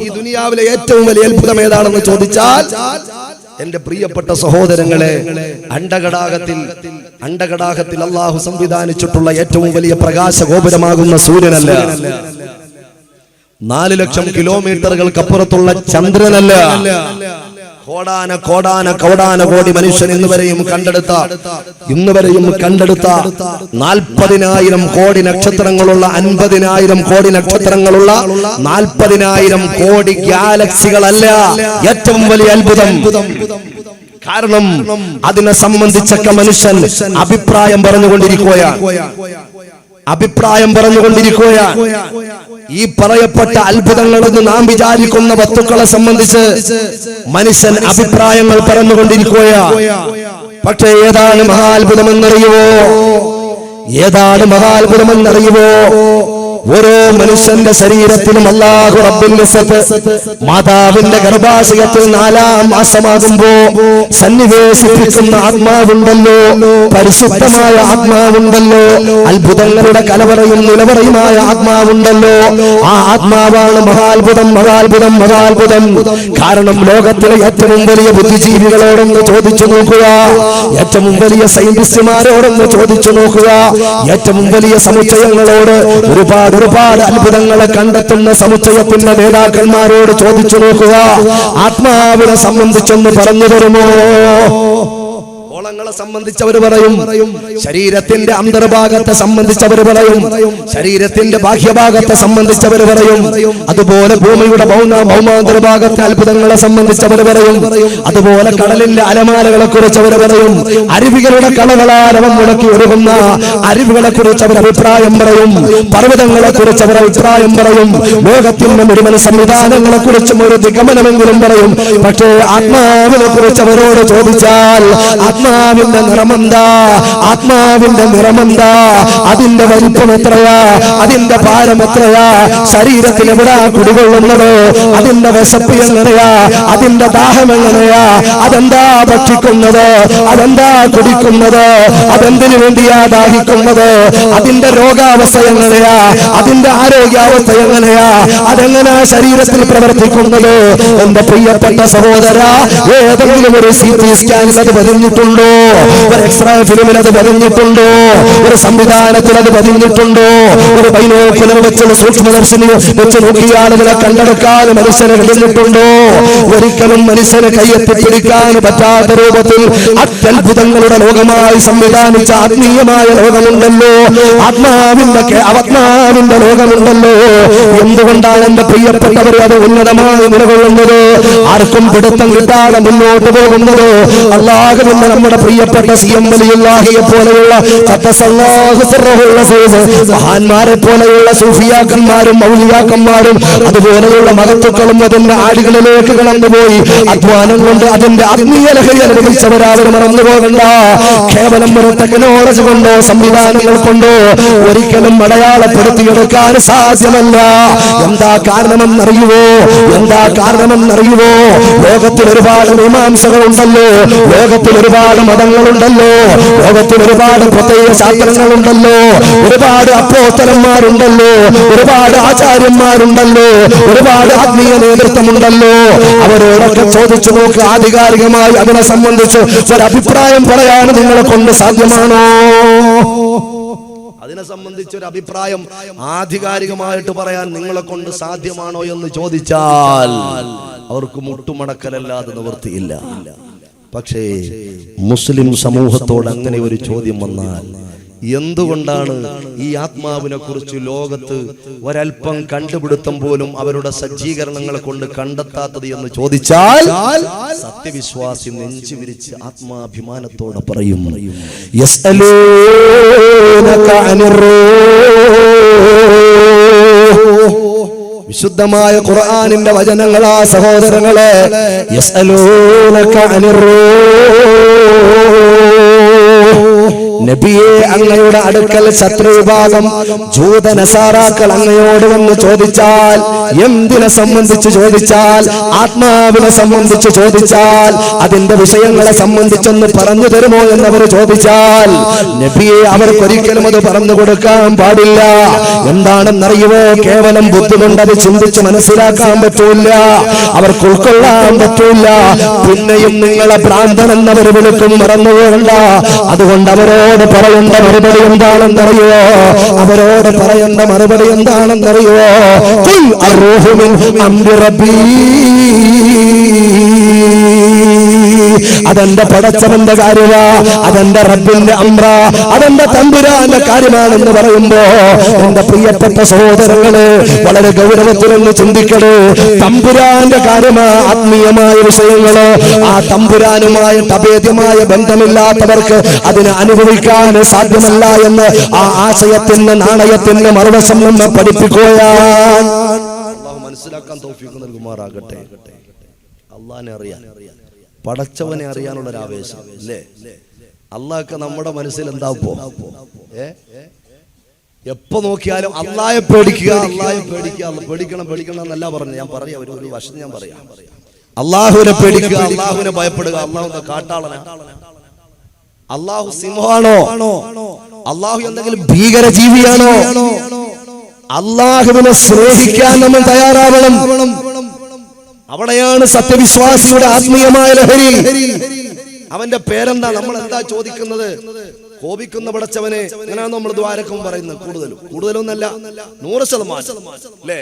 ഈ ദുനിയാവിലെ ഏറ്റവും വലിയ അത്ഭുതം ഏതാണെന്ന് ചോദിച്ചാൽ, എന്റെ പ്രിയപ്പെട്ട സഹോദരങ്ങളെ, അണ്ടകടാകത്തിൽ അള്ളാഹു സംവിധാനിച്ചിട്ടുള്ള ഏറ്റവും വലിയ പ്രകാശ ഗോപുരമാകുന്ന സൂര്യനല്ല, 4 ലക്ഷം കിലോമീറ്ററുകൾക്കപ്പുറത്തുള്ള ചന്ദ്രനല്ല, കോടാന കോടി മനുഷ്യൻ ഇന്നുവരെയും കണ്ടെടുത്ത 40,000 കോടി നക്ഷത്രങ്ങളുള്ള 50,000 കോടി നക്ഷത്രങ്ങളുള്ള 40,000 കോടി ഗാലക്സികളല്ല ഏറ്റവും വലിയ അത്ഭുതം. കാരണം അതിനെ സംബന്ധിച്ചൊക്കെ മനുഷ്യൻ അഭിപ്രായം പറഞ്ഞുകൊണ്ടിരിക്കുകയാണ്. ഈ പറയപ്പെട്ട അത്ഭുതങ്ങളെന്ന് നാം വിചാരിക്കുന്ന വസ്തുക്കളെ സംബന്ധിച്ച് മനുഷ്യൻ അഭിപ്രായങ്ങൾ പറഞ്ഞുകൊണ്ടിരിക്കുകയാണ്. പക്ഷേ ഏതാണ് മഹാത്ഭുതമെന്നറിയുമോ? ഓരോ മനുഷ്യന്റെ ശരീരത്തിലും അല്ലാഹു റബ്ബുൽ ഇസ്സത്ത് മാതാവിന്റെ ഗർഭാശയത്തിൽ 4-ാം മാസമാകുമ്പോ സന്നിവേശിപ്പിക്കുന്ന ആത്മാവുണ്ടല്ലോ, പരിശുദ്ധമായ ആത്മാവുണ്ടല്ലോ, അത്ഭുതങ്ങളുടെ കലവറയും നിലവറയുമായ ആത്മാവുണ്ടല്ലോ. ആ ആത്മാവാണ് മഹാത്ഭുതം. കാരണം ലോകത്തിലെ ഏറ്റവും വലിയ ബുദ്ധിജീവികളോടൊന്ന് ചോദിച്ചു നോക്കുക, ഏറ്റവും വലിയ സയന്റിസ്റ്റുമാരോടൊന്ന് ചോദിച്ചു നോക്കുക, ഏറ്റവും വലിയ സമുച്ചയങ്ങളോട് ഒരുപാട് അത്ഭുതങ്ങളെ കണ്ടെത്തുന്ന സമുച്ചയത്തിന്റെ നേതാക്കന്മാരോട് ചോദിച്ചു നോക്കുക, ആത്മാവിനെ സംബന്ധിച്ചൊന്ന് പറഞ്ഞു തരുമോ? ങ്ങളെ സംബന്ധിച്ചവർ പറയും, ശരീരത്തിന്റെ അന്തർഭാഗത്തെ സംബന്ധിച്ചവർ പറയും, ശരീരത്തിന്റെ ബാഹ്യഭാഗത്തെ സംബന്ധിച്ചവർ പറയും, അതുപോലെ ഭൂമിയുടെ ഭൗമാന്തർഭാഗത്തെ അത്ഭുതങ്ങളെ സംബന്ധിച്ചവർ പറയും, അതുപോലെ കടലിന്റെ അലമാലകളെ കുറിച്ച് അവർ പറയും, അരുവികളുടെ കളകളാരവം മുടക്കി ഒഴുകുന്ന അരുവികളെ കുറിച്ച് അവർ അഭിപ്രായം പറയും, പർവ്വതങ്ങളെ കുറിച്ച് അവർ അഭിപ്രായം പറയും, ലോകത്തിന്റെ മുഴുവൻ സംവിധാനങ്ങളെ കുറിച്ചും ഒരു നിഗമനമെങ്കിലും പറയും. പക്ഷേ ആത്മാവിനെ കുറിച്ച് അവരോട് ചോദിച്ചാൽ ആത്മാവിന്റെ നിറമെന്താ, അതിന്റെ വലിപ്പം എത്രയാ, അതിന്റെ ഭാരം എത്രയാ, ശരീരത്തിൽ എവിടാ കുടികൊള്ളുന്നത്, അതിന്റെ വിശപ്പ് എങ്ങനെയാ, അതിന്റെ ദാഹം എങ്ങനെയാ, അതെന്താ ഭക്ഷിക്കുന്നത്, അതെന്താ കുടിക്കുന്നത്, അതെന്തിനു വേണ്ടിയാ ദാഹിക്കുന്നത്, അതിന്റെ രോഗാവസ്ഥ എങ്ങനെയാ, അതിന്റെ ആരോഗ്യാവസ്ഥ എങ്ങനെയാ, അതെങ്ങനെയാ ശരീരത്തിൽ പ്രവർത്തിക്കുന്നത്? എന്റെ പ്രിയപ്പെട്ട സഹോദര, ഏതെങ്കിലും ഒരു CT സ്കാനിൽ അത് പതിഞ്ഞിട്ടുണ്ടോ? ഒരു എക്സ്റേ ഫിലിമിൽ അത് പതിഞ്ഞിട്ടുണ്ടോ? ഒരു സംവിധാനത്തിൽ അത് പതിഞ്ഞിട്ടുണ്ടോ? ഒരു ബൈനോക്കുലർ വെച്ചുള്ള സൂക്ഷ്മദർശിനി വെച്ച് നോക്കിയാൽ അതിനെ കണ്ടെടുക്കാൻ മനുഷ്യനെ കഴിഞ്ഞിട്ടുണ്ടോ? ഒരിക്കലും മനുഷ്യനെ കയ്യെത്തിപ്പിടിക്കാൻ പറ്റാത്ത രൂപത്തിൽ അത്യത്ഭുതങ്ങളുടെ ലോകമായി സംവിധാനിച്ച ആത്മീയമായ ലോകമുണ്ടല്ലോ, ആത്മാവിന്റെ ലോകമുണ്ടല്ലോ. എന്തുകൊണ്ടാണ് എന്റെ പ്രിയപ്പെട്ടവർ അത് ഉന്നതമായി നിലകൊള്ളുന്നത്, ആർക്കും പിടുത്തം കിട്ടാതെ മുന്നോട്ട് പോകുന്നത്? അല്ലാഹുവിന്റെ നമ്മുടെ പ്രിയപ്പെട്ട CM വലിയുല്ലാഹിയെ പോലെയുള്ള മഹാന്മാരെ പോലെയുള്ള സൂഫിയാക്കന്മാരും ഔലിയാക്കന്മാരും അതുപോലെയുള്ള മഹത്തുക്കളും അതിന്റെ ആടുകളിലേക്ക് കടന്നുപോയി അധ്വാനം കൊണ്ട് അതിന്റെ ആത്മീയ ലഹരി അനുഭവിച്ചവരാവരും മറന്നു പോകണ്ട. കേവലം ഒരു ടെക്നോളജി കൊണ്ടോ സംവിധാനങ്ങൾ കൊണ്ടോ ഒരിക്കലും അടയാളപ്പെടുത്തിയെടുക്കാൻ സാധ്യമല്ല. എന്താ കാരണമെന്നറിയുവോ? ലോകത്തിൽ ഒരുപാട് മീമാംസകളുണ്ടല്ലോ, ലോകത്തിൽ ഒരുപാട് മതങ്ങളുണ്ടല്ലോ, ലോകത്തിൽ ഒരുപാട് പ്രത്യേക ശാസ്ത്രങ്ങളുണ്ടല്ലോ, ഒരുപാട് അപ്പോസ്തലന്മാരുണ്ടല്ലോ, ഒരുപാട് ആചാര്യന്മാരുണ്ടല്ലോ, ഒരുപാട് ആത്മീയ നേതൃത്വമുണ്ടല്ലോ. അവരോടൊക്കെ ചോദിച്ചു നോക്ക്, ആധികാരികമായി അതിനെ സംബന്ധിച്ച് ഒരഭിപ്രായം പറയാൻ നിങ്ങളെ കൊണ്ട് സാധ്യമാണോ? അതിനെ സംബന്ധിച്ചൊരു അഭിപ്രായം ആധികാരികമായിട്ട് പറയാൻ നിങ്ങളെ കൊണ്ട് സാധ്യമാണോ എന്ന് ചോദിച്ചാൽ അവർക്ക് മുട്ടുമടക്കലല്ലാതെ നിവൃത്തിയില്ല. പക്ഷേ മുസ്ലിം സമൂഹത്തോട് അങ്ങനെ ഒരു ചോദ്യം വന്നാൽ, എന്തുകൊണ്ടാണ് ഈ ആത്മാവിനെ കുറിച്ച് ലോകത്ത് ഒരൽപ്പം കണ്ടുപിടുത്തം പോലും അവരുടെ സജ്ജീകരണങ്ങളെ കൊണ്ട് കണ്ടെത്താത്തത് എന്ന് ചോദിച്ചാൽ സത്യവിശ്വാസി നെഞ്ചു വിരിച്ച് ആത്മാഭിമാനത്തോടെ പറയും, വിശുദ്ധമായ ഖുർആനിന്റെ വചനങ്ങളാ സഹോദരങ്ങളെ, യസ്അലൂനക അനിർ റൂഹ്, നബിയെ, അങ്ങയുടെ അടുക്കൽ ശത്രുവിഭാഗം ജൂത നസാറാക്കൾ അങ്ങയോട് വന്ന് ചോദിച്ചാൽ, എന്തിനെ സംബന്ധിച്ച് ചോദിച്ചാൽ, ആത്മാവിനെ സംബന്ധിച്ച് ചോദിച്ചാൽ, അതിന്റെ വിഷയങ്ങളെ സംബന്ധിച്ചൊന്ന് പറഞ്ഞു തരുമോ എന്നവർ ചോദിച്ചാൽ, നബിയെ, അവർക്കൊരിക്കലും അത് പറഞ്ഞു കൊടുക്കാൻ പാടില്ല. എന്താണെന്നറിയുമോ? കേവലം ബുദ്ധി കൊണ്ട് അത് ചിന്തിച്ച് മനസ്സിലാക്കാൻ പറ്റൂല, അവർക്ക് ഉൾക്കൊള്ളാൻ പറ്റൂല. പിന്നെയും നിങ്ങളെ ഭ്രാന്തൻ എന്നവർ വിളിക്കും, മറന്നുപോകണ്ട. അതുകൊണ്ട് അവരോട് പറയേണ്ട മറുപടി എന്താണെന്നറിയോ? അവരോട് പറയേണ്ട മറുപടി എന്താണെന്നറിയോ? ഖുൽ അർറൂഹു മിൻ അംരി റബ്ബീ, അതെന്റെ പടച്ചവന്റെ കാര്യമാ, അതെന്റെ റബ്ബിന്റെ അംറ, അതെന്റെ തമ്പുരാന്റെ കാര്യമാണെന്ന് പറയുമ്പോ എന്റെ പ്രിയപ്പെട്ട സഹോദരങ്ങളെ, വളരെ ഗൗരവത്തിലൊന്ന് ചിന്തിക്കണേ. തമ്പുരാന്റെ കാര്യമാ, ആത്മീയമായ വിഷയങ്ങള്. ആ തമ്പുരാനുമായിട്ട് അഭേദ്യമായ ബന്ധമില്ലാത്തവർക്ക് അതിനെ അനുഭവിക്കാൻ സാധ്യമല്ല എന്ന് ആ ആശയത്തിന്റെ നാണയത്തിന്റെ മറുവശം നിന്ന് പഠിപ്പിക്കുകയാണ്. അല്ലാഹു മനസ്സിലാക്കാൻ തൗഫീഖ് നൽകുമാറാകട്ടെ. അല്ലാഹുവിനെ അറിയാൻ, പടച്ചവനെ അറിയാനുള്ള ഒരു ആവേശം അല്ലേ? അള്ളാഹ്ക്ക് നമ്മുടെ മനസ്സിൽ എന്താ പോ? എപ്പോ നോക്കിയാലും അള്ളാഹെ പേടിക്കുക, അള്ളാഹെ പേടിക്കുക, പേടിക്കണം എന്നല്ല പറഞ്ഞു. ഞാൻ പറയാം, ഒരു വശം ഞാൻ പറയാം. അള്ളാഹുവിനെ പേടിക്കുക, അള്ളാഹുവിനെ ഭയപ്പെടുക. അള്ളാഹു കാട്ടാളന? അള്ളാഹു സിംഹമാണോ? അള്ളാഹു എന്തെങ്കിലും ഭീകര ജീവിയാണോ? അള്ളാഹുവിനെ സ്നേഹിക്കാൻ നമ്മൾ തയ്യാറാവണം. അവിടെയാണ് സത്യവിശ്വാസിയുടെ ആത്മീയമായ ലഹരി. അവന്റെ പേരെന്താ? നമ്മൾ എന്താ ചോദിക്കുന്നത്? കോപിക്കുന്ന പടച്ചവനെ അങ്ങനെയാണ് നമ്മൾ ദ്വാരക്കും പറയുന്നത്. കൂടുതലൊന്നല്ല, 100% അല്ലേ?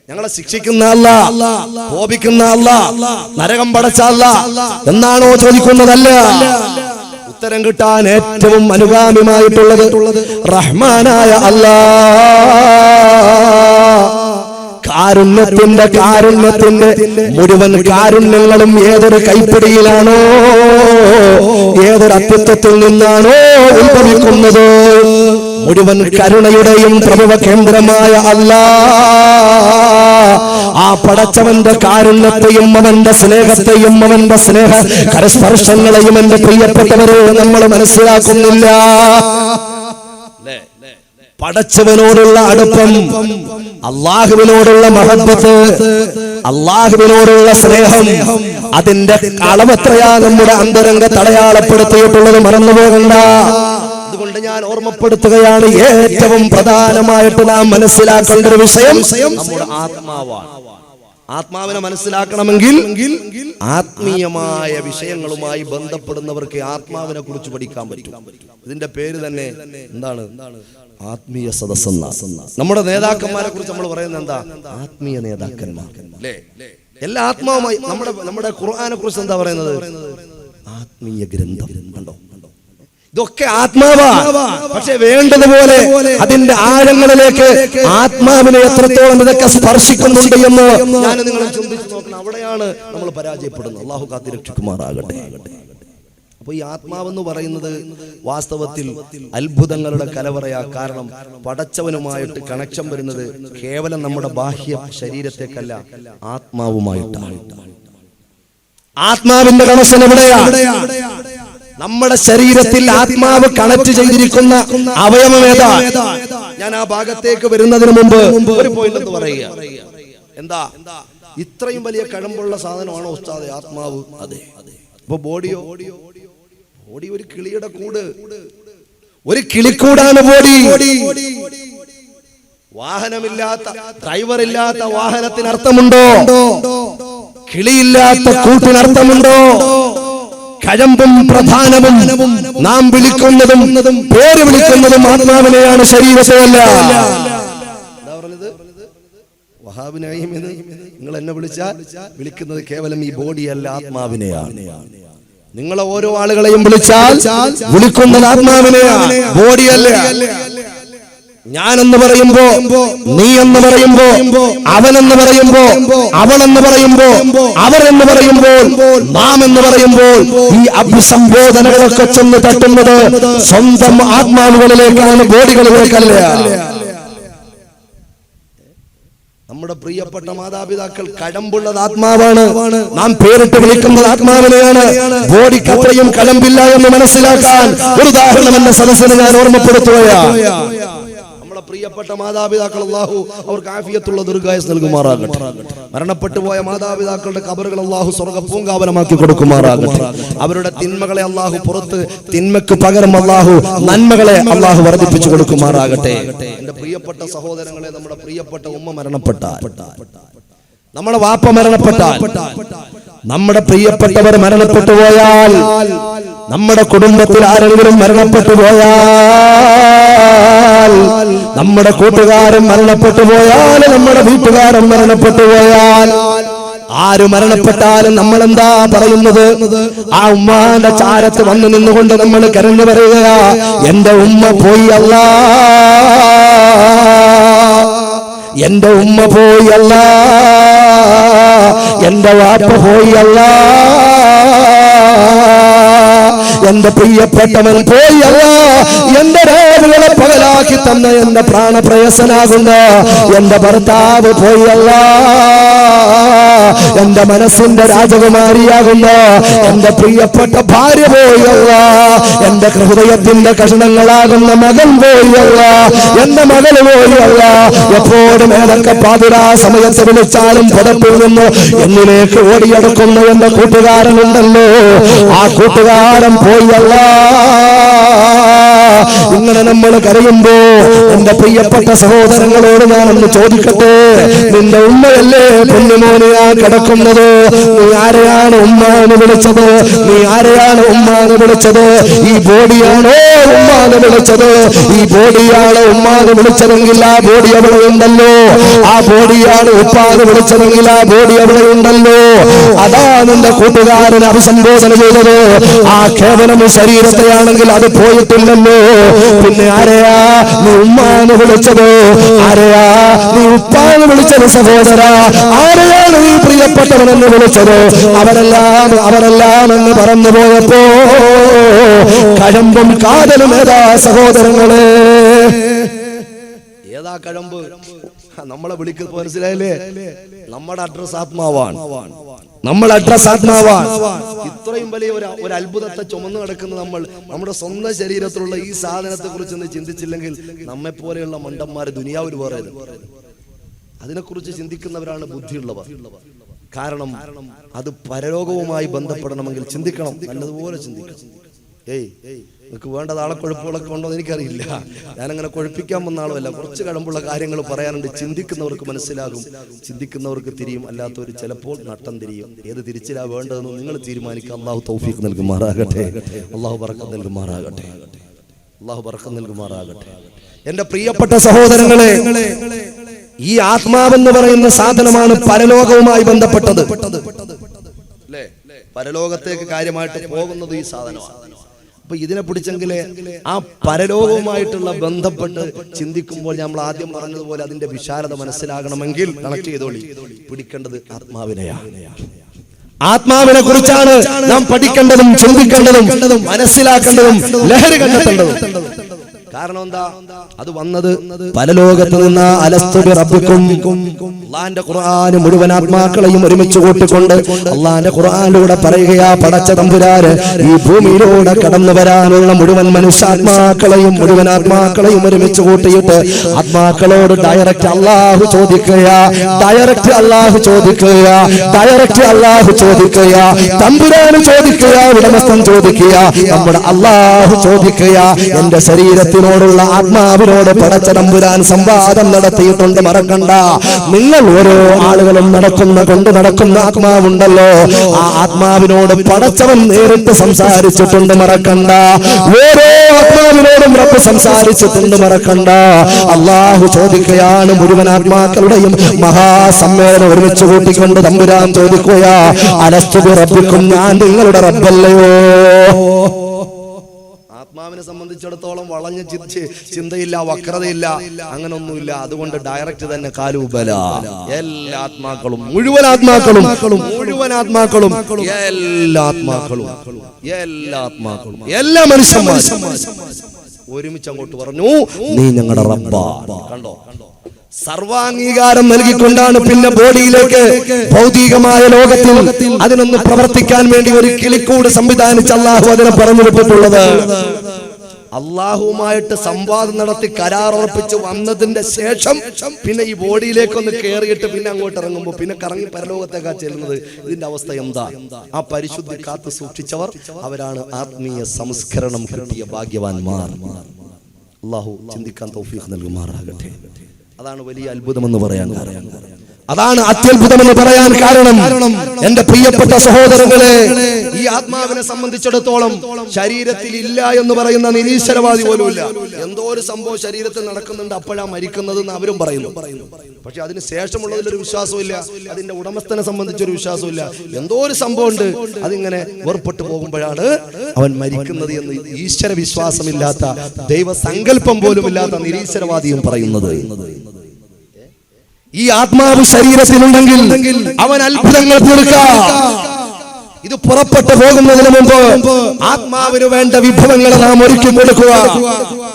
ഞങ്ങളെ ശിക്ഷിക്കുന്ന അല്ലാ, കോപിക്കുന്ന അല്ലാ, നരകം പടച്ച അല്ലാ എന്നാണോ ചോദിക്കുന്നതല്ല. ഉത്തരം കിട്ടാൻ ഏറ്റവും അനുഗാമിയായിട്ടുള്ളത് റഹ്മാനായ അല്ലാ. കാരുണ്യത്തിന്റെ മുഴുവൻ കാരുണ്യങ്ങളും ഏതൊരു കൈപ്പിടിയിലാണോ, ഏതൊരു അത്യുത്വത്തിൽ നിന്നാണോ ഉത്ഭവിക്കുന്നത്, മുഴുവൻ കരുണയുടെയും പ്രഭവ കേന്ദ്രമായ അല്ലാഹ്, ആ പടച്ചവന്റെ കാരുണ്യത്തെയും അവന്റെ സ്നേഹത്തെയും അവന്റെ സ്നേഹ കരസ്പർശങ്ങളെയും എന്റെ പ്രിയപ്പെട്ടവരെ നമ്മൾ മനസ്സിലാക്കുന്നില്ല. പടച്ചവനോടുള്ള അടുപ്പം, അള്ളാഹുവിനോടുള്ള മഹബ്ബത്ത്, അള്ളാഹുവിനോടുള്ള സ്നേഹം, അതിന്റെ അളവെത്രയാ നമ്മുടെ അന്തരംഗത്ത് അടയാളപ്പെടുത്തിയിട്ടുള്ളത് മറന്നുപോകണ്ട. അതുകൊണ്ട് ഞാൻ ഓർമ്മപ്പെടുത്തുകയാണ്, ഏറ്റവും പ്രധാനമായിട്ട് നാം മനസ്സിലാക്കേണ്ട ഒരു വിഷയം നമ്മുടെ ആത്മാവാണ്. ആത്മാവിനെ മനസ്സിലാക്കണമെങ്കിൽ ആത്മീയമായ വിഷയങ്ങളുമായി ബന്ധപ്പെടുന്നവർക്ക് ആത്മാവിനെ കുറിച്ച് പഠിക്കാൻ പറ്റും. ഇതിന്റെ പേര് തന്നെ എന്താണ്? ആത്മീയ സദസ്സ്. നമ്മുടെ നേതാക്കന്മാരെ കുറിച്ച് നമ്മൾ പറയുന്നത് എന്താ? ആത്മീയ നേതാക്കന്മാർ അല്ലേ? എല്ലാ ആത്മാവുമായി. നമ്മുടെ ഖുർആനെ കുറിച്ച് എന്താ പറയുന്നത്? ആത്മീയ ഗ്രന്ഥം. കണ്ടോ? ഇതൊക്കെ ആത്മാവാ. പക്ഷെ വേണ്ടതുപോലെ അതിന്റെ ആഴങ്ങളിലേക്ക് ആത്മാവിനെ എത്രത്തോളം ഇതൊക്കെ സ്പർശിക്കുന്നുണ്ട് എന്ന് ഞാൻ നിങ്ങൾ ചിന്തിച്ചു നോക്കണം. അവിടെയാണ് നമ്മൾ പരാജയപ്പെടുന്നത്. അള്ളാഹു കാത്തിരക്ഷിക്കുമാറാകട്ടെ. അപ്പൊ ഈ ആത്മാവെന്ന് പറയുന്നത് വാസ്തവത്തിൽ അത്ഭുതങ്ങളുടെ കലവറയാ. കാരണം പടച്ചവനുമായിട്ട് കണക്ഷൻ വരുന്നത് കേവലം നമ്മുടെ ബാഹ്യ ശരീരത്തേക്കല്ല, ആത്മാവുമായിട്ടാണ്. ആത്മാവിന്റെ കണക്ഷൻ എവിടെയാ? നമ്മുടെ ശരീരത്തിൽ ആത്മാവ് കണക്ട് ചെയ്തിരിക്കുന്ന അവയവം ഏതാ? ഞാൻ ആ ഭാഗത്തേക്ക് വരുന്നതിന് മുമ്പ് ഒരു പോയിന്റ് എന്ന് പറയുക. എന്താ? ഇത്രയും വലിയ കഴമ്പുള്ള സാധനമാണോ ഉസ്താദേ ആത്മാവ്? അതെ. അപ്പൊ ബോഡി ഒരു കിളിയുടെ കൂട്, ഒരു കിളിക്കൂടാണ് ബോഡി. വാഹനമില്ലാത്ത, ഡ്രൈവറില്ലാത്ത വാഹനത്തിന് അർത്ഥമുണ്ടോ? കിളിയില്ലാത്ത കൂട്ടിനർത്ഥമുണ്ടോ? കഴമ്പും പ്രധാനവും നാം വിളിക്കുന്നതും പേര് വിളിക്കുന്നതും ആത്മാവിനെയാണ്, ശരീരത്തെയല്ല. വഹാബിനെയും നിങ്ങൾ എന്നെ വിളിച്ചാൽ വിളിക്കുന്നത് കേവലം ഈ ബോഡിയല്ല, ആത്മാവിനെയാണ്. നിങ്ങളെ ഓരോ ആളുകളെയും വിളിച്ചാൽ വിളിക്കുന്നത് ആത്മാവിനെയാണ്, ബോഡിയല്ല. ഞാനെന്ന് പറയുമ്പോ, നീ എന്ന് പറയുമ്പോ, അവനെന്ന് പറയുമ്പോ, അവളെന്ന് പറയുമ്പോ, അവരെന്ന് പറയുമ്പോൾ, നാം എന്ന് പറയുമ്പോൾ, ഈ അഭിസംബോധനകളൊക്കെ ചെന്ന് തട്ടുന്നത് സ്വന്തം ആത്മാവുകളിലേക്കാണ്, ബോഡികളിലേക്കല്ല. നമ്മുടെ പ്രിയപ്പെട്ട മാതാപിതാക്കൾ കഴമ്പുള്ളത് ആത്മാവാണ്. നാം പേരിട്ട് വിളിക്കുന്നത് ആത്മാവിനെയാണ്. ബോഡിക്കത്രയും കഴമ്പില്ല എന്ന് മനസ്സിലാക്കാൻ ഒരു ഉദാഹരണം എന്ന സദസ്സിന് ഞാൻ ഓർമ്മപ്പെടുത്തുകയാണ്. നമ്മുടെ പ്രിയപ്പെട്ട മാതാപിതാക്കൾ അല്ലാഹു അവർക്ക് ആഫിയത്തുള്ള ദീർഘായുസ്സ് നൽകുമാറാകട്ടെ. മരണപ്പെട്ടു പോയ മാതാപിതാക്കളുടെ ഖബറുകൾ അല്ലാഹു സ്വർഗ്ഗ പൂങ്കാവനമാക്കി കൊടുക്കുമാറാകട്ടെ. അവരുടെ തിന്മകളെ അല്ലാഹു പുറത്ത്, തിന്മയ്ക്ക് പകരം അല്ലാഹു നന്മകളെ അല്ലാഹു വർദ്ധിപ്പിച്ചു കൊടുക്കുമാറാകട്ടെ. എന്റെ പ്രിയപ്പെട്ട സഹോദരങ്ങളെ, നമ്മുടെ പ്രിയപ്പെട്ട ഉമ്മ മരണപ്പെട്ടാൽ, നമ്മുടെ വാപ്പ മരണപ്പെട്ടാൽ, നമ്മുടെ പ്രിയപ്പെട്ടവർ മരണപ്പെട്ടു പോയാൽ, നമ്മുടെ കുടുംബത്തിൽ ആരെങ്കിലും മരണപ്പെട്ടു പോയാൽ, നമ്മുടെ കൂട്ടുകാരൻ മരണപ്പെട്ടു പോയാൽ, നമ്മുടെ വീട്ടുകാരൻ മരണപ്പെട്ടു പോയാൽ, ആര് മരണപ്പെട്ടാലും നമ്മൾ എന്താ പറയുന്നത്? ആ ഉമ്മാന്റെ ചാരത്ത് വന്നു നിന്നുകൊണ്ട് നമ്മൾ കരഞ്ഞു പറയുക, എന്റെ ഉമ്മ പോയി അല്ലാ, എന്റെ ഉമ്മ പോയി അല്ലാ, എന്റെ വാപ്പ പോയി അല്ലാ, എന്റെ പ്രിയപ്പെട്ടവൻ പോയി അല്ലാ, എന്റെ രാവുകളെ പകലാക്കി തന്ന എന്റെ പ്രാണപ്രയസനാകുന്ന എന്റെ ഭർത്താവ് പോയി അല്ലാ, എന്റെ മനസ്സിന്റെ രാജകുമാരിയാകുന്ന എന്റെ പ്രിയപ്പെട്ട ഭാര്യ പോയി അല്ലാ, എന്റെ ഹൃദയത്തിന്റെ കഷണങ്ങളാകുന്ന മകൻ പോയി അല്ലാ, എന്റെ മകൾ പോയി അല്ലാ. എപ്പോഴും ഏതൊക്കെ പാതിരാ സമയത്ത് വിളിച്ചാലും പുറത്തു നിന്ന് എന്നിലേക്ക് ഓടിയെടുക്കുന്ന എന്റെ കൂട്ടുകാരനുണ്ടല്ലോ, ആ കൂട്ടുകാരൻ പോയി അല്ലാ. ഇങ്ങനെ നമ്മൾ കരയുമ്പോ എന്റെ പ്രിയപ്പെട്ട സഹോദരങ്ങളോട് ഞാൻ ഒന്ന് ചോദിക്കട്ടെ, നിന്റെ ഉമ്മയല്ലേ പൊന്നുമോനെയാ കിടക്കുന്നത്? നീ ആരെയാണ് ഉമ്മാന്ന് വിളിച്ചത്? നീ ആരെയാണ് ഉമ്മാന്ന് വിളിച്ചത്? ഈ ബോഡിയാണോ ഉമ്മാന്ന് വിളിച്ചത്? ഈ ബോഡിയാണ് ഉമ്മാന്ന് വിളിച്ചതെങ്കിൽ ആ ബോഡി അവിടെ ഉണ്ടല്ലോ. ആ ബോഡിയാണ് ഉപ്പാന്ന് വിളിച്ചതെങ്കിൽ ആ ബോഡി അവിടെ ഉണ്ടല്ലോ. അതാ നിന്റെ കൂട്ടുകാരൻ അഭിസംബോധന ചെയ്തത്. ആ കേവലം ശരീരത്തെയാണെങ്കിൽ അത് പോയിട്ടില്ലല്ലോ. പിന്നെ ആരെയാ നീ ഉമ്മാന്ന് വിളിച്ചത്? ആരെയാ നീ ഉപ്പാന്ന് വിളിച്ചത്? സഹോദര, ആരെയാണ് നീ പ്രിയപ്പെട്ടവനെന്ന് വിളിച്ചത്? അവരെല്ലാം എന്ന് പറഞ്ഞു പോയപ്പോ കഴമ്പും കാതലും ഏതാ സഹോദരങ്ങളെ? ഏതാ കഴമ്പ്? നമ്മളെ വിളിക്കുന്നത് മനസ്സിലായില്ലേ? നമ്മുടെ അഡ്രസ് ആത്മാവാണ്. നമ്മൾ അഡ്രസ് ആത്മാവാണ്. ഇത്രയും വലിയ ഒരു അത്ഭുതത്തെ ചുമന്നു കിടക്കുന്ന നമ്മൾ നമ്മുടെ സ്വന്തം ശരീരത്തിലുള്ള ഈ സാധനത്തെ കുറിച്ചൊന്ന് ചിന്തിച്ചില്ലെങ്കിൽ നമ്മെ പോലെയുള്ള മണ്ടന്മാര് ദുനിയാവിൽ വേറെ. അതിനെക്കുറിച്ച് ചിന്തിക്കുന്നവരാണ് ബുദ്ധിയുള്ളവർ. കാരണം അത് പരലോകവുമായി ബന്ധപ്പെടണമെങ്കിൽ ചിന്തിക്കണം, നല്ലതുപോലെ ചിന്തിക്കണം. നിങ്ങൾക്ക് വേണ്ടത് ആളെ കൊഴുപ്പുകളൊക്കെ ഉണ്ടോ എന്ന് എനിക്കറിയില്ല. ഞാനങ്ങനെ കൊഴുപ്പിക്കാൻ വന്ന ആളുമല്ല. കുറച്ച് കഴമ്പുള്ള കാര്യങ്ങൾ പറയാനുണ്ട്. ചിന്തിക്കുന്നവർക്ക് മനസ്സിലാകും, ചിന്തിക്കുന്നവർക്ക് തിരിയും, അല്ലാത്തവർ ചിലപ്പോൾ നട്ടം തിരിയും. ഏത് തിരിച്ചിലാ വേണ്ടതെന്ന് നിങ്ങൾ തീരുമാനിക്കുക. അള്ളാഹു തൗഫീഖ് നൽകുമാറാകട്ടെ. അള്ളാഹു ബറക്കത്ത് നൽകുമാറാകട്ടെ. അള്ളാഹു ബറക്കത്ത് നൽകുമാറാകട്ടെ. എന്റെ പ്രിയപ്പെട്ട സഹോദരങ്ങളെ, ഈ ആത്മാവെന്ന് പറയുന്ന സാധനമാണ് പരലോകവുമായി ബന്ധപ്പെട്ടത്. പരലോകത്തേക്ക് കാര്യമായിട്ട് പോകുന്നത് ഈ സാധനമാണ്. അപ്പൊ ഇതിനെ പിടിച്ചെങ്കിലേ ആ പരലോകവുമായിട്ടുള്ള ബന്ധപ്പെട്ട് ചിന്തിക്കുമ്പോൾ നമ്മൾ ആദ്യം പറഞ്ഞതുപോലെ അതിന്റെ വിശാലത മനസ്സിലാകണമെങ്കിൽ കണക്ട് ചെയ്തോളി, പിടിക്കേണ്ടത് ആത്മാവിനെയാണ്. ആത്മാവിനെ കുറിച്ചാണ് നാം പഠിക്കേണ്ടതും ചിന്തിക്കേണ്ടതും മനസ്സിലാക്കേണ്ടതും ലഹരി കണ്ടെത്തേണ്ടതും. കാരണം എന്താ? അത് വന്നത് പരലോകത്ത് നിന്ന്. അലസ്തു ബിറബ്ബിക്കും, അല്ലാഹുവിന്റെ ഖുർആൻ മുഴുവൻ ആത്മാക്കളെയും ഒരുമിച്ച് കൂട്ടിക്കൊണ്ട് അല്ലാഹുവിന്റെ ഖുർആനിലൂടെ പറയുകയാ, പടച്ച തമ്പുരാന് ഈ ഭൂമിയിലൂടെ കടന്നു വരാനുള്ള മുഴുവൻ മനുഷ്യാത്മാക്കളെയും മുഴുവൻ ആത്മാക്കളെയും ഒരുമിച്ച് കൂട്ടിയിട്ട് ആത്മാക്കളോട് ഡയറക്റ്റ് അല്ലാഹു ചോദിക്കുകയാ, ഡയറക്റ്റ് അല്ലാഹു ചോദിക്കുകയാ, ഡയറക്റ്റ് അല്ലാഹു ചോദിക്കുകയാ, തമ്പുരാന് ചോദിക്കുക, ഉടമസ്ഥൻ ചോദിക്കുക, നമ്മുടെ അല്ലാഹു ചോദിക്കുക. എന്റെ ശരീരത്തിനോടുള്ള ആത്മാവിനോട് പടച്ച തമ്പുരാൻ സംവാദം നടത്തിയിട്ടുണ്ട്, മറക്കണ്ട. നിങ്ങൾ ഓരോ ആളുകളും കൊണ്ടു നടക്കുന്ന ആത്മാവുണ്ടല്ലോ, ആ ആത്മാവിനോട് പടച്ചവൻ നേരിട്ട് സംസാരിച്ചിട്ടുണ്ട്, മറക്കണ്ട. ഓരോ ആത്മാവിനോടും റബ്ബ് സംസാരിച്ചിട്ടുണ്ട്, മറക്കണ്ട. അല്ലാഹു ചോദിക്കുകയാണ്, മുഴുവൻ ആത്മാക്കളുടെയും മഹാസമ്മേളനം ഒരുമിച്ച് കൂട്ടിക്കൊണ്ട് തമ്പുരാൻ ചോദിക്കുകയാ, അലസ്തു ബിറബ്ബിക്കും, ഞാൻ നിങ്ങളുടെ റബ്ബല്ലയോ? ആത്മാവിനെ സംബന്ധിച്ചിടത്തോളം വളഞ്ഞ ചിന്തയില്ല, വക്രതയില്ല, അങ്ങനൊന്നുമില്ല. അതുകൊണ്ട് ഡയറക്റ്റ് തന്നെ കാലൂബല. എല്ലാ ആത്മാക്കളും, മുഴുവൻ ആത്മാക്കളും, മുഴുവൻ ആത്മാക്കളും, എല്ലാ ആത്മാക്കളും, എല്ലാ ആത്മാക്കളും, എല്ലാ മനുഷ്യന്മാരും ഒരുമിച്ച് അങ്ങോട്ട് പറഞ്ഞു, നീ ഞങ്ങളുടെ റബ്ബാണ്. കണ്ടോ? സർവാംഗീകാരം നൽകിക്കൊണ്ടാണ് പിന്നെ ബോഡിയിലേക്ക് ഭൗതികമായ ലോകത്തിൽ അതിനൊന്ന് പ്രവർത്തിക്കാൻ വേണ്ടി ഒരു കിളിക്കൂട് സംവിധാനിച്ച് അള്ളാഹു അതിനെ പറഞ്ഞു വിട്ടിട്ടുള്ളത്. അള്ളാഹുവുമായിട്ട് സംവാദം നടത്തി കരാറുറപ്പിച്ച് വന്നതിന്റെ ശേഷം പിന്നെ ഈ ബോഡിയിലേക്കൊന്ന് കയറിയിട്ട് പിന്നെ അങ്ങോട്ട് ഇറങ്ങുമ്പോൾ പിന്നെ കറങ്ങി പരലോകത്തേക്കാ ചെല്ലുന്നത്. ഇതിന്റെ അവസ്ഥ എന്താ? ആ പരിശുദ്ധി കാത്തു സൂക്ഷിച്ചവർ അവരാണ് ആത്മീയ സംസ്കരണം കിട്ടിയ ഭാഗ്യവാന്മാർ. അള്ളാഹു ചിന്തിക്കാൻ തൗഫീഖ് നൽകുമാറാകട്ടെ. അതാണ് വലിയ അത്ഭുതമെന്ന് പറയാൻ കാരണം, അതാണ് അത്യത്ഭുതമെന്ന് പറയാൻ കാരണം. എന്റെ പ്രിയപ്പെട്ട സഹോദരങ്ങളെ, ഈ ആത്മാവിനെ സംബന്ധിച്ചിടത്തോളം ശരീരത്തിൽ ഇല്ല എന്ന് പറയുന്ന നിരീശ്വരവാദി പോലുമില്ല. എന്തോ ഒരു സംഭവം ശരീരത്തിൽ നടക്കുന്നുണ്ട്, അപ്പോഴാ മരിക്കുന്നത് എന്ന് അവരും പറയുന്നു. പക്ഷെ അതിന് ശേഷമുള്ളതിലൊരു വിശ്വാസമില്ല, അതിന്റെ ഉടമസ്ഥനെ സംബന്ധിച്ചൊരു വിശ്വാസമില്ല. എന്തോ ഒരു സംഭവം ഉണ്ട്, അതിങ്ങനെ വേർപെട്ടു പോകുമ്പോഴാണ് അവൻ മരിക്കുന്നത് എന്ന് ഈശ്വര വിശ്വാസമില്ലാത്ത, ദൈവസങ്കല്പം പോലും ഇല്ലാത്ത നിരീശ്വരവാദിയും പറയുന്നത്. ഈ ആത്മാവ് ശരീരത്തിലുണ്ടെങ്കിൽ അവൻ അത്ഭുതങ്ങൾ തീർക്കാം. ഇത് പുറപ്പെട്ടു പോകുന്നതിന് മുമ്പ് ആത്മാവിന് വേണ്ട വിഭവങ്ങൾ നാം ഒരുക്കി കൊടുക്കുക,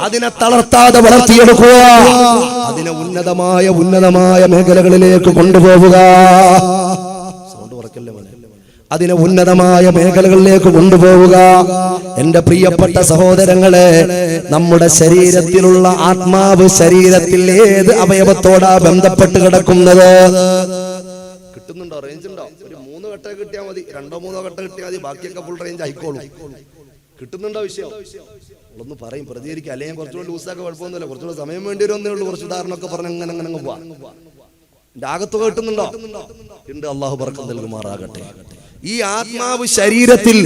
അതിനെ തളർത്താതെ വളർത്തിയെടുക്കുക, അതിനെ ഉന്നതമായ മേഖലകളിലേക്ക് കൊണ്ടുപോവുക. അതിനെ ഉന്നതമായ മേഖലകളിലേക്ക് കൊണ്ടുപോവുക. എന്റെ പ്രിയപ്പെട്ട സഹോദരങ്ങളെ, നമ്മുടെ ശരീരത്തിലുള്ള ആത്മാവ് ശരീരത്തിൽ ഏത് അവയവത്തോടാ ബന്ധപ്പെട്ട് കിടക്കുന്നത്? കിട്ടുന്നുണ്ടോ? റേഞ്ച് ഉണ്ടോ? ഒരു 3 കട്ട കിട്ടിയാൽ മതി, 2-3 കട്ട കിട്ടിയാൽ മതി, ബാക്കിയൊക്കെ ഫുൾ റേഞ്ച് ആയിക്കോളും. കിട്ടുന്നുണ്ടോ വിഷയം? ഒന്ന് പറയും, പ്രതികരിക്കുക. അല്ലെങ്കിൽ കുറച്ചുകൂടെ ലൂസാക്കെ കുഴപ്പമൊന്നുമില്ല, കുറച്ചുകൂടെ സമയം വേണ്ടി വരുന്നേ ഉള്ളൂ. കുറച്ച് ഉദാഹരണമൊക്കെ പറഞ്ഞ് അങ്ങനെ പോവാം. എന്റെ അകത്ത് കേട്ടുന്നുണ്ടോ? ഉണ്ട്. അള്ളാഹു ബർക്കത്ത് നൽകുമാറാകട്ടെ. ഈ ആത്മാവ് ശരീരത്തിൽ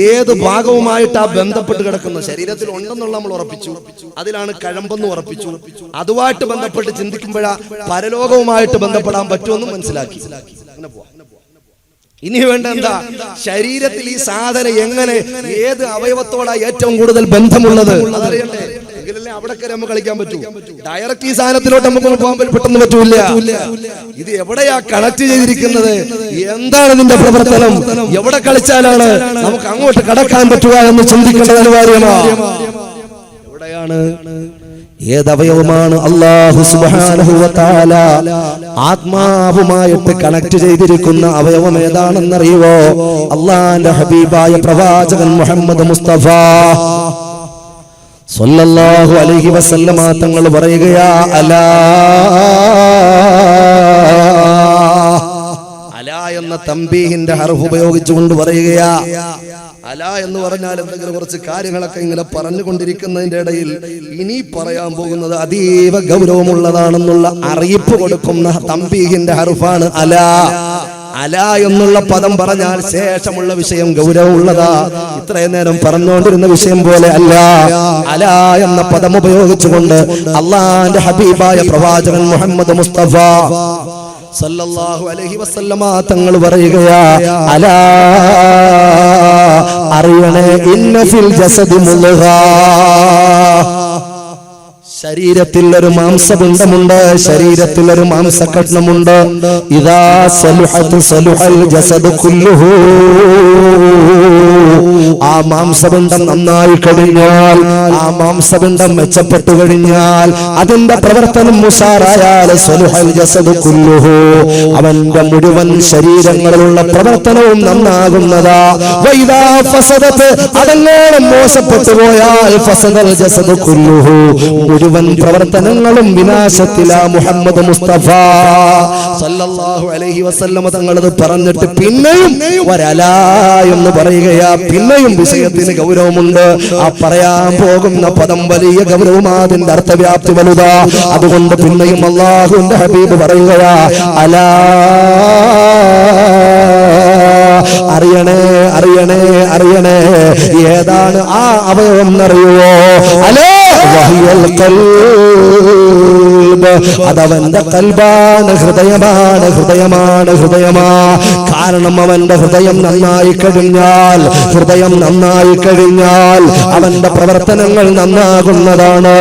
ഏത് ഭാഗവുമായിട്ടാ ബന്ധപ്പെട്ട് കിടക്കുന്നത്? ശരീരത്തിൽ ഉണ്ടെന്നുള്ള നമ്മൾ ഉറപ്പിച്ചു, അതിലാണ് കഴമ്പെന്ന് ഉറപ്പിച്ചു. അതുമായിട്ട് ബന്ധപ്പെട്ട് ചിന്തിക്കുമ്പോഴാ പരലോകവുമായിട്ട് ബന്ധപ്പെടാൻ പറ്റുമെന്നും മനസ്സിലാക്കി. ഇനി വേണ്ട എന്താ? ശരീരത്തിൽ ഈ സാധനം എങ്ങനെ, ഏത് അവയവത്തോടാ ഏറ്റവും കൂടുതൽ ബന്ധമുള്ളത് അതറിയണ്ടേ? എങ്കിലല്ലേ അവിടെ കയറി നമുക്ക് കളിക്കാൻ പറ്റൂ. ഡയറക്റ്റ് ഈ സാധനത്തിലോട്ട് നമുക്ക് പോകാൻ പെട്ടെന്ന് പറ്റൂല. ഇത് എവിടെയാ കണക്ട് ചെയ്തിരിക്കുന്നത്? എന്താണ് ഇതിന്റെ പ്രവർത്തനം? എവിടെ കളിച്ചാലാണ് നമുക്ക് അങ്ങോട്ട് കടക്കാൻ പറ്റുക എന്ന് ചിന്തിക്കേണ്ടത് അനിവാര്യമാണ്. എവിടെയാണ്, ഏതവയവമാണ് അല്ലാഹു സുബ്ഹാനഹു വ തആല ആത്മാവുമായിട്ട് കണക്ട് ചെയ്തിരിക്കുന്ന അവയവം ഏതാണെന്നറിയുവോ? അല്ലാഹുവിന്റെ ഹബീബായ പ്രവാചകൻ മുഹമ്മദ് മുസ്തഫ സല്ലല്ലാഹു അലൈഹി വസല്ലമ തങ്ങൾ പറയുകയാ, അലാ എന്ന തംബീഹിന്റെ ഹർഫ് ഉപയോഗിച്ചുകൊണ്ട് പറയുകയാ. അല എന്ന് പറഞ്ഞാൽ എന്തെങ്കിലും കുറച്ച് കാര്യങ്ങളൊക്കെ ഇങ്ങനെ പറഞ്ഞുകൊണ്ടിരിക്കുന്നതിന്റെ ഇടയിൽ ഇനി പറയാൻ പോകുന്നത് അതീവ ഗൗരവമുള്ളതാണെന്നുള്ള അറിയിപ്പ് കൊടുക്കുന്ന തംബീഹിന്റെ ഹർഫാണ് അല. അല എന്നുള്ള പദം പറഞ്ഞാൽ ശേഷമുള്ള വിഷയം ഗൗരവമുള്ളതാ. ഇത്രയും നേരം പറഞ്ഞുകൊണ്ടിരുന്ന വിഷയം പോലെ അല്ല. അല എന്ന പദം ഉപയോഗിച്ചുകൊണ്ട് അള്ളാന്റെ ഹബീബായ പ്രവാചകൻ മുഹമ്മദ് മുസ്തഫ സല്ലല്ലാഹു അലൈഹി വസല്ലമ തങ്ങൾ പറയുകയാ, അലാ അറിയണേ, ഇന്ന ഫിൽ ജസദി മുദ്ഗ, ശരീരത്തിൽ ഒരു മാംസബന്ധമുണ്ട്, ശരീരത്തിൽ ഒരു മാംസകഷ്ണമുണ്ട്. ഇദാ സലുഹത് സലുഹൽ ജസദു കുല്ലുഹു, ആ മാംസബന്ധം നന്നായി കഴിഞ്ഞാൽ, ആ മാംസബന്ധം മെച്ചപ്പെട്ടു കഴിഞ്ഞാൽ, അതിന്റെ പ്രവർത്തനം ഉഷാറായാൽ സലുഹൽ ജസദു കുല്ലുഹു, അവന്റെ മുഴുവൻ ശരീരങ്ങളിലുള്ള പ്രവർത്തനവും നന്നാകുന്നതാ. വൈദാ ഫസദത്, അതെങ്ങാനും മോശപ്പെട്ടു പോയാൽ ഫസദൽ ജസദു കുല്ലുഹു, മുഴുവൻ പ്രവർത്തനങ്ങളും വിനാശത്തിലാ. മുഹമ്മദ് മുസ്തഫ സല്ലല്ലാഹു അലൈഹി വസല്ലമ തങ്ങളത് പറഞ്ഞിട്ട് പിന്നെയും വരല എന്ന് പറയുകയാ. പിന്നെയും വിഷയത്തിന് ഗൗരവമുണ്ട്. ആ പറയാൻ പോകുന്ന പദം വലിയ ഗൗരവം, അതിന്റെ അർത്ഥവ്യാപ്തി വലുതാ. അതുകൊണ്ട് പിന്നെയും അല്ലാഹുവിന്റെ ഹബീബ് പറയുകയാ, അലാ അറിയണേ, അറിയണേ, അറിയണേ, ഏതാണ് ആ അവയവം എന്നറിയുവോ? അലേ വഹിയൽ ഖൽബ്, അതവന്റെ കൽബാണ്, ഹൃദയമാണ്, ഹൃദയമാണ്, ഹൃദയമാ. കാരണം അവന്റെ ഹൃദയം നന്നായി കഴിഞ്ഞാൽ, ഹൃദയം നന്നായി കഴിഞ്ഞാൽ അവന്റെ പ്രവർത്തനങ്ങൾ നന്നാകുന്നതാണ്.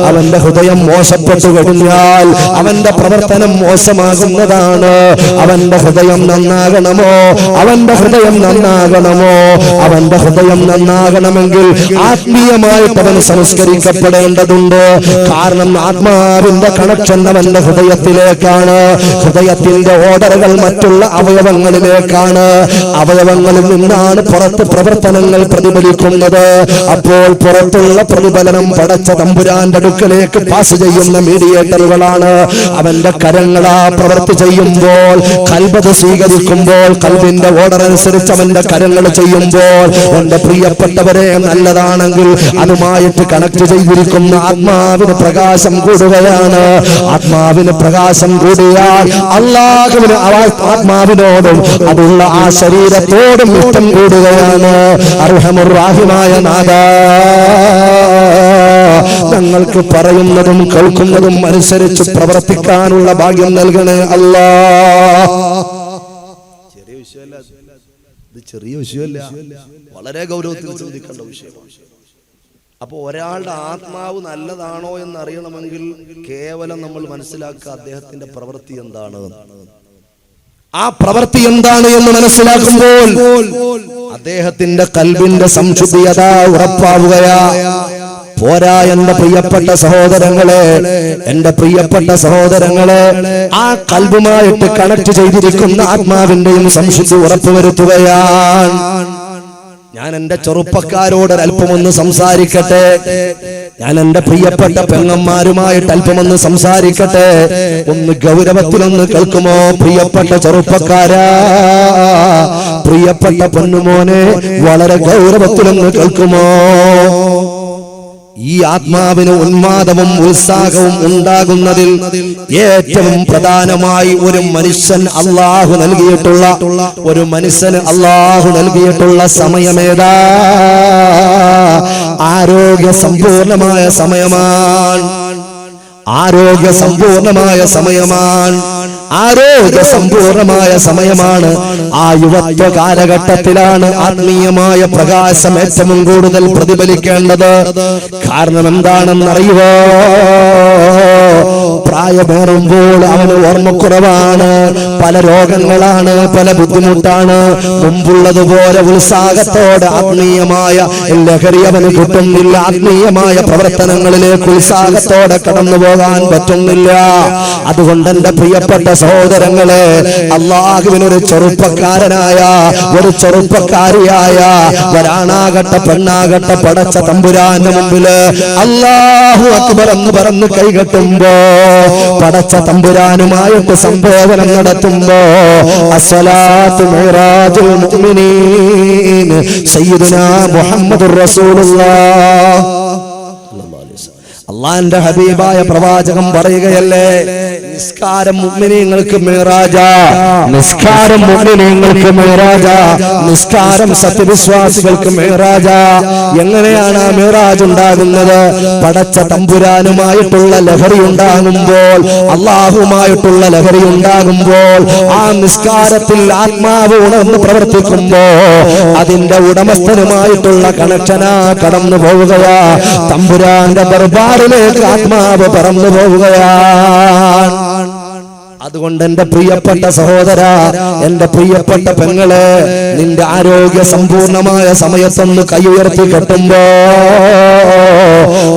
അവന്റെ ഹൃദയം മോശപ്പെട്ടു കഴിഞ്ഞാൽ അവന്റെ പ്രവർത്തനം മോശമാകുന്നതാണ്. അവന്റെ ഹൃദയം നന്നാകണമോ? അവന്റെ ഹൃദയം നന്നാകണമോ? അവന്റെ ഹൃദയം നന്നാകണമെങ്കിൽ ആത്മീയമായിട്ട് അവൻ സംസ്കരിക്കപ്പെടേണ്ടതുണ്ട്. കാരണം ആത്മാവിന്റെ കണക്ക് കണക്ഷൻ അവന്റെ ഹൃദയത്തിലേക്കാണ്. ഹൃദയത്തിന്റെ ഓർഡറുകൾ മറ്റുള്ള അവയവങ്ങളിലേക്കാണ്. അവയവങ്ങളിൽ നിന്നാണ് പുറത്ത് പ്രവർത്തനങ്ങൾ പ്രതിഫലിക്കുന്നത്. അപ്പോൾ പുറത്തുള്ള പ്രതിഫലനം പടച്ച തമ്പുരാന്റെ അടുക്കലേക്ക് പാസ് ചെയ്യുന്ന മീഡിയേറ്ററുകളാണ് അവന്റെ കരങ്ങളാ. പ്രവർത്തി ചെയ്യുമ്പോൾ കൽബത് സ്വീകരിക്കുമ്പോൾ കൽബിന്റെ ഓർഡർ അനുസരിച്ച് അവന്റെ കരങ്ങൾ ചെയ്യുമ്പോൾ എന്റെ പ്രിയപ്പെട്ടവരെ നല്ലതാണെങ്കിൽ അതുമായിട്ട് കണക്ട് ചെയ്തിരിക്കുന്ന ആത്മാവിന് പ്രകാശം കൂടുകയാണ്. ആത്മാവിന് പ്രകാശം കൂടിയാൽ അല്ലാഹുവിന് ആത്മാവിനോടും അതുള്ള ആ ശരീരത്തോടും ഇഷ്ടം കൂടുകയാണ്. അർഹമുർ റഹീമായ നാഥാ, ഞങ്ങൾക്ക് പറയുന്നതും കേൾക്കുന്നതും അനുസരിച്ച് പ്രവർത്തിക്കാനുള്ള ഭാഗ്യം നൽകണേ അല്ലാഹ്. ചെറിയ വിഷയമല്ല, വളരെ ഗൗരവത്തിൽ ചിന്തിക്കേണ്ട വിഷയമാണ്. അപ്പൊ ഒരാളുടെ ആത്മാവ് നല്ലതാണോ എന്ന് അറിയണമെങ്കിൽ കേവലം നമ്മൾ മനസ്സിലാക്കുക അദ്ദേഹത്തിന്റെ പ്രവൃത്തി എന്താണ്. ആ പ്രവൃത്തി എന്താണ് എന്ന് മനസ്സിലാക്കുമ്പോൾ അദ്ദേഹത്തിന്റെ കൽബിന്റെ സംശുദ്ധിയത ഉറപ്പാവുകയാ. പോരാ എന്റെ പ്രിയപ്പെട്ട സഹോദരങ്ങളെ, എന്റെ പ്രിയപ്പെട്ട സഹോദരങ്ങളെ, ആ കൽബുമായിട്ട് കണക്ട് ചെയ്തിരിക്കുന്ന ആത്മാവിന്റെയും സംശുദ്ധി ഉറപ്പുവരുത്തുകയാണ്. ഞാൻ എന്റെ ചെറുപ്പക്കാരോട് അല്പമൊന്ന് സംസാരിക്കട്ടെ. ഞാൻ എന്റെ പ്രിയപ്പെട്ട പെങ്ങന്മാരുമായിട്ട് അല്പമൊന്ന് സംസാരിക്കട്ടെ. ഒന്ന് ഗൗരവത്തിലൊന്ന് കേൾക്കുമോ പ്രിയപ്പെട്ട ചെറുപ്പക്കാരാ, പ്രിയപ്പെട്ട പൊന്നുമോനെ, വളരെ ഗൗരവത്തിലൊന്ന് കേൾക്കുമോ? ഈ ആത്മാവിന് ഉന്മാദവും ഉത്സാഹവും ഉണ്ടാകുന്നതിൽ ഏറ്റവും പ്രധാനമായി ഒരു മനുഷ്യന് അല്ലാഹു നൽകിയിട്ടുള്ള സമയമേതാ? ആരോഗ്യ സമ്പൂർണമായ സമയമാണ്. ആരോഗ്യ സമ്പൂർണമായ സമയമാണ്. ആ യുവത്വ കാലഘട്ടത്തിലാണ് ആത്മീയമായ പ്രകാശം ഏറ്റവും കൂടുതൽ പ്രതിഫലിക്കേണ്ടത്. കാരണം എന്താണെന്നറിയുവോ? പ്രായമേറുമ്പോൾ അവന് ഓർമ്മക്കുറവാണ്, പല രോഗങ്ങളാണ്, പല ബുദ്ധിമുട്ടാണ്. മുമ്പുള്ളതുപോലെ ഉത്സാഹത്തോടെ ആത്മീയമായ ലഹരി അവന് കിട്ടുന്നില്ല. ആത്മീയമായ പ്രവർത്തനങ്ങളിലേക്ക് ഉത്സാഹത്തോടെ കടന്നു പോകാൻ പറ്റുന്നില്ല. അതുകൊണ്ട് എന്റെ പ്രിയപ്പെട്ട സഹോദരങ്ങളെ, അല്ലാഹുവിനൊരു ചെറുപ്പക്കാരനായ ഒരു ചെറുപ്പക്കാരിയായ ഒരാണാകട്ടെ പെണ്ണാകട്ടെ പടച്ച തമ്പുരാന്റെ മുമ്പില് അല്ലാഹു അക്ബർ എന്ന് പറഞ്ഞ് കൈകെട്ടുമ്പോ, പടച്ച തമ്പുരാനുമായിട്ട് സംബോധനം നടത്തുമ്പോ, അസ്സലാത്തു മിറാജുൽ മുഅ്മിനീൻ സയ്യിദുനാ മുഹമ്മദുർ റസൂലുള്ളാഹ്. അള്ളാന്റെ ഹബീബായ പ്രവാചകം പറയുകയല്ലേ, നിസ്കാരം മുഅ്മിനീങ്ങൾക്ക് മിറാജാ, നിസ്കാരം മുഅ്മിനീങ്ങൾക്ക് മിറാജാ, നിസ്കാരം സത്യവിശ്വാസികൾക്ക് മിറാജാ. എങ്ങനെയാണ് ആ മിറാജ് ഉണ്ടാകുന്നത്? പടച്ച തമ്പുരാനുമായിട്ടുള്ള ലഹരി ഉണ്ടാകുമ്പോൾ, അള്ളാഹുമായിട്ടുള്ള ലഹരി ഉണ്ടാകുമ്പോൾ, ആ നിസ്കാരത്തിൽ ആത്മാവ് ഉണർന്ന് പ്രവർത്തിക്കുമ്പോ അതിന്റെ ഉടമസ്ഥനുമായിട്ടുള്ള കണക്ഷനാ കടന്നു പോവുകയാ. തമ്പുരാന്റെ ദർബാറിലേക്ക് ആത്മാവ് പറന്നു പോവുകയാണ്. അതുകൊണ്ട് എന്റെ പ്രിയപ്പെട്ട സഹോദര, എന്റെ പ്രിയപ്പെട്ട പെങ്ങളെ, നിന്റെ ആരോഗ്യ സമ്പൂർണമായ സമയത്തൊന്ന് കൈ ഉയർത്തി കെട്ടുമ്പോ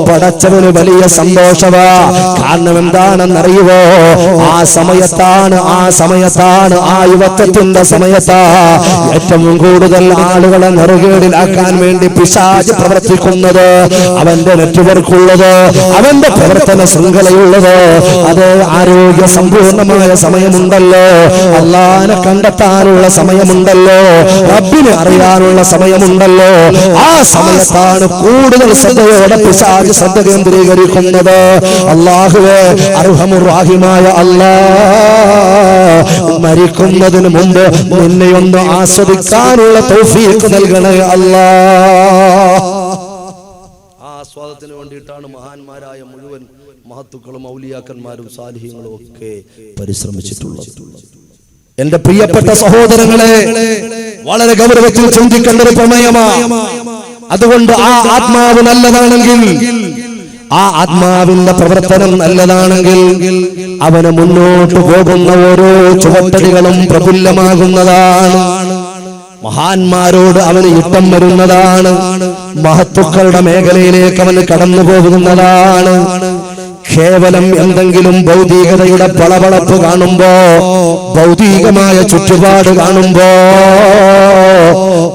പടച്ചവന് വലിയ സന്തോഷവാ. കാരണം എന്താണെന്നറിയുവോ? ആ സമയത്താണ് ആ യുവത്വത്തിന്റെ സമയത്താ ഏറ്റവും കൂടുതൽ ആളുകളെ നെറുകേടിലാക്കാൻ വേണ്ടി പിശാച് പ്രവർത്തിക്കുന്നത്. അവന്റെ നെറ്റ്വർക്കുള്ളത്, അവന്റെ പ്രവർത്തന ശൃംഖലയുള്ളത്. അത് ആരോഗ്യ സമ്പൂർണമായ സമയമുണ്ടല്ലോ, അല്ലാഹനെ കണ്ടെത്താനുള്ള സമയമുണ്ടല്ലോ, റബ്ബിനെ അറിയാനുള്ള സമയമുണ്ടല്ലോ. ആ സമയത്താണ് കൂടുതൽ ശ്രദ്ധയോടെ പിശാച് ശ്രദ്ധ കേന്ദ്രീകരിക്കുന്നത്. അല്ലാഹുവേ, അർഹമുർ റഹീമായ അല്ലാഹ്, മരിക്കുന്നതിന് മുമ്പ് നിന്നെയൊന്ന് ആസ്വദിക്കാനുള്ള തൗഫീഖ് നൽകണേ അല്ലാഹ്. ആസ്വാദത്തിന് വേണ്ടിയിട്ടാണ് മഹാന്മാരായ മുഴുവൻ മഹത്തുക്കളും ഔലിയാക്കന്മാരും സാലിഹീങ്ങളും ഒക്കെ പരിശ്രമിച്ചിട്ടുള്ളത്. എന്റെ പ്രിയപ്പെട്ട സഹോദരങ്ങളെ, വളരെ ഗൗരവത്തിൽ ചിന്തിക്കേണ്ട ഒരു പ്രമേയമാണ്. അതുകൊണ്ട് ആ ആത്മാവ് നല്ലതാണെങ്കിൽ, ആ ആത്മാവിന്റെ പ്രവർത്തനം നല്ലതാണെങ്കിൽ അവന് മുന്നോട്ട് പോകുന്ന ഓരോ ചുവട്ടടികളും പ്രഫുല്ലമാകുന്നതാണ്. മഹാന്മാരോട് അവന് ഇഷ്ടം വരുന്നതാണ്. മഹത്തുക്കളുടെ മേഖലയിലേക്ക് അവന് കടന്നു പോകുന്നതാണ്. കേവലം എന്തെങ്കിലും ഭൗതികതയുടെ പളപളപ്പ് കാണുമ്പോ, ഭൗതികമായ ചുറ്റുപാട് കാണുമ്പോ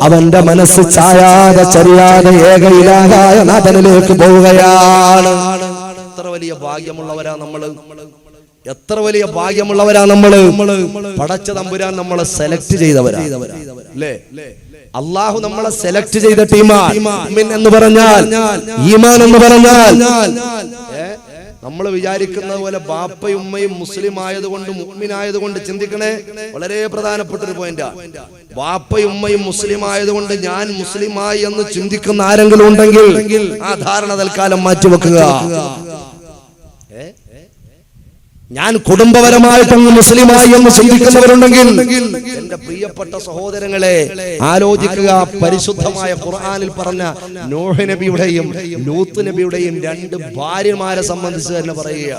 അവന്റെ മനസ്സ് ചായാതെ ചരിയാതെ ഏകയിലാകായ നാഥനിലേക്ക് പോവുകയാണ്. എത്ര വലിയ ഭാഗ്യമുള്ളവരാ നമ്മള്, എത്ര വലിയ ഭാഗ്യമുള്ളവരാ നമ്മള്. പടച്ച തമ്പുരാൻ നമ്മളെ സെലക്ട് ചെയ്തവരാ അല്ലേ? അള്ളാഹു നമ്മളെ സെലക്ട് ചെയ്തിട്ട് ഈമാൻ എന്ന് പറഞ്ഞാൽ, ഈമാൻ എന്ന് പറഞ്ഞാൽ നമ്മൾ വിചാരിക്കുന്നത് പോലെ ബാപ്പയും ഉമ്മയും മുസ്ലിം ആയതുകൊണ്ട് മുഅ്മിനായതുകൊണ്ട് ചിന്തിക്കണേ. വളരെ പ്രധാനപ്പെട്ട ഒരു പോയിന്റാ. ബാപ്പയും ഉമ്മയും മുസ്ലിം ആയതുകൊണ്ട് ഞാൻ മുസ്ലിമായി എന്ന് ചിന്തിക്കുന്ന ആരെങ്കിലും ഉണ്ടെങ്കിൽ ആ ധാരണ തൽക്കാലം മാറ്റിവെക്കുക. ഞാൻ കുടുംബപരമായിട്ടൊന്ന് മുസ്ലിമായി എന്ന് ചിന്തിക്കുന്നവരുണ്ടെങ്കിൽ എന്റെ പ്രിയപ്പെട്ട സഹോദരങ്ങളെ ആലോചിക്കുക. പരിശുദ്ധമായ ഖുർആനിൽ പറഞ്ഞ നോഹ് നബിയുടെയും ലൂത്ത് നബിയുടെയും 2 ഭാര്യമാരെ സംബന്ധിച്ച് തന്നെ പറയുക.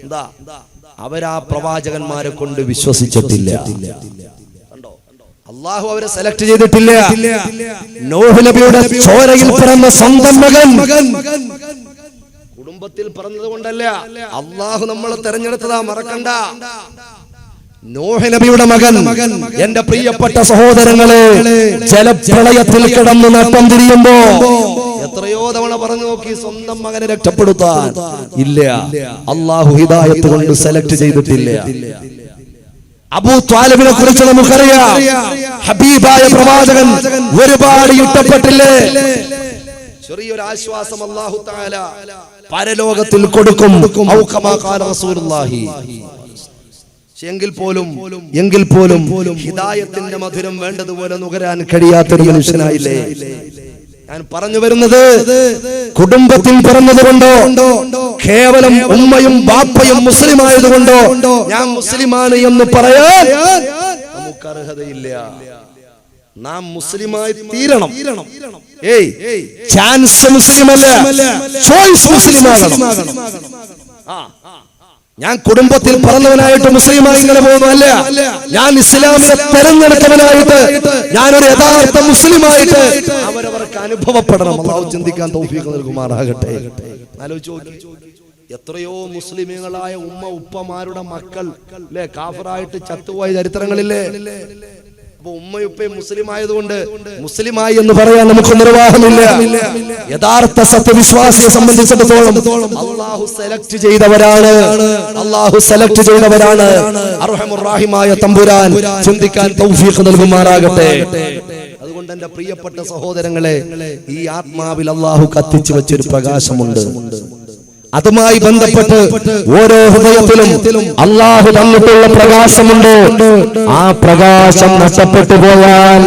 എന്താ? അവരാ പ്രവാചകന്മാരെ കൊണ്ട് വിശ്വസിച്ചിട്ടില്ല. അള്ളാഹു അവരെ സെലക്ട് ചെയ്തിട്ടില്ല. നോഹ് നബിയുടെ ചോരയിൽ പിറന്ന സ്വന്തം മകൻ കുടുംബത്തിൽ പറഞ്ഞത് കൊണ്ടല്ല, അള്ളാഹു നമ്മളെ തെരഞ്ഞെടുത്തതാ, മറക്കണ്ട. നോഹ് നബിയുടെ മകൻ, എന്റെ പ്രിയപ്പെട്ട സഹോദരങ്ങളെ, ജലപ്രളയത്തിൽ കിടന്ന് നട്ടം തിരിയുമ്പോ എത്രയോ തവണ പറഞ്ഞു നോക്കി സ്വന്തം മകനെ രക്ഷപ്പെടുത്താൻ. ഇല്ല, അള്ളാഹു ഹിദായത്ത് കൊണ്ട് സെലക്ട് ചെയ്തിട്ടില്ല. അബൂ ത്വാലിബിനെ കുറിച്ച് നമുക്കറിയാം. ഹബീബായ പ്രവാചകൻ ഒരുപാട് യുദ്ധപ്പെട്ടില്ലേ? ചെറിയൊരു ആശ്വാസം അല്ലാഹു തആല പരലോകത്തിൽ കൊടുക്കും. ഔ കമാ ഖാല റസൂലുള്ളാഹി. എങ്കിൽ പോലും ഹിദായത്തിന്റെ മധുരം വേണ്ടതുപോലെ നുകരാൻ കഴിയാത്തൊരു മനുഷ്യനായില്ലേ? ഞാൻ പറഞ്ഞു വരുന്നത്, കുടുംബത്തിൽ പിറന്നതുകൊണ്ടോ കേവലം ഉമ്മയും ബാപ്പയും മുസ്ലിം ആയതുകൊണ്ടോ ഞാൻ മുസ്ലിമാണ് എന്ന് പറയാൻ നമുക്ക് അർഹതയില്ല. നാം മുസ്ലിമായി തീരണം. ചാൻസ് മുസ്ലിമല്ല, ചോയ്സ് മുസ്ലിമാകണം. ഞാൻ കുടുംബത്തിൽ പറഞ്ഞവനായിട്ട് മുസ്ലിമായി ഇങ്ങനെ പോകുന്നതല്ല. ഞാൻ ഇസ്ലാമിനെ തെരഞ്ഞെടുത്തവനായിട്ട്, ഞാനൊരു യഥാർത്ഥ മുസ്ലിമായിട്ട് അവരവർക്ക് അനുഭവപ്പെടണം. അല്ലാഹു ചിന്തിക്കാൻ തൗഫീഖ് നൽകുമാറാകട്ടെ. ആലോചിച്ച് നോക്കി, എത്രയോ മുസ്ലിമീങ്ങളായ ഉമ്മ ഉപ്പമാരുടെ മക്കൾ അല്ലെ കാഫിറായിട്ട് ചത്തുപോയ ചരിത്രങ്ങളില്ലേ? ഉമ്മയുപ്പയും മുസ്ലിം ആയതുകൊണ്ട് മുസ്ലിമായി എന്ന് പറയാൻ നമുക്ക് നിർവാഹമില്ല. യഥാർത്ഥ സത്യവിശ്വാസിയെ സംബന്ധിച്ചിടത്തോളം അല്ലാഹു സെലക്ട് ചെയ്തവരാണ്. അല്ലാഹു സെലക്ട് ചെയ്തവരാണ്. അർഹമുർ റഹീമായ തമ്പുരാൻ ചിന്തിക്കാൻ തൗഫീഖ് നൽകുമാറാകട്ടെ. അതുകൊണ്ട് എന്റെ പ്രിയപ്പെട്ട സഹോദരങ്ങളെ, ഈ ആത്മാവിൽ അല്ലാഹു കത്തിച്ചു വെച്ചൊരു പ്രകാശമുണ്ട്. അതുമായി ബന്ധപ്പെട്ട് ഓരോ ഹൃദയത്തിലും അല്ലാഹു തന്നിട്ടുള്ള പ്രകാശമുണ്ട്. ആ പ്രകാശം നഷ്ടപ്പെട്ടു പോയാൽ,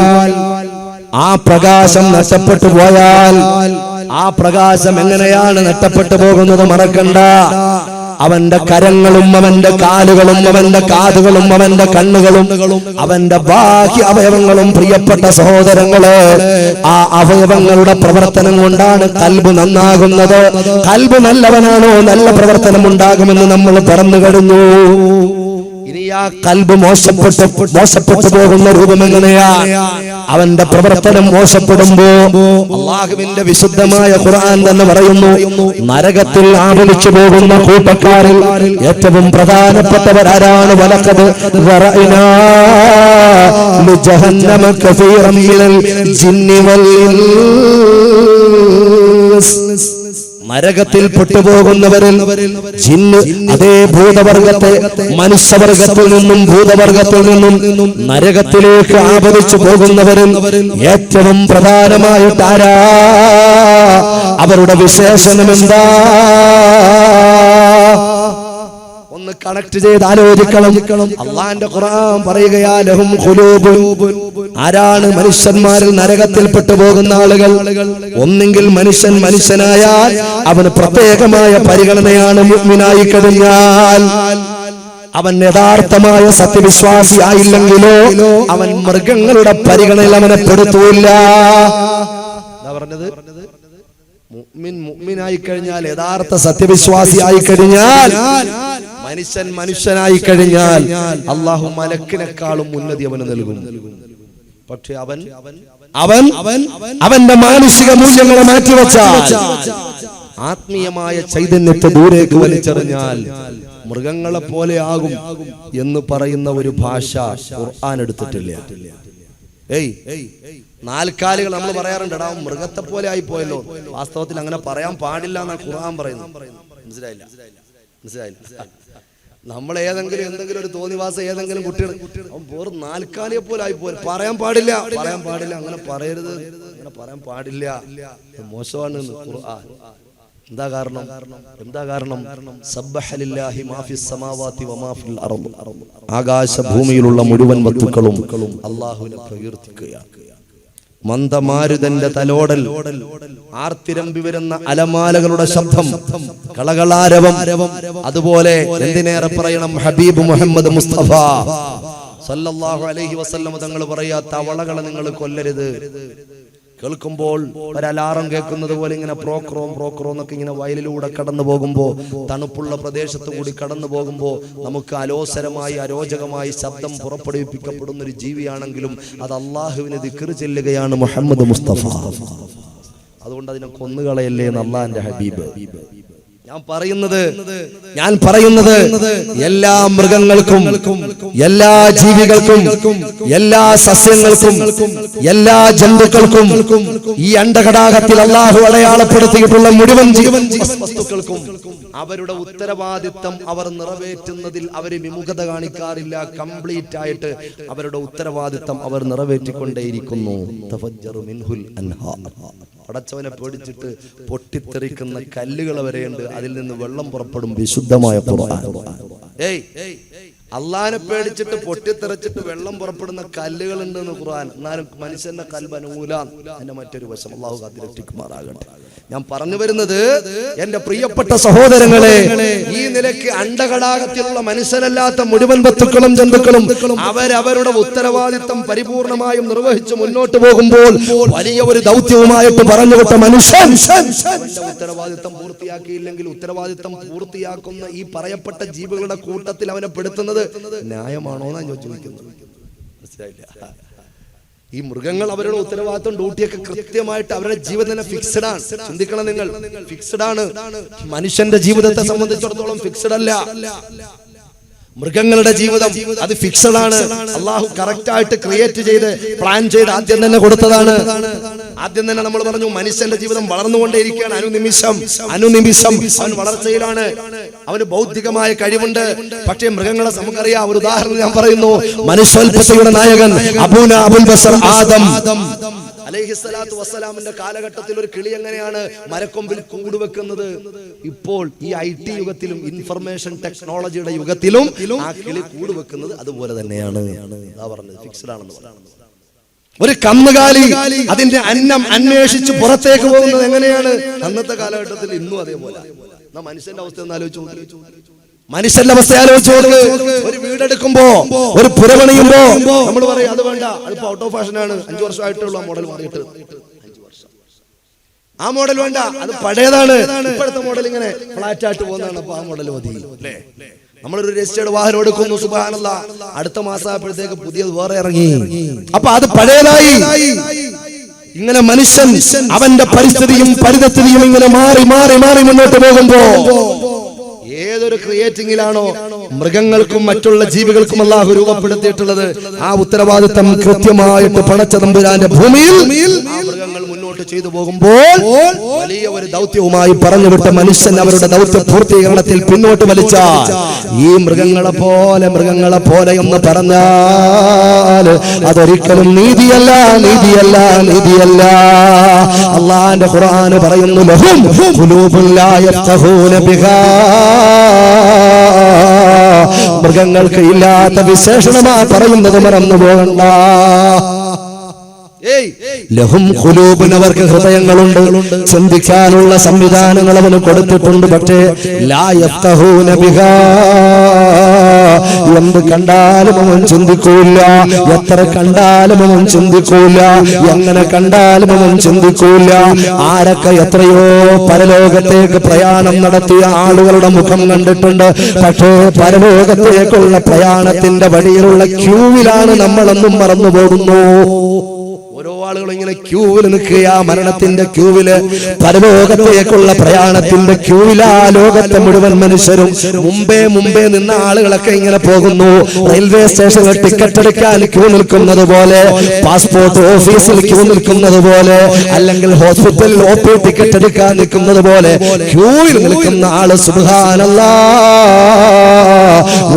ആ പ്രകാശം എങ്ങനെയാണ് നഷ്ടപ്പെട്ടു പോകുന്നത് മറക്കണ്ട. അവന്റെ കരങ്ങളും അവന്റെ കാലുകളും അവന്റെ കാതുകളും അവന്റെ കണ്ണുകളും അവന്റെ ബാഹ്യ അവയവങ്ങളും, പ്രിയപ്പെട്ട സഹോദരങ്ങളെ, ആ അവയവങ്ങളുടെ പ്രവർത്തനം കൊണ്ടാണ് കൽബ് നന്നാകുന്നത്. കൽബ് നല്ലവനാണോ നല്ല പ്രവർത്തനം ഉണ്ടാകുമെന്ന് നമ്മൾ പറഞ്ഞു കഴിഞ്ഞു. ഇനി ആ കൽബ് മോശപ്പെട്ടു പോകുന്ന രൂപം എങ്ങനെയാ? അവന്റെ പ്രവർത്തനം മോശപ്പെടുമ്പോ അല്ലാഹുവിന്റെ വിശുദ്ധമായ ഖുർആൻ തന്നെ പറയുന്നു, നരകത്തിൽ ആവലിച്ചു പോകുന്ന കൂട്ടക്കാരിൽ ഏറ്റവും പ്രധാനപ്പെട്ടവരാരാണ്? വലഖദ് റഅയ്നാ ലിജഹന്നമ കസീറൻ മിനൽ ജിന്നി വൽ ഇൻസ്. നരകത്തിൽ പെട്ടുപോകുന്നവരിൽ ജിന്ന്, അതേ ഭൂതവർഗത്തെ, മനുഷ്യവർഗത്തിൽ നിന്നും ഭൂതവർഗത്തിൽ നിന്നും നരകത്തിലേക്ക് ആപതിച്ചു പോകുന്നവരിൽ ഏറ്റവും പ്രധാനമായിട്ട് ആരാ? അവരുടെ വിശേഷണം എന്താ? ഒന്ന് കണക്ട് ചെയ്ത് ആലോചിക്കണം. അല്ലാഹുവിന്റെ ഖുർആൻ പറയുകയാ, ലഹും ഖുലൂബുൻ. ആരാണ് മനുഷ്യന്മാരിൽ നരകത്തിൽ പെട്ടുപോകുന്ന ആളുകൾ? ഒന്നെങ്കിൽ മനുഷ്യനായാൽ അവന് പ്രത്യേകമായ പരിഗണനയാണ്. മുഅ്മിനായി കഴിഞ്ഞാൽ അവൻ യഥാർത്ഥമായ സത്യവിശ്വാസി ആയില്ലെങ്കിലോ അവൻ മൃഗങ്ങളുടെ പരിഗണനയിൽ അവനെ പെടുത്തൂല്ല. എന്താ പറഞ്ഞത്? മുഅ്മിനായി കഴിഞ്ഞാൽ, യഥാർത്ഥ സത്യവിശ്വാസി ആയി കഴിഞ്ഞാൽ, മനുഷ്യനായി കഴിഞ്ഞാൽ അല്ലാഹു മലക്കിനെക്കാളും ഉന്നതി അവന് നൽകും. പക്ഷെ അവന്റെ മാനുഷിക മൂല്യങ്ങളെ മാറ്റിവെച്ചാൽ, ആത്മീയമായ ചൈതന്യത്തെ ദൂരേക്ക് വലിച്ചെറിഞ്ഞാൽ മൃഗങ്ങളെ പോലെ ആകും എന്ന് പറയുന്ന ഒരു ഭാഷ ഖുർആൻ എടുത്തിട്ടില്ല. നാൽക്കാലികൾ നമ്മൾ പറയാറുണ്ട്, എടാ മൃഗത്തെ പോലെ ആയി പോയല്ലോ. വാസ്തവത്തിൽ അങ്ങനെ പറയാൻ പാടില്ല എന്നാണ് ഖുർആൻ പറയുന്നത്. മനസ്സിലായില്ല? നമ്മൾ എന്തെങ്കിലും ഒരു തോന്നിവാസം ഏതെങ്കിലും കുട്ടികൾ വേറെ നാൽക്കാലിയെ പോലെ ആയി പോയി പറയാൻ പാടില്ല. അങ്ങനെ പറയരുത്, അങ്ങനെ പറയാൻ പാടില്ല, മോശമാണ് ഖുർആൻ. എന്താ കാരണം? സബ്ബഹ ലില്ലാഹി മാ ഫിസ് സമാവാതി വമാ ഫിൽ അർദ്. ആകാശ ഭൂമിയിലുള്ള മുഴുവൻ വസ്തുക്കളും അല്ലാഹുവിനെ പ്രകീർത്തിക്കുകയാണ്. മന്ദമാരുതന്റെ തലോടൽ, ആർത്തിരമ്പി വരുന്ന അലമാലകളുടെ ശബ്ദം, കളകളാരവം, അതുപോലെ എന്തിനേറെ പറയണം ഹബീബ് മുഹമ്മദ് മുസ്തഫ സല്ലല്ലാഹു അലൈഹി വസല്ലം തങ്ങൾ പറയാ, തവളകളെ നിങ്ങൾ കൊല്ലരുത്. കേൾക്കുമ്പോൾ ഒരു അലാറം കേൾക്കുന്നത് പോലെ ഇങ്ങനെ പ്രോക്രോ എന്നൊക്കെ ഇങ്ങനെ വയലിലൂടെ കടന്നു പോകുമ്പോൾ, തണുപ്പുള്ള പ്രദേശത്തു കൂടി കടന്നു പോകുമ്പോൾ നമുക്ക് അലോസരമായി അരോചകമായി ശബ്ദം പുറപ്പെടുവിപ്പിക്കപ്പെടുന്ന ഒരു ജീവിയാണെങ്കിലും അത് അള്ളാഹുവിനെ ദിക്ർ ചെല്ലുകയാണ് മുഹമ്മദ് മുസ്തഫ. അതുകൊണ്ട് അതിനെ കൊന്നുകളയല്ലേ എന്ന് അള്ളാഹുവിന്റെ ഹബീബ്. ഞാൻ പറയുന്നത് എല്ലാ മൃഗങ്ങൾക്കും, എല്ലാ ജീവികൾക്കും, എല്ലാ സസ്യങ്ങൾക്കും, എല്ലാ ജന്തുക്കൾക്കും, ഈ അണ്ഡഘടാകത്തിൽ അല്ലാഹു അടയാളപ്പെടുത്തിയിട്ടുള്ള മുഴുവൻ ജീവൻ വസ്തുക്കൾക്കും അവരുടെ ഉത്തരവാദിത്തം അവർ നിറവേറ്റുന്നതിൽ അവർ വിമുഖത കാണിക്കാറില്ല. കംപ്ലീറ്റ് ആയിട്ട് അവരുടെ ഉത്തരവാദിത്തം അവർ നിറവേറ്റിക്കൊണ്ടേയിരിക്കുന്നു. തഫജ്ജറു മിൻഹുൽ അൻഹാർ. പടച്ചവനെ പേടിച്ചിട്ട് പൊട്ടിത്തെറിക്കുന്ന കല്ലുകൾ വരെയുണ്ട്, അതിൽ നിന്ന് വെള്ളം പുറപ്പെടും. വിശുദ്ധമായ ഖുർആൻ. അള്ളാഹിനെ പേടിച്ചിട്ട് പൊട്ടിത്തെറിച്ചിട്ട് വെള്ളം പുറപ്പെടുന്ന കല്ലുകൾ ഉണ്ടെന്ന് ഖുർആൻ. എന്നാലും മനുഷ്യന്റെ കൽബ് അനുകൂലാൻ എന്റെ മറ്റൊരു വശം. അള്ളാഹു കാത്തിരക്ഷിക്കുമാറാകട്ടെ. ഞാൻ പറഞ്ഞു വരുന്നത്, എന്റെ പ്രിയപ്പെട്ട സഹോദരങ്ങളെ, ഈ നിലയ്ക്ക് അണ്ഡഘടാകത്തിലുള്ള മനുഷ്യരല്ലാത്ത മുഴുവൻ വസ്തുക്കളും ജന്തുക്കളും അവരവരുടെ ഉത്തരവാദിത്തം പരിപൂർണമായും നിർവഹിച്ച് മുന്നോട്ട് പോകുമ്പോൾ വലിയ ഒരു ദൗത്യവുമായിട്ട് പറഞ്ഞുവിട്ട മനുഷ്യൻ ഉത്തരവാദിത്തം പൂർത്തിയാക്കിയില്ലെങ്കിൽ ഉത്തരവാദിത്തം പൂർത്തിയാക്കുന്ന ഈ പറയപ്പെട്ട ജീവികളുടെ കൂട്ടത്തിൽ അവനെ പെടുത്തുന്നത് ന്യായമാണോ എന്നാണ് ഞാൻ ചോദിക്കുന്നത്. മനസ്സിലായില്ല? ഈ മൃഗങ്ങൾ അവരുടെ ഉത്തരവാദിത്വം ഡ്യൂട്ടിയൊക്കെ കൃത്യമായിട്ട് അവരുടെ ജീവിതം തന്നെ ഫിക്സഡ് ആണ്. ചിന്തിക്കണം നിങ്ങൾ, ഫിക്സഡ് ആണ്. മനുഷ്യന്റെ ജീവിതത്തെ സംബന്ധിച്ചിടത്തോളം ഫിക്സഡ് അല്ല. മൃഗങ്ങളുടെ ജീവിതം അത് ഫിക്സഡ് ആണ്. അള്ളാഹു കറക്റ്റ് ആയിട്ട് ക്രിയേറ്റ് ചെയ്ത് പ്ലാൻ ചെയ്ത് ആദ്യം തന്നെ കൊടുത്തതാണ്. ആദ്യം തന്നെ നമ്മൾ പറഞ്ഞു, മനുഷ്യന്റെ ജീവിതം വളർന്നുകൊണ്ടേയിരിക്കുകയാണ്. അനുനിമിഷം അവൻ വളർച്ചയിലാണ്. അവന് ബൗദ്ധികമായ കഴിവുണ്ട്. പക്ഷേ മൃഗങ്ങളെ നമുക്കറിയാം. ഒരു ഉദാഹരണം ഞാൻ പറയുന്നു. മനുഷ്യോൽപ്പത്തിയുടെ നായകൻ അബുൽ ബശർ ആദം അലൈഹിസ്സലാത്തു വസ്സലാമിന്റെ കാലഘട്ടത്തിൽ ഒരു കിളി എങ്ങനെയാണ് മരക്കൊമ്പിൽ കൂടുവെക്കുന്നത്, ഇപ്പോൾ ഈ IT യുഗത്തിലും ഇൻഫർമേഷൻ ടെക്നോളജിയുടെ യുഗത്തിലും ആ കിളി കൂടുവെക്കുന്നത് അതുപോലെ തന്നെയാണ്. ഫിക്സ്ഡ് ആണെന്ന് പറയുന്നത്. ഒരു കന്നുകാലി അതിന്റെ അന്നം അന്വേഷിച്ച് പുറത്തേക്ക് പോകുന്നത് എങ്ങനെയാണ്? അന്നത്തെ കാലഘട്ടത്തിൽ ഇന്നും അതേപോലെ. മനുഷ്യന്റെ അവസ്ഥ ഒന്ന് ആലോചിച്ചു. മനുഷ്യന്റെ അവസ്ഥ ആലോചിച്ചു. ഒരു വീടെടുക്കുമ്പോ, ഒരു പുരപണിയുമ്പോ നമ്മൾ പറയും അത് വേണ്ട, അതിപ്പോ ഔട്ട് ഓഫ് ഫാഷൻ ആണ്, 5 വർഷമായിട്ടുള്ള ആ മോഡൽ മാറിയിട്ട് 5 വർഷം ആ മോഡൽ വേണ്ട, അത് പഴയതാണ്. ഇപ്പോഴത്തെ മോഡൽ ഇങ്ങനെ ഫ്ലാറ്റ് ആയിട്ട് പോകുന്നതാണ്. അപ്പൊ ആ മോഡൽ മതി അല്ലേ? നമ്മളൊരു രജിസ്റ്റേർഡ് വാഹനം എടുക്കുന്നു, സുബ്ഹാനല്ലാഹ്, അടുത്ത മാസം ആയപ്പോഴത്തേക്ക് പുതിയത് വേറെ ഇറങ്ങി. അപ്പൊ അത് പഴയതായി. ഇങ്ങനെ മനുഷ്യൻ അവന്റെ പരിസ്ഥിതിയും പരിതസ്ഥിതിയും ഇങ്ങനെ മാറി മാറി മാറി മുന്നോട്ട് പോകുമ്പോ ഏതൊരു ക്രിയേറ്റിംഗിലാണോ മൃഗങ്ങൾക്കും മറ്റുള്ള ജീവികൾക്കും അല്ലാഹു രൂപപ്പെടുത്തിയിട്ടുള്ളത്, ആ ഉത്തരവാദിത്തം കൃത്യമായിട്ട് പടച്ച തമ്പുരാന്റെ ഭൂമിയിൽ മൃഗങ്ങൾ മുന്നോട്ട് ചെയ്തു പോകുമ്പോൾ വലിയ ഒരു ദൗത്യവുമായി പറഞ്ഞുവിട്ട മനുഷ്യൻ അവരുടെ ദൗത്യ പൂർത്തീകരണത്തിൽ പിന്നോട്ട് വലിച്ച ഈ മൃഗങ്ങളെ പോലെ എന്ന് പറഞ്ഞാൽ അതൊരിക്കലും നീതിയല്ല. അല്ലാഹുവിന്റെ ഖുർആൻ പറയുന്നു, ലഹും ഖുലൂബുൻ ലാ യഫ്ഖഹൂന ബിഹാ. മൃഗങ്ങൾക്ക് ഇല്ലാത്ത വിശേഷണമാ പറയുന്നത് മറന്നു പോകണ്ട. ലഹും ഖുലൂബുൻ, അവർക്ക് ഹൃദയങ്ങളുണ്ട്, ചിന്തിക്കാനുള്ള സംവിധാനങ്ങൾ അവന് കൊടുത്തിട്ടുണ്ട്. പക്ഷേ ലാ യഫ്ഖഹൂന ബിഹാ, എന്ത് കണ്ടാലും അവൻ ചിന്തിക്കൂല, എത്ര കണ്ടാലും അവൻ ചിന്തിക്കൂല, എങ്ങനെ കണ്ടാലും അവൻ ചിന്തിക്കൂല. ആരൊക്കെ എത്രയോ പരലോകത്തേക്ക് പ്രയാണം നടത്തിയ ആളുകളുടെ മുഖം കണ്ടിട്ടുണ്ട്. പക്ഷേ പരലോകത്തേക്കുള്ള പ്രയാണത്തിന്റെ വഴിയിലുള്ള ക്യൂവിലാണ് നമ്മളെന്നും മറന്നു പോകുന്നു. ഓരോ ആളുകളും ഇങ്ങനെ ക്യൂവിൽ നിൽക്കുക, മരണത്തിന്റെ ക്യൂവില്, പരലോകത്തേക്കുള്ള പ്രയാണത്തിന്റെ ക്യൂവിലാ ലോകത്തെ മുഴുവൻ മനുഷ്യരും. മുമ്പേ നിന്ന ആളുകളൊക്കെ ഇങ്ങനെ പോകുന്നു. റെയിൽവേ സ്റ്റേഷനിൽ ടിക്കറ്റ് എടുക്കാൻ ക്യൂ നിൽക്കുന്നത് പോലെ, പാസ്പോർട്ട് ഓഫീസിൽ ക്യൂ നിൽക്കുന്നത് പോലെ, അല്ലെങ്കിൽ ഹോസ്പിറ്റലിൽ OP ടിക്കറ്റ് എടുക്കാൻ നിൽക്കുന്നത് പോലെ ക്യൂവിൽ നിൽക്കുന്ന ആള് സുബ്ഹാനല്ലാഹ്.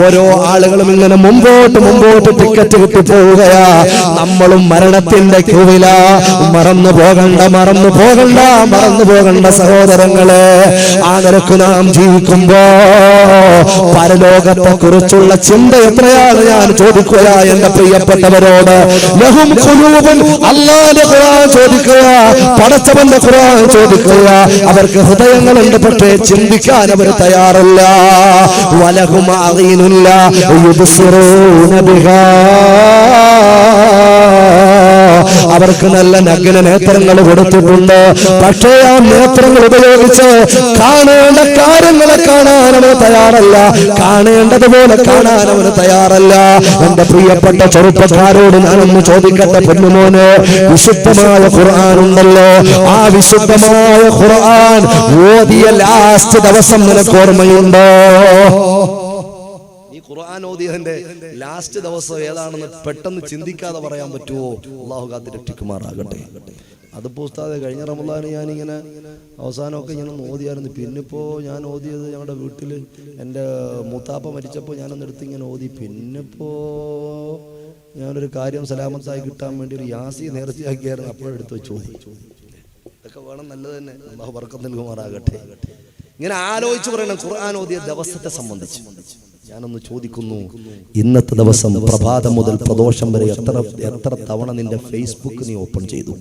ഓരോ ആളുകളും ഇങ്ങനെ മുമ്പോട്ട് ടിക്കറ്റ് കിട്ടി പോവുകയാ. നമ്മളും മരണത്തിന്റെ ക്യൂവിലാ. മറന്നു പോകണ്ട സഹോദരങ്ങളെ. ആ നിരക്ക് നാം ജീവിക്കുമ്പോ പരലോകത്തെ കുറിച്ചുള്ള ചിന്ത എത്രയാണ് ഞാൻ ചോദിക്കുക എന്റെ പ്രിയപ്പെട്ടവരോട്. ലഹും ഖുലൂബുൻ, അല്ലാഹുവിന്റെ ഖുർആൻ ചോദിക്കുക, പടച്ചവന്റെ ഖുർആൻ ചോദിക്കുക. അവർക്ക് ഹൃദയങ്ങളുണ്ട്, പക്ഷേ ചിന്തിക്കാൻ അവർ തയ്യാറല്ല. വലഹും അഈനുല്ല യുബ്സിറൂന ബിഹാ, അവർക്ക് നല്ല നഗ്ന നേത്രങ്ങൾ കൊടുത്തിട്ടുണ്ട്. പക്ഷേ ആ നേത്രങ്ങൾ ഉപയോഗിച്ച് കാണേണ്ട കാര്യങ്ങളെ കാണാൻ അവന് തയ്യാറല്ല, കാണേണ്ടതുപോലെ കാണാൻ അവന് തയ്യാറല്ല. എന്റെ പ്രിയപ്പെട്ട ചെറുപ്പക്കാരോട് ഞാനൊന്ന് ചോദിക്കട്ടെ പൊന്നുമോനെ, വിശുദ്ധമായ ഖുർആൻ ഉണ്ടല്ലോ, ആ വിശുദ്ധമായ ഖുർആൻ ഓതിയ ലാസ്റ്റ് ദിവസം നിനക്ക് ഓർമ്മയുണ്ടോ? ഖുർആൻ ഓതിയതിന്റെ ലാസ്റ്റ് ദിവസം ഏതാണെന്ന് പെട്ടെന്ന് ചിന്തിക്കാതെ പറയാൻ പറ്റുമോ? അല്ലാഹു കാത്ത് രക്ഷിക്കുമാറാകട്ടെ. അതിപ്പോ ഉസ്താദെ കഴിഞ്ഞ റമളാന് ഞാനിങ്ങനെ അവസാനമൊക്കെ ഇങ്ങനെ ഓതിയായിരുന്നു. പിന്നിപ്പോ ഞാൻ ഓതിയത് ഞങ്ങളുടെ വീട്ടിൽ എൻ്റെ മൂത്താപ്പ മരിച്ചപ്പോൾ ഞാനൊന്ന് എടുത്ത് ഇങ്ങനെ ഓതി. പിന്നിപ്പോ ഞാനൊരു കാര്യം സലാമത്തായി കിട്ടാൻ വേണ്ടി ഒരു യാസി നേർച്ചയാക്കിയായിരുന്നു, അപ്പോഴെടുത്ത് വെച്ച് ഓതി. ഇതൊക്കെ വേണം, നല്ലത് തന്നെ. അല്ലാഹു ബർക്കത്ത് നൽകുമാറാകട്ടെ. ഇങ്ങനെ ആലോചിച്ച് പറയണം ഖുർആൻ ഓതിയ ദിവസത്തെ സംബന്ധിച്ച്. ഞാനൊന്ന് ചോദിക്കുന്നു, ഇന്നത്തെ ദിവസം പ്രഭാതം മുതൽ പ്രദോഷം വരെ എത്ര തവണ നിന്റെ ഫേസ്ബുക്ക് നീ ഓപ്പൺ ചെയ്തു?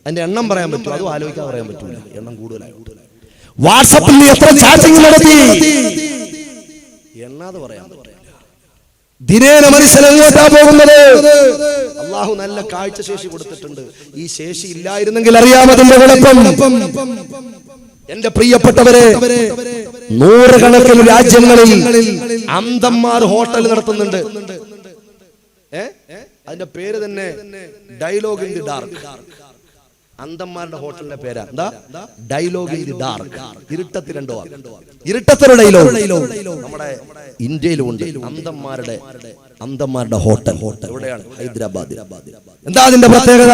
അതിന്റെ എണ്ണം പറയാൻ പറ്റുമോ? അതും ആലോചിക്കാൻ പറയാൻ പറ്റൂല, എണ്ണം കൂടുതലായി. വാട്സാപ്പിൽ നീ എത്ര ചാറ്റിംഗ് നടത്തി? എണ്ണാതെ പറയാൻ പറ്റില്ല. ദിനേന മനസ്സിലെങ്ങോട്ടാ പോകുന്നത്? അല്ലാഹു നല്ല കാഴ്ച ശേഷി കൊടുത്തിട്ടുണ്ട്. ഈ ശേഷി ഇല്ലായിരുന്നെങ്കിൽ അറിയാമതിന്റെ കുഴപ്പം. എന്റെ പ്രിയപ്പെട്ടവരെ, നൂറുകണക്കിന് രാജ്യങ്ങളിൽ അന്ധന്മാർ ഹോട്ടൽ നടത്തുന്നുണ്ട്. അതിന്റെ പേര് തന്നെ ഡയലോഗ് ഇൻ ദി ഡാർക്ക്. അന്ധന്മാരുടെ ഹോട്ടലിന്റെ പേരാ എന്താ? Dialogue in the dark. ഇരുട്ടത്തൊരു ഡയലോഗ് നമ്മുടെ ഇന്ത്യയിലുണ്ട്. അന്ധന്മാരുടെ ഹോട്ടൽ എവിടെയാണ്? ഹൈദരാബാദ്. എന്താ അതിന്റെ പ്രത്യേകത?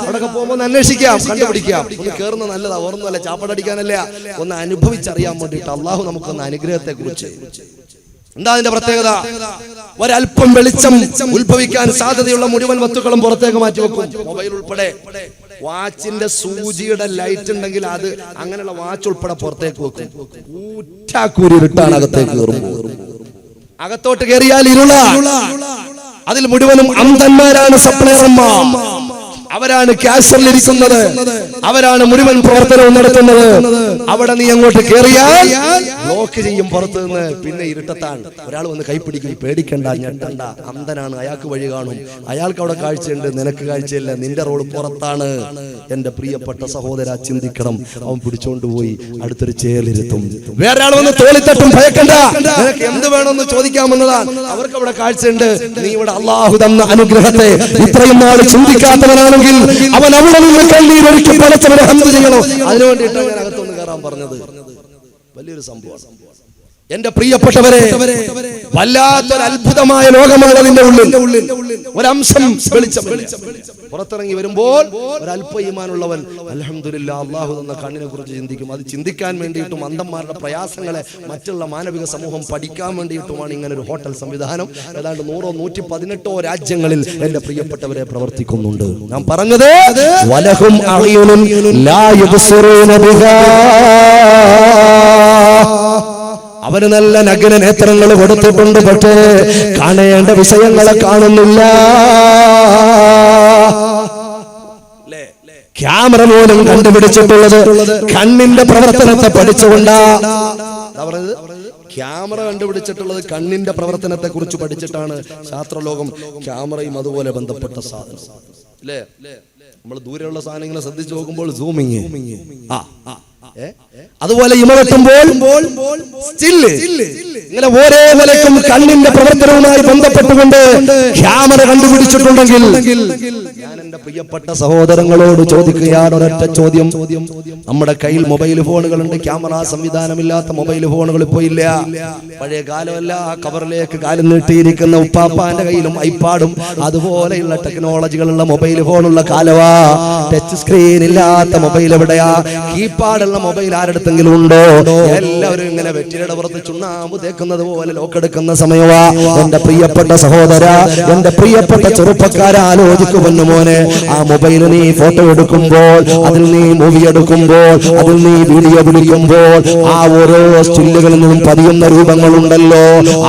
അവിടെ പോകുമ്പോൾ അന്വേഷിക്കാം, കണ്ടുപിടിക്കാം. ഒന്ന് കയറുന്ന നല്ലതാ, ഓർമ്മല്ല ചാപ്പടടിക്കാനല്ല, ഒന്ന് അനുഭവിച്ചറിയാൻ വേണ്ടിയിട്ട്. അള്ളാഹു നമുക്കൊന്ന് അനുഗ്രഹത്തെ കുറിച്ച്. എന്താ അതിന്റെ പ്രത്യേകത? ഒരല്പം വെളിച്ചം ഉത്ഭവിക്കാൻ സാധ്യതയുള്ള മുഴുവൻ വസ്തുക്കളും പുറത്തേക്ക് മാറ്റിവെക്കും. മൊബൈൽ ഉൾപ്പെടെ, വാച്ചിന്റെ സൂചിയുടെ ലൈറ്റ് ഉണ്ടെങ്കിൽ അത് അങ്ങനെയുള്ള വാച്ച് ഉൾപ്പെടെ പുറത്തേക്ക് വെക്കും. ഇരുട്ടാണ് അകത്തേക്ക് കയറുമ്പോൾ. അകത്തോട്ട് കയറിയാൽ ഇരുള. അതിൽ മുഴുവനും അന്ധന്മാരാണ് സപ്ലയർമാർ. അവരാണ് ക്യാഷറിലിരിക്കുന്നത്, അവരാണ് മുഴുവൻ പ്രവർത്തനവും നടത്തുന്നത്. അവിടെ നീ അങ്ങോട്ട് കയറിയാൽ ബ്ലോക്ക് ചെയ്യും പുറത്തു നിന്ന്. പിന്നെ ഇരുട്ടത്താണ്. ഒരാൾ വന്ന് കൈപ്പിടിക്കും. പേടിക്കണ്ട, ഞെട്ടണ്ട, അന്ധനാണ്, അയാൾക്ക് വഴി കാണും. അയാൾക്ക് അവിടെ കാഴ്ചയുണ്ട്, നിനക്ക് കാഴ്ചയില്ല. നിന്റെ റോഡ് പുറത്താണ്. എന്റെ പ്രിയപ്പെട്ട സഹോദര, ചിന്തിക്കണം. അവൻ പിടിച്ചോണ്ടുപോയി അടുത്തൊരു ചേലിരുത്തും. വേറെ ആൾ വന്ന് തോളിത്തട്ടും. ഭയക്കണ്ട, നിനക്ക് എന്ത് വേണമെന്ന് ചോദിക്കാമെന്നതാണ്. അവർക്ക് അവിടെ കാഴ്ചയുണ്ട്. നീ ഇവിടെ അള്ളാഹു തന്ന അനുഗ്രഹത്തെ ഇത്രയും നാൾ ചിന്തിക്കാത്തവനാണ്. അവൻ അവിടെ നിന്ന് കണ്ണീരൊഴുക്കി പടച്ചവനെ ഹംദ് ചെയ്യണം. അതിനുവേണ്ടിയിട്ടാണ് ഞാൻ അകത്തൊന്ന് കയറാൻ പറഞ്ഞത്. വലിയൊരു സംഭവമാണ് എന്റെ പ്രിയപ്പെട്ടവരെ. വല്ലാത്തൊരു അത്ഭുതമായ ലോകമാണ് അതിന്റെ ഉള്ളിൽ. ഒരംശം വെളിച്ചം പുറത്തിറങ്ങി വരുമ്പോൾ ഒരല്പ ഈമാനുള്ളവൻ അൽഹംദുലില്ലാഹ് അല്ലാഹു തന്ന കണ്ണിനെ കുറിച്ച് ചിന്തിക്കും. അത് ചിന്തിക്കാൻ വേണ്ടിയിട്ടും അന്ധന്മാരുടെ പ്രയാസങ്ങളെ മറ്റുള്ള മാനവിക സമൂഹം പഠിക്കാൻ വേണ്ടിയിട്ടുമാണ് ഇങ്ങനെ ഒരു ഹോട്ടൽ സംവിധാനം ഏതാണ്ട് 100-118 രാജ്യങ്ങളിൽ എന്റെ പ്രിയപ്പെട്ടവരെ പ്രവർത്തിക്കുന്നുണ്ട്. ഞാൻ പറഞ്ഞത് വലഹും അഅ്യുനുൻ ലാ യുബ്സിറൂന ബിഹാ, അവന് നല്ല നഗ്ന നേത്രങ്ങൾ കൊടുത്തിട്ടുണ്ട്, പക്ഷേ കാണേണ്ട വിഷയങ്ങളെ കാണുന്നില്ല. ക്യാമറ മൂലം കണ്ടുപിടിച്ചിട്ടുള്ളത് കണ്ണിന്റെ പ്രവർത്തനത്തെ പഠിച്ചുകൊണ്ടാ. ക്യാമറ കണ്ടുപിടിച്ചിട്ടുള്ളത് കണ്ണിന്റെ പ്രവർത്തനത്തെ കുറിച്ച് പഠിച്ചിട്ടാണ്. ശാസ്ത്രലോകം ക്യാമറയും അതുപോലെ ബന്ധപ്പെട്ട സാധനം അല്ലേ? നമ്മൾ ദൂരെയുള്ള സാധനങ്ങളെ ശ്രദ്ധിച്ചു നോക്കുമ്പോൾ സൂമിങ്, അതുപോലെ ഇമ വെട്ടുമ്പോൾ സ്റ്റില്ല്, ഇങ്ങനെ ഓരോ നിലയ്ക്കും കണ്ണിന്റെ പ്രവർത്തനവുമായി ബന്ധപ്പെട്ടുകൊണ്ട് ക്യാമറ കണ്ടുപിടിച്ചിട്ടുണ്ടെങ്കിൽ ഞാൻ എന്റെ പ്രിയപ്പെട്ട സഹോദരങ്ങളോട് ചോദിക്കുകയാണ് ഒരൊറ്റ ചോദ്യം. നമ്മുടെ കയ്യിൽ മൊബൈൽ ഫോണുകളുണ്ട്, ക്യാമറ സംവിധാനമില്ലാത്ത മൊബൈൽ ഫോണുകൾ ഇപ്പോൾ ഇല്ല. പഴയ കാലമല്ല, കവറിലേക്ക് കാലം നീട്ടിയിരിക്കുന്ന ഉപ്പാപ്പാന്റെ കയ്യിലും ഐപാഡും അതുപോലെയുള്ള ടെക്നോളജികളുള്ള മൊബൈൽ ഫോണുള്ള കാലവാ. ടച്ച് സ്ക്രീൻ ഇല്ലാത്ത മൊബൈൽ എവിടെയാ? കീപാഡുള്ള മൊബൈൽ ആരെടുത്തെങ്കിലും ഉണ്ടോ? എല്ലാവരും ഇങ്ങനെ വെറ്റിലയുടെ പുറത്ത് ചുണ്ണാമ്പ് തേക്കുന്നത് പോലെ ലോക്കെടുക്കുന്ന സമയവാ. എന്റെ പ്രിയപ്പെട്ട സഹോദര, എന്റെ പ്രിയപ്പെട്ട ചെറുപ്പക്കാരെ ആലോചിക്കുമെന്ന് മോനെ, ആ മൊബൈൽ നീ ഫോട്ടോ എടുക്കുമ്പോൾ, അതിൽ നീ മൂവി എടുക്കുമ്പോൾ, അതിൽ നീ വീഡിയോ പിടിക്കുമ്പോൾ, ആ ഓരോ സ്റ്റില്ലുകളിൽ നിന്നും പതിയുന്ന രൂപങ്ങളുണ്ടല്ലോ,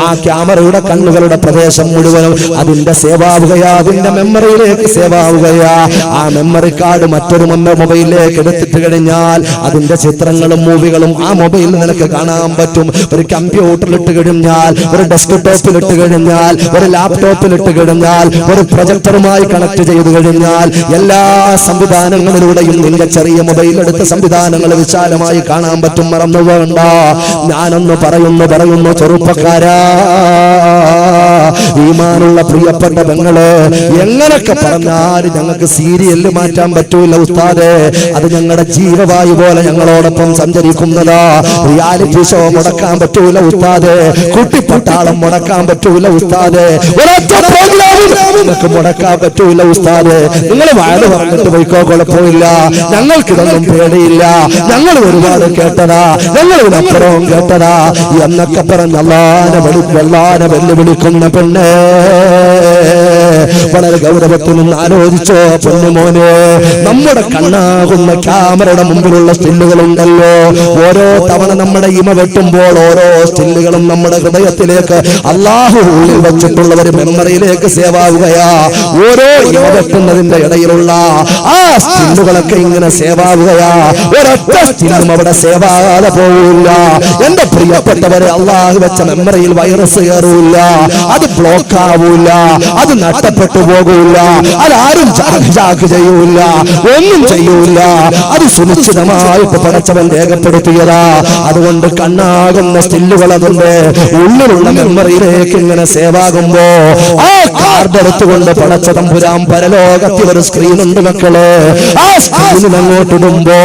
ആ ക്യാമറയുടെ കണ്ണുകളുടെ പ്രദേശം മുഴുവനും അതിന്റെ സേവാവുകയാ, അതിന്റെ മെമ്മറിയിലേക്ക് സേവാവുകയാ. ആ മെമ്മറി കാർഡ് മറ്റൊരു മൊബൈലിലേക്ക് എടുത്തിട്ട് കഴിഞ്ഞാൽ അതിന്റെ ചിത്രങ്ങളും മൂവികളും ആ മൊബൈലിൽ നിനക്ക് കാണാൻ പറ്റും. ഒരു കമ്പ്യൂട്ടറിൽ ഇട്ട് കഴിഞ്ഞാൽ, ഒരു ഡെസ്ക്ടോപ്പിൽ ഇട്ട് കഴിഞ്ഞാൽ, ഒരു ലാപ്ടോപ്പിൽ ഇട്ട് കഴിഞ്ഞാൽ, ഒരു പ്രൊജക്ടറുമായി കണക്ട് ചെയ്ത് കഴിഞ്ഞാൽ എല്ലാ സംവിധാനങ്ങളിലൂടെയും നിന്റെ ചെറിയ മൊബൈൽ എടുത്ത സംവിധാനങ്ങൾ വിശാലമായി കാണാൻ പറ്റും. മറന്നു വേണ്ട, ഞാനൊന്ന് പറയുന്നു ചെറുപ്പക്കാരാ, ഈമാനുള്ള പ്രിയപ്പെട്ട പെങ്ങള്, എങ്ങനൊക്കെ പറഞ്ഞാലും ഞങ്ങൾക്ക് സീരിയല് മാറ്റാൻ പറ്റൂല ഉസ്താദേ. അത് ഞങ്ങളുടെ ജീവവായു പോലെ ഞങ്ങളോടൊപ്പം സഞ്ചരിക്കുന്നതാ. റിയാലിറ്റി ഷോ മുടക്കാൻ പറ്റൂല ഉസ്താദേ, കുട്ടിപ്പട്ടാളം മുടക്കാൻ പറ്റൂല ഉസ്താദേ, ഒരൊറ്റ പ്രോഗ്രാമും നിങ്ങൾക്ക് മുടക്കാൻ പറ്റൂല ഉസ്താദേ. നിങ്ങൾ വയല് പറഞ്ഞിട്ട് പോയിക്കോ, കുഴപ്പമില്ല, ഞങ്ങൾക്കിതൊന്നും പേടിയില്ല, ഞങ്ങൾ ഒരുപാട് കേട്ടതാ, ഞങ്ങൾ ഇതിനപ്പുറവും കേട്ടതാ എന്നൊക്കെ പറഞ്ഞ് അല്ലാനെ വെല്ലുവിളിക്കുന്ന പെണ്ണേ, വളരെ ഗൗരവത്തിൽ നിന്ന് ആലോചിച്ചോ പൊന്നുമോനെ. നമ്മുടെ കണ്ണാകുന്ന ക്യാമറയുടെ മുമ്പിലുള്ള സ്റ്റില്ലുകളുണ്ടല്ലോ, ഓരോ തവണ നമ്മുടെ ഇമ വെട്ടുമ്പോൾ ഓരോ സ്റ്റില്ലുകളും നമ്മുടെ ഹൃദയത്തിലേക്ക് അല്ലാഹു ഉള്ളിൽ വെച്ചിട്ടുള്ള ഒരു മെമ്മറിയിലേക്ക് സേവാവുകയാ. ഓരോ ഇമ വെട്ടുന്നതിന്റെ ഇടയിലുള്ള ആ സ്റ്റില്ലുകളൊക്കെ ഇങ്ങനെ സേവാവുകയാ. ഒരൊറ്റ സ്റ്റില്ലും അവിടെ സേവാകാതെ പോവില്ല. എന്റെ പ്രിയപ്പെട്ടവരെ, അല്ലാഹു വെച്ച മെമ്മറിയിൽ വൈറസ് കയറൂല, അത് ബ്ലോക്ക് ആവൂല, അത് നഷ്ടപ്പെട്ടു പോകൂല, അതാരും ജാഗ് ചെയ്യൂല, ഒന്നും ചെയ്യൂല. അത് സുനിശ്ചിതമായിട്ട് പടച്ചവൻ രേഖപ്പെടുത്തിയതാ. അതുകൊണ്ട് കണ്ണാകുന്ന സ്റ്റില്ലുകൾ അതിന്റെ ഉള്ളിലുള്ള മെമ്മറിയിലേക്ക് ഇങ്ങനെ സേവാകുമ്പോ ആ കാർഡ് എടുത്തുകൊണ്ട് പടച്ച തമ്പുരാൻ പരലോകത്തിൽ ഒരു സ്ക്രീൻ ഉണ്ട് മക്കളെ. ആ സ്ക്രീനിൽ അങ്ങോട്ടിടുമ്പോ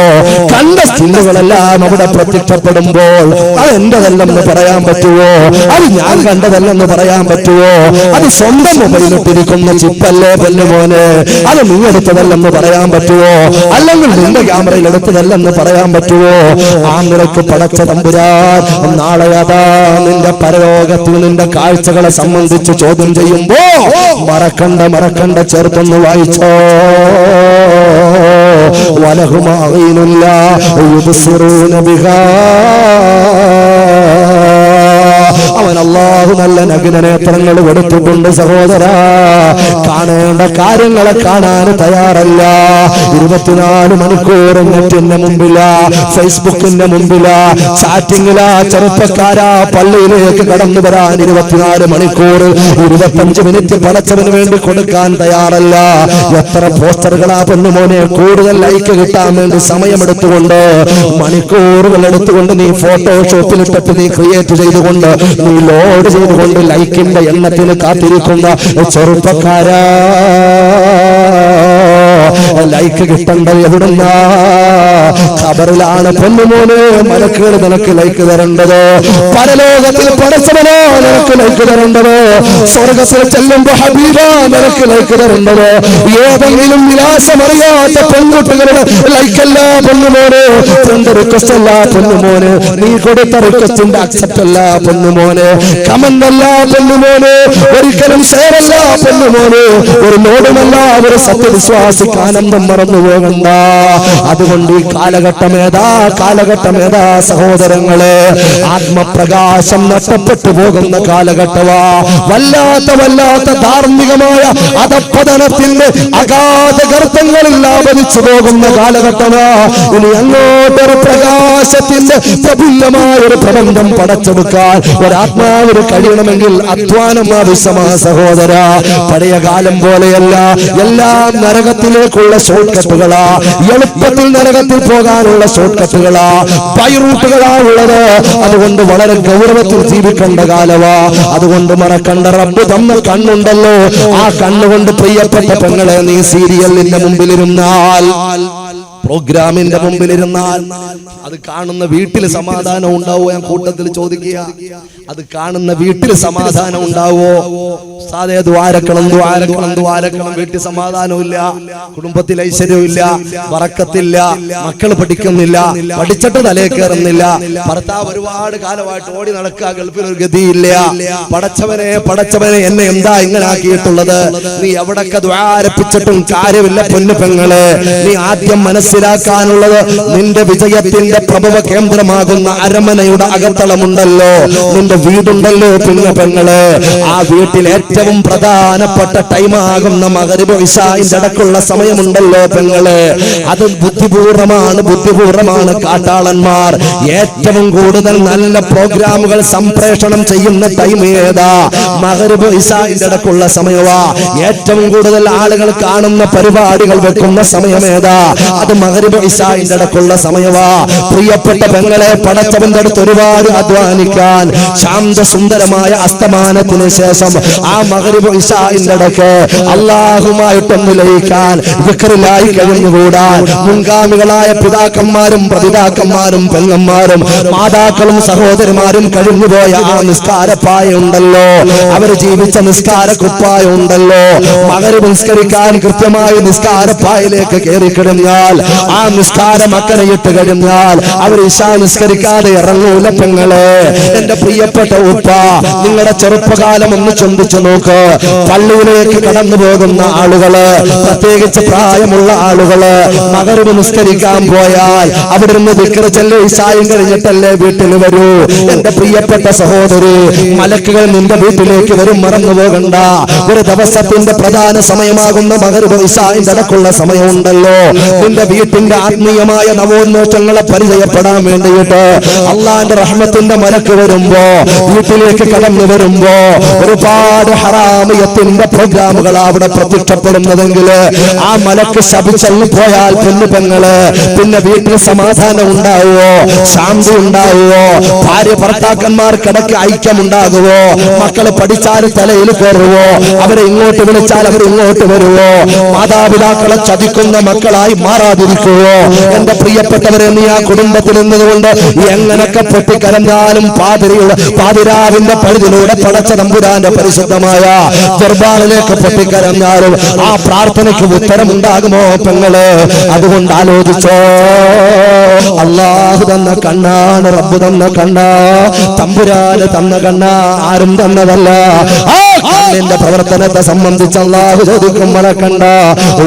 കണ്ട സ്റ്റില്ലുകളെല്ലാം അവിടെ പ്രത്യക്ഷപ്പെടുമ്പോൾ അത് എന്റെതല്ലെന്ന് പറയാൻ പറ്റുമോ? അത് ഞാൻ കണ്ടതല്ലെന്ന് പറയാൻ പറ്റുമോ? അത് സ്വന്തം മൊബൈലിട്ടിരിക്കുന്ന ചിപ്പല്ലേ പൊന്നുമോനെ, അത് നീ എടുത്തതല്ലെന്ന് പറയാൻ പറ്റുമോ? അല്ലെങ്കിൽ നിന്റെ ക്യാമറയിൽ എടുത്തതല്ലെന്ന് പറയാൻ പറ്റുമോ? ആ നിനക്ക് പടച്ച തമ്പുരാൻ നാളെ അതാ നിന്റെ പരലോകത്തിൽ നിന്റെ കാഴ്ചകളെ സംബന്ധിച്ച് ചോദ്യം ചെയ്യുമ്പോ മറക്കണ്ട ചേർത്തൊന്ന് വായിച്ചോ. വലഹുമായിനുള്ള അവൻ അല്ലാഹു നല്ല നഗ്നനേത്രങ്ങൾ കൊടുത്തിട്ടുണ്ട് സഹോദരാ. കാണേണ്ട കാര്യങ്ങളെ കാണാൻ തയ്യാറല്ല. 24 മണിക്കൂർ നെറ്റിന്റെ മുമ്പിലാ, ഫേസ്ബുക്കിന്റെ മുമ്പിലാ, ചാറ്റിങ്ങിലാ. ചെറുപ്പക്കാരാ, പള്ളിയിലേക്ക് കടന്നു വരാൻ 24 മണിക്കൂർ 25 മിനിറ്റ് പടച്ചവന് വേണ്ടി കൊടുക്കാൻ തയ്യാറല്ല. എത്ര പോസ്റ്ററുകളാ പൊന്നുമോനെ, കൂടുതൽ ലൈക്ക് കിട്ടാൻ വേണ്ടി സമയമെടുത്തുകൊണ്ട് മണിക്കൂറുകൾ എടുത്തുകൊണ്ട് നീ ഫോട്ടോഷോപ്പിൽ ഇട്ടിട്ട് നീ ക്രിയേറ്റ് ചെയ്തുകൊണ്ട് നീ ലോഡ് ചെയ്തുകൊണ്ട് ലൈക്കിന്റെ എണ്ണത്തിന് കാത്തിരിക്കുന്ന ചെറുപ്പക്കാരാ, ലൈക്ക് കിട്ടേണ്ടത് എവിടുന്ന? ഖബറിലാണ് പൊന്നുമോനെ മലക്കുകൾ നിനക്ക് ലൈക്ക് തരേണ്ടത്. പരലോകത്തിൽ പടച്ചവനോ നിനക്ക് ലൈക്ക് തരേണ്ടത്. സ്വർഗത്തിൽ ചെല്ലുമ്പോ ഹബീബ നിനക്ക് ലൈക്ക് തരേണ്ടത്. ഏതെങ്കിലും വിലാസമറിയാത്ത പെൺകുട്ടികളുടെ ലൈക്കല്ല പൊന്നുമോനെ, ഫ്രണ്ട് റിക്വസ്റ്റ് അല്ല പൊന്നുമോനെ, നീ കൊടുത്ത റിക്വസ്റ്റിന്റെ അക്സെപ്റ്റ് അല്ല പൊന്നുമോനെ, കമന്റ് അല്ല പൊന്നുമോനെ, ഒരിക്കലും ഷെയർ അല്ല പൊന്നുമോനെ, ഒരു നോടുമല്ല. ഒരു സത്യവിശ്വാസിക്ക് ആനന്ദം മറന്നു പോകണ്ട. അതുകൊണ്ട് ഈ കാലഘട്ടം ഏതാ സഹോദരങ്ങളെ? ആത്മപ്രകാശം നഷ്ടപ്പെട്ടു പോകുന്ന കാലഘട്ടമാ. വല്ലാത്ത ധാർമ്മികമായ അധപ്പതനത്തിന്റെ അഗാധ ഗർത്തങ്ങളിൽ ആവരിച്ചു പോകുന്ന കാലഘട്ടമാ. ഇനി അങ്ങോട്ടൊരു പ്രകാശത്തിന്റെ പ്രബുദ്ധമായ ഒരു പ്രബന്ധം പടച്ചെടുക്കാൻ ഒരാത്മാവിന് കഴിയണമെങ്കിൽ അധ്വാനം ആവശ്യമാ സഹോദര. പഴയ കാലം പോലെയല്ല, എല്ലാം നരകത്തിലേക്ക് രക്ഷയ്ക്കുള്ള ഷോർട്ട് കട്ടുകളാ, എളുപ്പത്തിൽ നരകത്തിൽ പോകാനുള്ള ഷോർട്ട് കട്ടുകളാ, ബൈറൂട്ടുകളാ ഉള്ളത്. അതുകൊണ്ട് വളരെ ഗൗരവത്തിൽ ജീവിക്കേണ്ട കാലവാ. അതുകൊണ്ട് മറക്കണ്ട, റബ്ബ് തന്ന കണ്ണുണ്ടല്ലോ, ആ കണ്ണുകൊണ്ട് പ്രിയപ്പെട്ട പെങ്ങളെ നീ സീരിയലിന്റെ മുമ്പിലിരുന്നാൽ, പ്രോഗ്രാമിന്റെ മുമ്പിലിരുന്നാൽ അത് കാണുന്ന വീട്ടിൽ സമാധാനം ഉണ്ടാവോ? ഞാൻ കൂട്ടത്തിൽ ചോദിക്കുക, അത് കാണുന്ന വീട്ടിൽ സമാധാനം ഉണ്ടാവോ? സാധേ ദ്വാരക്കണം വീട്ടിൽ സമാധാനമില്ല, കുടുംബത്തിൽ ഐശ്വര്യമില്ല, വറക്കത്തില്ല, മക്കൾ പഠിക്കുന്നില്ല, പഠിച്ചിട്ട് തലേ കയറുന്നില്ല, ഭർത്താവ് ഒരുപാട് കാലമായിട്ട് ഓടി നടക്കുക, ഗൾഫിൽ ഒരു ഗതിയില്ല. പടച്ചവനെ എന്നെ എന്താ ഇങ്ങനെ ആക്കിയിട്ടുള്ളത്? നീ എവിടൊക്കെ ദ്വാരപ്പിച്ചിട്ടും കാര്യമില്ല പൊന്നു പെങ്ങളെ. നീ ആദ്യം മനസ്സിലാക്കാനുള്ളത്, നിന്റെ വിജയത്തിന്റെ പ്രഭവ കേന്ദ്രമാകുന്ന അരമനയുടെ അകത്തളമുണ്ടല്ലോ, നിന്റെ വീടുണ്ടല്ലോ പിന്നെ പെങ്ങളെ. ആ വീട്ടിൽ ഏറ്റവും പ്രധാനപ്പെട്ട ടൈമാകുന്ന മഗ്‌രിബ് ഇശാഇന്റെ അടക്കമുള്ള സമയമുണ്ടല്ലോ പെങ്ങളെ, അത് ബുദ്ധിപൂർവമാണ്. കാട്ടാളന്മാർ ഏറ്റവും കൂടുതൽ നല്ല പ്രോഗ്രാമുകൾ സംപ്രേഷണം ചെയ്യുന്ന ടൈം ഏതാ? മഗ്‌രിബ് ഇശാഇന്റെ അടക്കമുള്ള സമയവാ. ഏറ്റവും കൂടുതൽ ആളുകൾ കാണുന്ന പരിപാടികൾ വെക്കുന്ന സമയം ഏതാ? അത് മഗ്‌രിബ് ഇശാഇന്റെ അടക്കമുള്ള സമയവാ. പ്രിയപ്പെട്ട പെങ്ങളെ, പടച്ചവന്റെ അടുത്ത് ഒരുപാട് അധ്വാനിക്കാൻ, ശാന്തസുന്ദരമായ അസ്തമാനത്തിന് ശേഷം ആ മഗ്‌രിബ് ഇശാഇന്റെ ഇടയ്ക്ക് അല്ലാഹുമായിട്ടൊന്ന് ലയിക്കാൻ, ദിക്റിലായി കഴിഞ്ഞുകൂടാൻ മുൻഗാമികളായ പിതാക്കന്മാരും പ്രതിതാക്കന്മാരും പെങ്ങന്മാരും മാതാക്കളും സഹോദരിമാരും കഴിഞ്ഞുപോയ ആ നിസ്കാരപ്പായ ഉണ്ടല്ലോ, അവർ ജീവിച്ച നിസ്കാര കുപ്പായ ഉണ്ടല്ലോ, മഗ്‌രിബ് നിസ്കരിക്കാൻ കൃത്യമായി നിസ്കാരപ്പായയിലേക്ക് കയറി കഴിഞ്ഞാൽ, ആ നിസ്കാരം അക്കരയിട്ട് കഴിഞ്ഞാൽ അവർ ഇശാ നിസ്കരിക്കാതെ ഇറങ്ങൂല പെങ്ങളെ. എന്റെ പ്രിയപ്പെട്ട ഉപ്പ, നിങ്ങളുടെ ചെറുപ്പകാലം ഒന്ന് ചിന്തിച്ചു നോക്ക്. പള്ളിയിലേക്ക് കടന്നു പോകുന്ന ആളുകള്, പ്രത്യേകിച്ച് പ്രായമുള്ള ആളുകള്, മഗ്‌രിബ് നിസ്കരിക്കാൻ പോയാൽ അവിടെ നിന്ന് ദിക്ർ ചൊല്ലി ഇശായും കഴിഞ്ഞിട്ടല്ലേ വീട്ടിൽ വരൂ. എന്റെ പ്രിയപ്പെട്ട സഹോദരി, മലക്കുകൾ നിന്റെ വീട്ടിലേക്ക് വരും, മറന്നു പോകണ്ട. ഒരു ദിവസത്തിന്റെ പ്രധാന സമയമാകുന്ന മഗ്‌രിബ് ഇശാഇന്റെ അടക്കമുള്ള സമയമുണ്ടല്ലോ, നിന്റെ വീട്ടിന്റെ ആത്മീയമായ നവോന്മേഷങ്ങളെ പരിചയപ്പെടാൻ വേണ്ടിയിട്ട് അള്ളാന്റെ റഹ്മത്തിന്റെ മലക്ക് വരുമ്പോ, വീട്ടിലേക്ക് കടന്നു വരുമ്പോ ഒരുപാട് ഹറാമിയത്തിന്റെ പ്രോഗ്രാമുകൾ അവിടെ പ്രത്യക്ഷപ്പെടുന്നതെങ്കിൽ ആ മലക്ക് ശപിച്ചെന്ന് പോയാൽ പെണ്ണു പെങ്ങള് പിന്നെ വീട്ടിൽ സമാധാനം ഉണ്ടാവുമോ? ശാന്തി ഉണ്ടാവുമോ? ഭാര്യ ഭർത്താക്കന്മാർക്കിടയ്ക്ക് ഐക്യമുണ്ടാകുവോ? മക്കള് പഠിച്ചാൽ തലയിൽ കയറുവോ? അവരെ ഇങ്ങോട്ട് വിളിച്ചാൽ അവർ ഇങ്ങോട്ട് വരുവോ? മാതാപിതാക്കളെ ചതിക്കുന്ന മക്കളായി മാറാതിരിക്കുവോ? എന്റെ പ്രിയപ്പെട്ടവരെ, നീ ആ കുടുംബത്തിൽ നിന്നുകൊണ്ട് എങ്ങനൊക്കെ പൊട്ടിക്കരഞ്ഞാലും പാതിരാവിന്റെ പഴുതിലൂടെ പടച്ച തമ്പുരാന്റെ പരിശുദ്ധമായ ദർബാറിലേക്ക് പൊട്ടിക്കരഞ്ഞാലും ആ പ്രാർത്ഥനയ്ക്ക് ഉത്തരമുണ്ടാകുമോ പെങ്ങളെ? അതുകൊണ്ട് ആലോചിച്ചോ, അല്ലാഹു തന്ന കണ്ണാണ്, റബ്ബ് തന്ന കണ്ണാ, തമ്പുരാന് തന്ന കണ്ണാ, ആരും തന്നതല്ല. ആ കണ്ണിന്റെ പ്രവർത്തനത്തെ സംബന്ധിച്ച് അല്ലാഹു ചോദിക്കും, മറക്കണ്ട,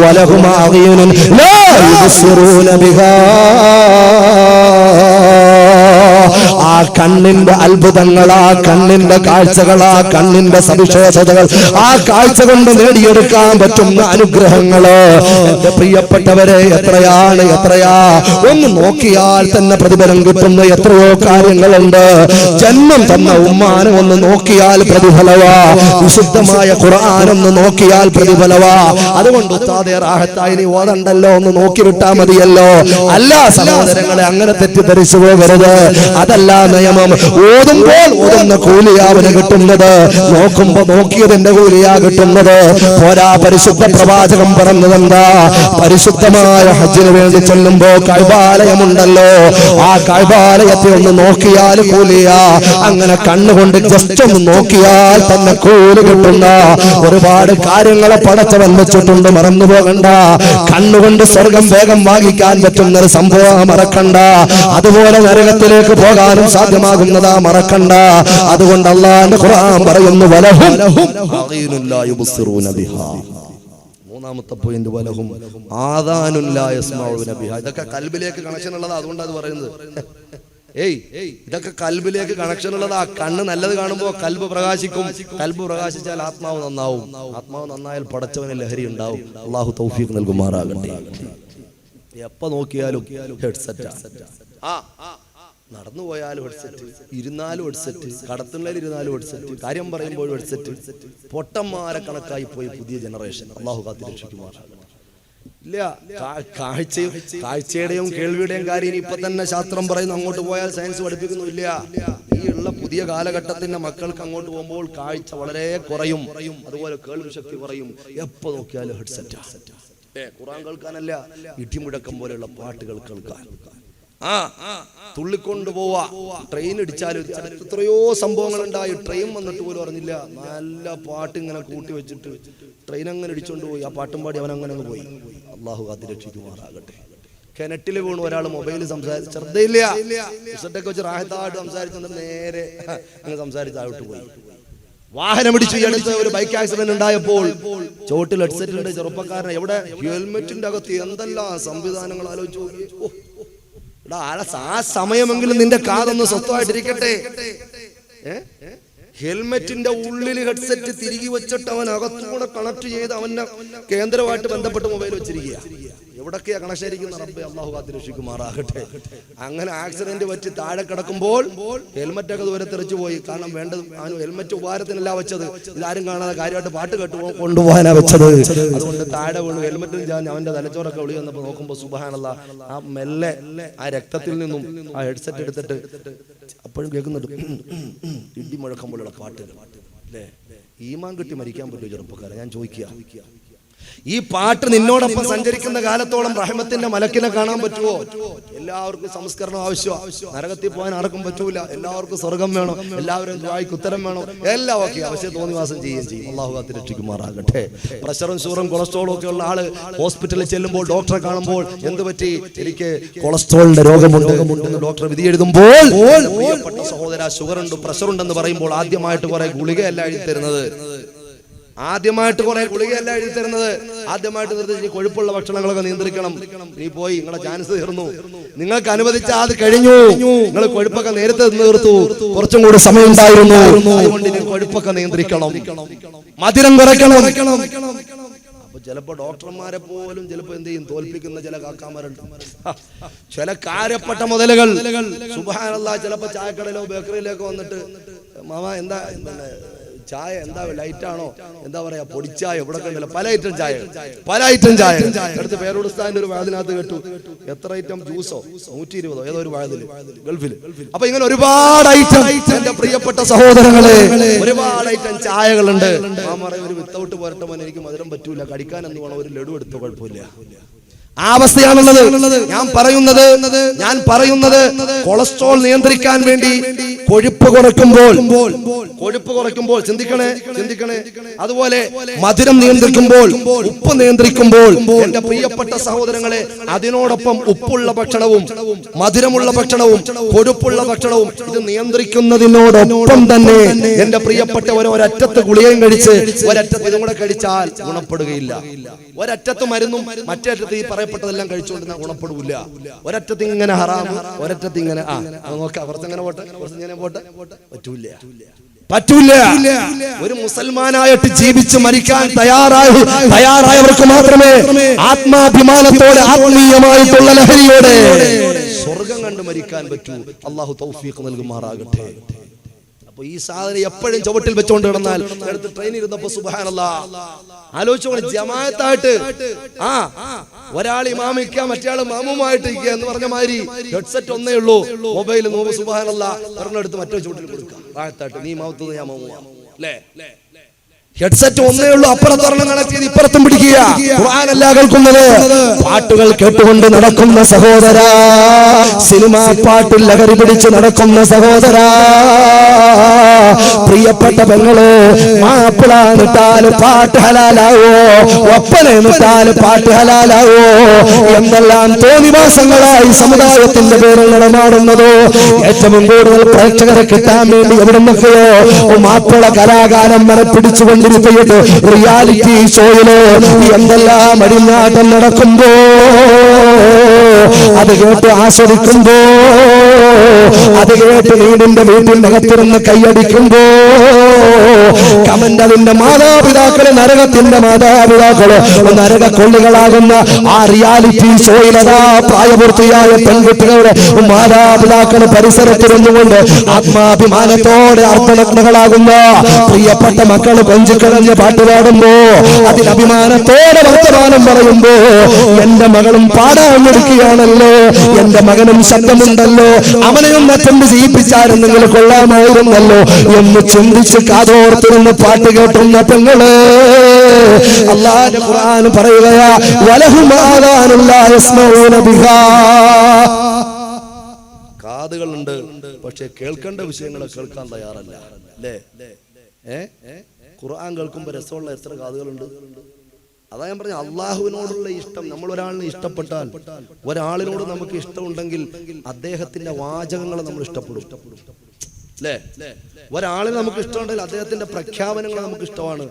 വലഹും അഅ്യുനുൻ ലാ യുബ്സിറൂന ബിഹാ. ആ കണ്ണിന്റെ അത്ഭുതങ്ങൾ, ആ കണ്ണിന്റെ കാഴ്ചകൾ, ആ കണ്ണിന്റെ സവിശേഷതകൾ, ആ കാഴ്ച കൊണ്ട് നേടിയെടുക്കാൻ പറ്റുന്ന അനുഗ്രഹങ്ങള് എന്റെ പ്രിയപ്പെട്ടവരെ എത്രയാ! ഒന്ന് നോക്കിയാൽ തന്നെ പ്രതിഫലം കിട്ടുന്ന എത്രയോ കാര്യങ്ങളുണ്ട്. ജന്മം തന്ന ഉമ്മാനെ ഒന്ന് നോക്കിയാൽ പ്രതിഫലവാ, വിശുദ്ധമായ ഖുർആൻ ഒന്ന് നോക്കിയാൽ പ്രതിഫലവാ. അതുകൊണ്ട് ഉസ്താദേ റാഹത്തായി നീ ഓതണ്ടല്ലോ, ഒന്ന് നോക്കി വിട്ടാ മതിയല്ലോ. അല്ല സഹോദരങ്ങളെ, അങ്ങനെ തെറ്റിദ്ധരിച്ചു പോകരുത്. അതല്ല നിയമം. ഓതുമ്പോൾ ഓതുന്ന കൂലിയാവിന് കിട്ടുന്നത്, നോക്കുമ്പോ നോക്കിയതിന്റെ കൂലിയാ കിട്ടുന്നത്. പോരാ, പരിശുദ്ധ പ്രവാചകം പറഞ്ഞതെന്താ? പരിശുദ്ധമായ ഹജ്ജിന് വേണ്ടി ചെല്ലുമ്പോ കഅബാലയമുണ്ടല്ലോ, ആ കഅബാലയത്തെ ഒന്ന് നോക്കിയാൽ കൂലിയാ. അങ്ങനെ കണ്ണുകൊണ്ട് ജസ്റ്റ് ഒന്ന് നോക്കിയാൽ തന്നെ കൂലി കിട്ടുന്ന ഒരുപാട് കാര്യങ്ങളെ പടച്ചവൻ വെച്ചിട്ടുണ്ട്, മറന്നു പോകണ്ട. കണ്ണുകൊണ്ട് സ്വർഗം വേഗം വാങ്ങിക്കാൻ പറ്റുന്ന ഒരു സംഭവം മറക്കണ്ട. അതുപോലെ നരകത്തിലേക്ക് പോകാനും സാധ്യമാകുന്നതാ, മറക്കണ്ട. അതുകൊണ്ട് അല്ലാഹുവിന്റെ ഖുർആൻ പറയുന്നു, വലഹും അഅ്യുനുൻ ലാ യുബ്സിറൂന ബിഹാ. മൂന്നാമത്തെ പോയിന്റ്, വലഹും ആദാനുൻ ലാ യസ്മഊന ബിഹാ. ഇതൊക്കെ കൽബിലേക്ക് കണക്ഷൻ ഉള്ളതാ, അതുകൊണ്ട് അത് പറയുന്നത്. ഇതൊക്കെ കൽബിലേക്ക് കണക്ഷൻ ഉള്ളതാ. കണ്ണ് നല്ലത് കാണുമ്പോ കൽബ് പ്രകാശിക്കും, കൽബ് പ്രകാശിച്ചാൽ ആത്മാവ് നന്നാവും, ആത്മാവ് നന്നായാൽ പടച്ചവന് ലഹരി ഉണ്ടാവും. അല്ലാഹു തൗഫീഖ് നൽകുമാറാകട്ടെ. എപ്പോ നോക്കിയാലും ഹെഡ്സെറ്റാ, നടന്നു പോയാലും ഹെഡ്സെറ്റ്, ഇരുന്നാലും ഹെഡ്സെറ്റ്, കടത്തുള്ളിൽ ഇരുന്നാലും ഹെഡ്സെറ്റ്, കാര്യം പറയുമ്പോഴും ഹെഡ്സെറ്റ്. പൊട്ടന്മാരെ കണക്കായി പോയി പുതിയ ജനറേഷൻ. അല്ലാഹു കാത്ത് രക്ഷിക്കുമാറാകട്ടെ. ഇല്ല. കാഴ്ചയുടെയും കേൾവിയുടെയും കാര്യം ഇപ്പൊ തന്നെ ശാസ്ത്രം പറയുന്നു. അങ്ങോട്ട് പോയാൽ സയൻസ് പഠിപ്പിക്കുന്നില്ല. ഈ ഉള്ള പുതിയ കാലഘട്ടത്തിന്റെ മക്കൾക്ക് അങ്ങോട്ട് പോകുമ്പോൾ കാഴ്ച വളരെ കുറയും, അതുപോലെ കേൾവി ശക്തി കുറയും. എപ്പോ നോക്കിയാലും ഹെഡ്സെറ്റാ. ഖുർആൻ കേൾക്കാനല്ല, ഇടിമുഴക്കം പോലെയുള്ള പാട്ടുകൾ കേൾക്കാൻ. തുള്ളിക്കൊണ്ടു പോവാ. ട്രെയിൻ ഇടിച്ചാലും എത്രയോ സംഭവങ്ങൾ ഉണ്ടായി. ട്രെയിൻ വന്നിട്ട് പോലും അറിഞ്ഞില്ല. നല്ല പാട്ട് ഇങ്ങനെ കൂട്ടി വെച്ചിട്ട് ട്രെയിൻ അങ്ങനെ ഇടിച്ചോണ്ട് പോയി. ആ പാട്ടും പാടി അവൻ അങ്ങനെ പോയി. അള്ളാഹു അതിരക്ഷിക്കുമാറാകട്ടെ. കിണറ്റിൽ വീണു ഒരാൾ മൊബൈലിൽ സംസാരിച്ച് ശ്രദ്ധയില്ല, ഇസട്ടൊക്കെ വെച്ച് റാഹത്തായിട്ട് സംസാരിച്ചു, നേരെ അങ്ങനെ സംസാരിച്ച് താഴോട്ട് പോയി. വാഹനം ഇടിച്ചു. ഈ അടുത്ത് ഒരു ബൈക്ക് ആക്സിഡന്റ് ഉണ്ടായപ്പോൾ ചോട്ടിൽ ഹെഡ്സെറ്റിലുണ്ട് ചെറുപ്പക്കാരൻ. എവിടെ? ഹെൽമെറ്റിന്റെ അകത്ത് എന്തെല്ലാം സംവിധാനങ്ങൾ ആലോചിച്ചു. ആ സമയമെങ്കിലും നിന്റെ കാതൊന്ന് സ്വസ്ഥമായിട്ടിരിക്കട്ടെ. ഹെൽമെറ്റിന്റെ ഉള്ളിൽ ഹെഡ്സെറ്റ് തിരികെ വെച്ചിട്ട് അവൻ അകത്തുകൂടെ കണക്ട് ചെയ്ത് അവന്റെ കേന്ദ്രമായിട്ട് ബന്ധപ്പെട്ട് മൊബൈൽ വെച്ചിരിക്കുക. എവിടൊക്കെയാ കണക്ഷൻ ഇരിക്കുന്ന റബ്ബേ അല്ലാഹു കാത്തിരക്ഷിക്കുമാറാകട്ടെ. അങ്ങനെ ആക്സിഡന്റ് പറ്റി താഴെ കിടക്കുമ്പോൾ ഹെൽമെറ്റ് ഒക്കെ ദൂരെ തെറിച്ചു പോയി. കാരണം വേണ്ടത് അവന് ഹെൽമെറ്റ് ഉപകാരത്തിനല്ല വെച്ചത്. ഇതാരും കാണാതെ കാര്യമായിട്ട് പാട്ട് കേട്ട് കൊണ്ടുപോകാനാ വെച്ചത്. അതുകൊണ്ട് താഴെ വീണു. ഹെൽമെറ്റും ഞാൻ അവന്റെ തലച്ചോറൊക്കെ വിളി വന്നപ്പോൾ നോക്കുമ്പോൾ സുബ്ഹാനല്ലാഹ്, ആ മെല്ലെ ആ രക്തത്തിൽ നിന്നും ആ ഹെഡ്സെറ്റ് എടുത്തിട്ട് അപ്പോഴും കേൾക്കുന്നുണ്ട് ഇടി മുഴക്കം പോലുള്ള പാട്ടുകൾ. അല്ലേ? ഈമാൻ കിട്ടി മരിക്കാൻ പറ്റുമോ ചെറുപ്പക്കാരെ? ഞാൻ ചോദിക്കുക. ഈ പാട്ട് നിന്നോടൊപ്പം സഞ്ചരിക്കുന്ന കാലത്തോളം റഹ്മത്തിന്റെ മലക്കിനെ കാണാൻ പറ്റുമോ? എല്ലാവർക്കും സംസ്കരണം ആവശ്യമാണ്. നരകത്തിൽ പോകാൻ ആർക്കും പറ്റൂല. എല്ലാവർക്കും സ്വർഗം വേണം. എല്ലാവരും ദുആയ്ക്ക് ഉത്തരം വേണം. എല്ലാം ഓക്കെ. പക്ഷേ തോന്നിവാസം ചെയ്യുകയും ചെയ്യും. അല്ലാഹു കാത്തിരക്ഷിക്കുമാറാകട്ടെ. പ്രഷറും ഷുഗറും കൊളസ്ട്രോളും ഒക്കെ ഉള്ള ആള് ഹോസ്പിറ്റലിൽ ചെല്ലുമ്പോൾ ഡോക്ടറെ കാണുമ്പോൾ എന്ത് പറ്റി, എനിക്ക് കൊളസ്ട്രോളിന്റെ രോഗമുണ്ട് എന്ന് ഡോക്ടർ വിധി എഴുതുമ്പോൾ, പ്രിയപ്പെട്ട സഹോദര, ഷുഗർ ഉണ്ട് പ്രഷർ ഉണ്ടെന്ന് പറയുമ്പോൾ ആദ്യമായിട്ട് കുറെ ഗുളികയല്ല എഴുതി തരുന്നത്. ആദ്യമായിട്ട് നിർദ്ദേശിച്ച് കൊഴുപ്പുള്ള ഭക്ഷണങ്ങളൊക്കെ നിയന്ത്രിക്കണം. നീ പോയി, നിങ്ങളുടെ ചാൻസ് തീർന്നു. നിങ്ങൾക്ക് അനുവദിച്ച അത് കഴിഞ്ഞു. നിങ്ങൾ കൊഴുപ്പൊക്കെ നേരത്തെ തീർത്തു. കുറച്ചും കൂടി സമയം ഉണ്ടായിരുന്നു. അതുകൊണ്ട് ഇനി കൊഴുപ്പൊക്കെ നിയന്ത്രിക്കണം, മധുരം കുറയ്ക്കണം. അപ്പൊ ചിലപ്പോ ഡോക്ടർമാരെ പോലും ചിലപ്പോ എന്ത് ചെയ്യും, തോൽപ്പിക്കുന്ന ചില കാക്കാമാരുണ്ട്. ചില കാര്യപ്പെട്ട മുതലുകൾ സുബ്ഹാനല്ലാഹ്, ചിലപ്പോ ചായക്കടയിലോ ബേക്കറിയിലൊക്കെ വന്നിട്ട് മാമ എന്താ ചായ എന്താ ലൈറ്റാണോ, എന്താ പറയാ പൊടിച്ചായ, ഇവിടെ കണ്ടല്ലോ പല ഐറ്റം ചായ അടുത്ത് പേരോടുസ്ഥാന്റെ ഒരു വാതിനകത്ത് കേട്ടു, എത്ര ഐറ്റം ജ്യൂസോ 120 ഏതോ ഒരു വാതിൽ ഗൾഫിൽ. അപ്പൊ ഇങ്ങനെ ഒരുപാട് ഐറ്റം, എന്റെ പ്രിയപ്പെട്ട സഹോദരങ്ങളെ, ഒരുപാട് ഐറ്റം ചായകളുണ്ട്. മാമ പറയും ഒരു വിത്തൗട്ട് പോരട്ടെ മോനെ, എനിക്ക് മധുരം പറ്റൂല, കടിക്കാൻ എന്ന് വേണം, ഒരു ലഡു എടുത്തോ കുഴപ്പമില്ല. ആ അവസ്ഥയാണുള്ളത്. ഞാൻ പറയുന്നത് കൊളസ്ട്രോൾ നിയന്ത്രിക്കാൻ വേണ്ടി കൊഴുപ്പ് കുറയ്ക്കുമ്പോൾ ചിന്തിക്കണേ. അതുപോലെ മധുരം നിയന്ത്രിക്കുമ്പോൾ, ഉപ്പ് നിയന്ത്രിക്കുമ്പോൾ, എന്റെ പ്രിയപ്പെട്ട സഹോദരങ്ങളെ, അതിനോടൊപ്പം ഉപ്പുള്ള ഭക്ഷണവും മധുരമുള്ള ഭക്ഷണവും കൊഴുപ്പുള്ള ഭക്ഷണവും ഇത് നിയന്ത്രിക്കുന്നതിനോടൊപ്പം തന്നെ എന്റെ പ്രിയപ്പെട്ടവർ ഒരറ്റത്ത് ഗുളികയും കഴിച്ച് ഒരറ്റത്ത് ഇതും കൂടെ കഴിച്ചാൽ ഗുണപ്പെടുകയില്ല. ഒരറ്റത്ത് മരുന്നും മറ്റേ അറ്റത്ത് ഈ പറയപ്പെട്ടതെല്ലാം കഴിച്ചുകൊണ്ടിരുന്ന ഗുണപ്പെടൂല. ഒരറ്റത്ത് ഇങ്ങനെ ഹറാം, ഒരറ്റത്ത് ഇങ്ങനെ നോക്കാം, കുറച്ചങ്ങനെ പോട്ടെ, കുറച്ചിങ്ങനെ പോട്ടെ, പറ്റൂല. ഒരു മുസൽമാനായിട്ട് ജീവിച്ച് മരിക്കാൻ തയ്യാറായവർക്ക് മാത്രമേ ആത്മാഭിമാനത്തോടെ ആത്മീയമായിട്ടുള്ള ലഹരിയോടെ സ്വർഗം കണ്ട് മരിക്കാൻ പറ്റൂ. അല്ലാഹു തൗഫീഖ് നൽകുമാറാകട്ടെ. ഈ സാധനം എപ്പോഴും ചുവട്ടിൽ വെച്ചോണ്ട് കിടന്നാൽ, അടുത്ത് ട്രെയിൻ ഇരുന്നപ്പോ സുബ്ഹാനല്ലാഹ് ആലോചിച്ചോളൂ, ജമാഅത്തായിട്ട് ഒരാൾ ഇമാമിക്കുക, മറ്റേ ആള് മാമുമായിട്ട് ഇരിക്കുക എന്ന് പറഞ്ഞ മാതിരി ഹെഡ്സെറ്റ് ഒന്നേ ഉള്ളൂ, മൊബൈൽ നോമ്പ് സുബ്ഹാനല്ലാഹ് ഒരെണ്ണെടുത്ത് മറ്റേ ചുവട്ടിൽ കൊടുക്കുക, റാഹത്തായിട്ട് നീ മാമത്ത് ഞാൻ മാമുവാ. അല്ലേ? ഹെഡ്സെറ്റ് ഒന്നേ ഉള്ളൂ, അപ്പുറത്തൊരെണ്ണം കണക്ട് ചെയ്ത് ഇപ്പുറത്തും പിടിക്കുക. ഖുർആനല്ല കേൾക്കുന്നത്, പാട്ടുകൾ കേട്ടുകൊണ്ട് നടക്കുന്ന സഹോദരാ, സിനിമാ പാട്ടിൽ ലഹരി പിടിച്ച് നടക്കുന്ന സഹോദരാ, പ്രിയപ്പെട്ട പെങ്ങളെ, മാപ്പിള നിട്ടാല് പാട്ട് ഹലാലാവോ, ഒപ്പന നിട്ടാല് പാട്ട് ഹലാലാവോ എന്തെല്ലാം തോന്നിവാസങ്ങളായി സമുദായത്തിന്റെ പേരിൽ നടമാടുന്നതോ. ഏറ്റവും കൂടുതൽ പ്രേക്ഷകരെ കിട്ടാൻ വേണ്ടി എവിടെ നിന്നൊക്കെയോ മാപ്പിള കലാകാലം വരെ പിടിച്ചുകൊണ്ട് റിയാലിറ്റി ഷോയില് എന്തെല്ലാം അടിഞ്ഞാട്ടം നടക്കുമ്പോ അത് കേട്ട് ആസ്വദിക്കുമ്പോ, അത് കേട്ട് വീടിന്റെ വീട്ടിനകത്തിരുന്ന് കൈയടിക്കുമ്പോ കമന്റ് അതിന്റെ മാതാപിതാക്കള് നരകത്തിന്റെ മാതാപിതാക്കള് നരക കൊള്ളികളാകുന്ന ആ റിയാലിറ്റി ഷോയിലതാ പ്രായപൂർത്തിയായ പെൺകുട്ടികളുടെ മാതാപിതാക്കള് പരിസരത്തിരുന്നുകൊണ്ട് ആത്മാഭിമാനത്തോടെ അർത്ഥനഗ്നകളാകുന്ന പ്രിയപ്പെട്ട മക്കള് കൊഞ്ചിക്കളഞ്ഞ് പാട്ട് പാടുമ്പോ അതിലഭിമാനത്തോടെ വർത്തമാനം പറയുമ്പോ എന്റെ മകളും പാടാൻ എടുക്കുകയാണല്ലോ, എന്റെ മകനും ശബ്ദമുണ്ടല്ലോ, അവനെയും അറ്റൻഡ് ചെയ്യിപ്പിച്ചായിരുന്നെങ്കിൽ കൊള്ളാമായിരുന്നല്ലോ എന്ന് ചിന്തിച്ച് കാതോർത്തിരുന്ന് പാട്ട് കേട്ടുന്ന പെങ്ങള് അല്ലാഹുവിന്റെ ഖുർആൻ പറയുകയാ വലഹും ആദാനുൻ ലാ യസ്മഊന ബിഹാ. കാതുകളുണ്ട്, പക്ഷെ കേൾക്കേണ്ട വിഷയങ്ങൾ കേൾക്കാൻ തയ്യാറല്ല അല്ലേ? ഖുർആൻ കേൾക്കുമ്പോ രസമുള്ള എത്ര കാതുകളുണ്ട്. അതാ ഞാൻ പറഞ്ഞ അള്ളാഹുവിനോടുള്ള ഇഷ്ടം. നമ്മൾ ഒരാളിനെ ഇഷ്ടപ്പെട്ടാൽ, ഒരാളിനോട് നമുക്ക് ഇഷ്ടമുണ്ടെങ്കിൽ അദ്ദേഹത്തിന്റെ വാചകങ്ങൾ നമ്മൾ ഇഷ്ടപ്പെടും അല്ലേ? ഒരാളിന് നമുക്ക് ഇഷ്ടമുണ്ടെങ്കിൽ അദ്ദേഹത്തിന്റെ പ്രഖ്യാപനങ്ങൾ നമുക്ക് ഇഷ്ടമാണ്.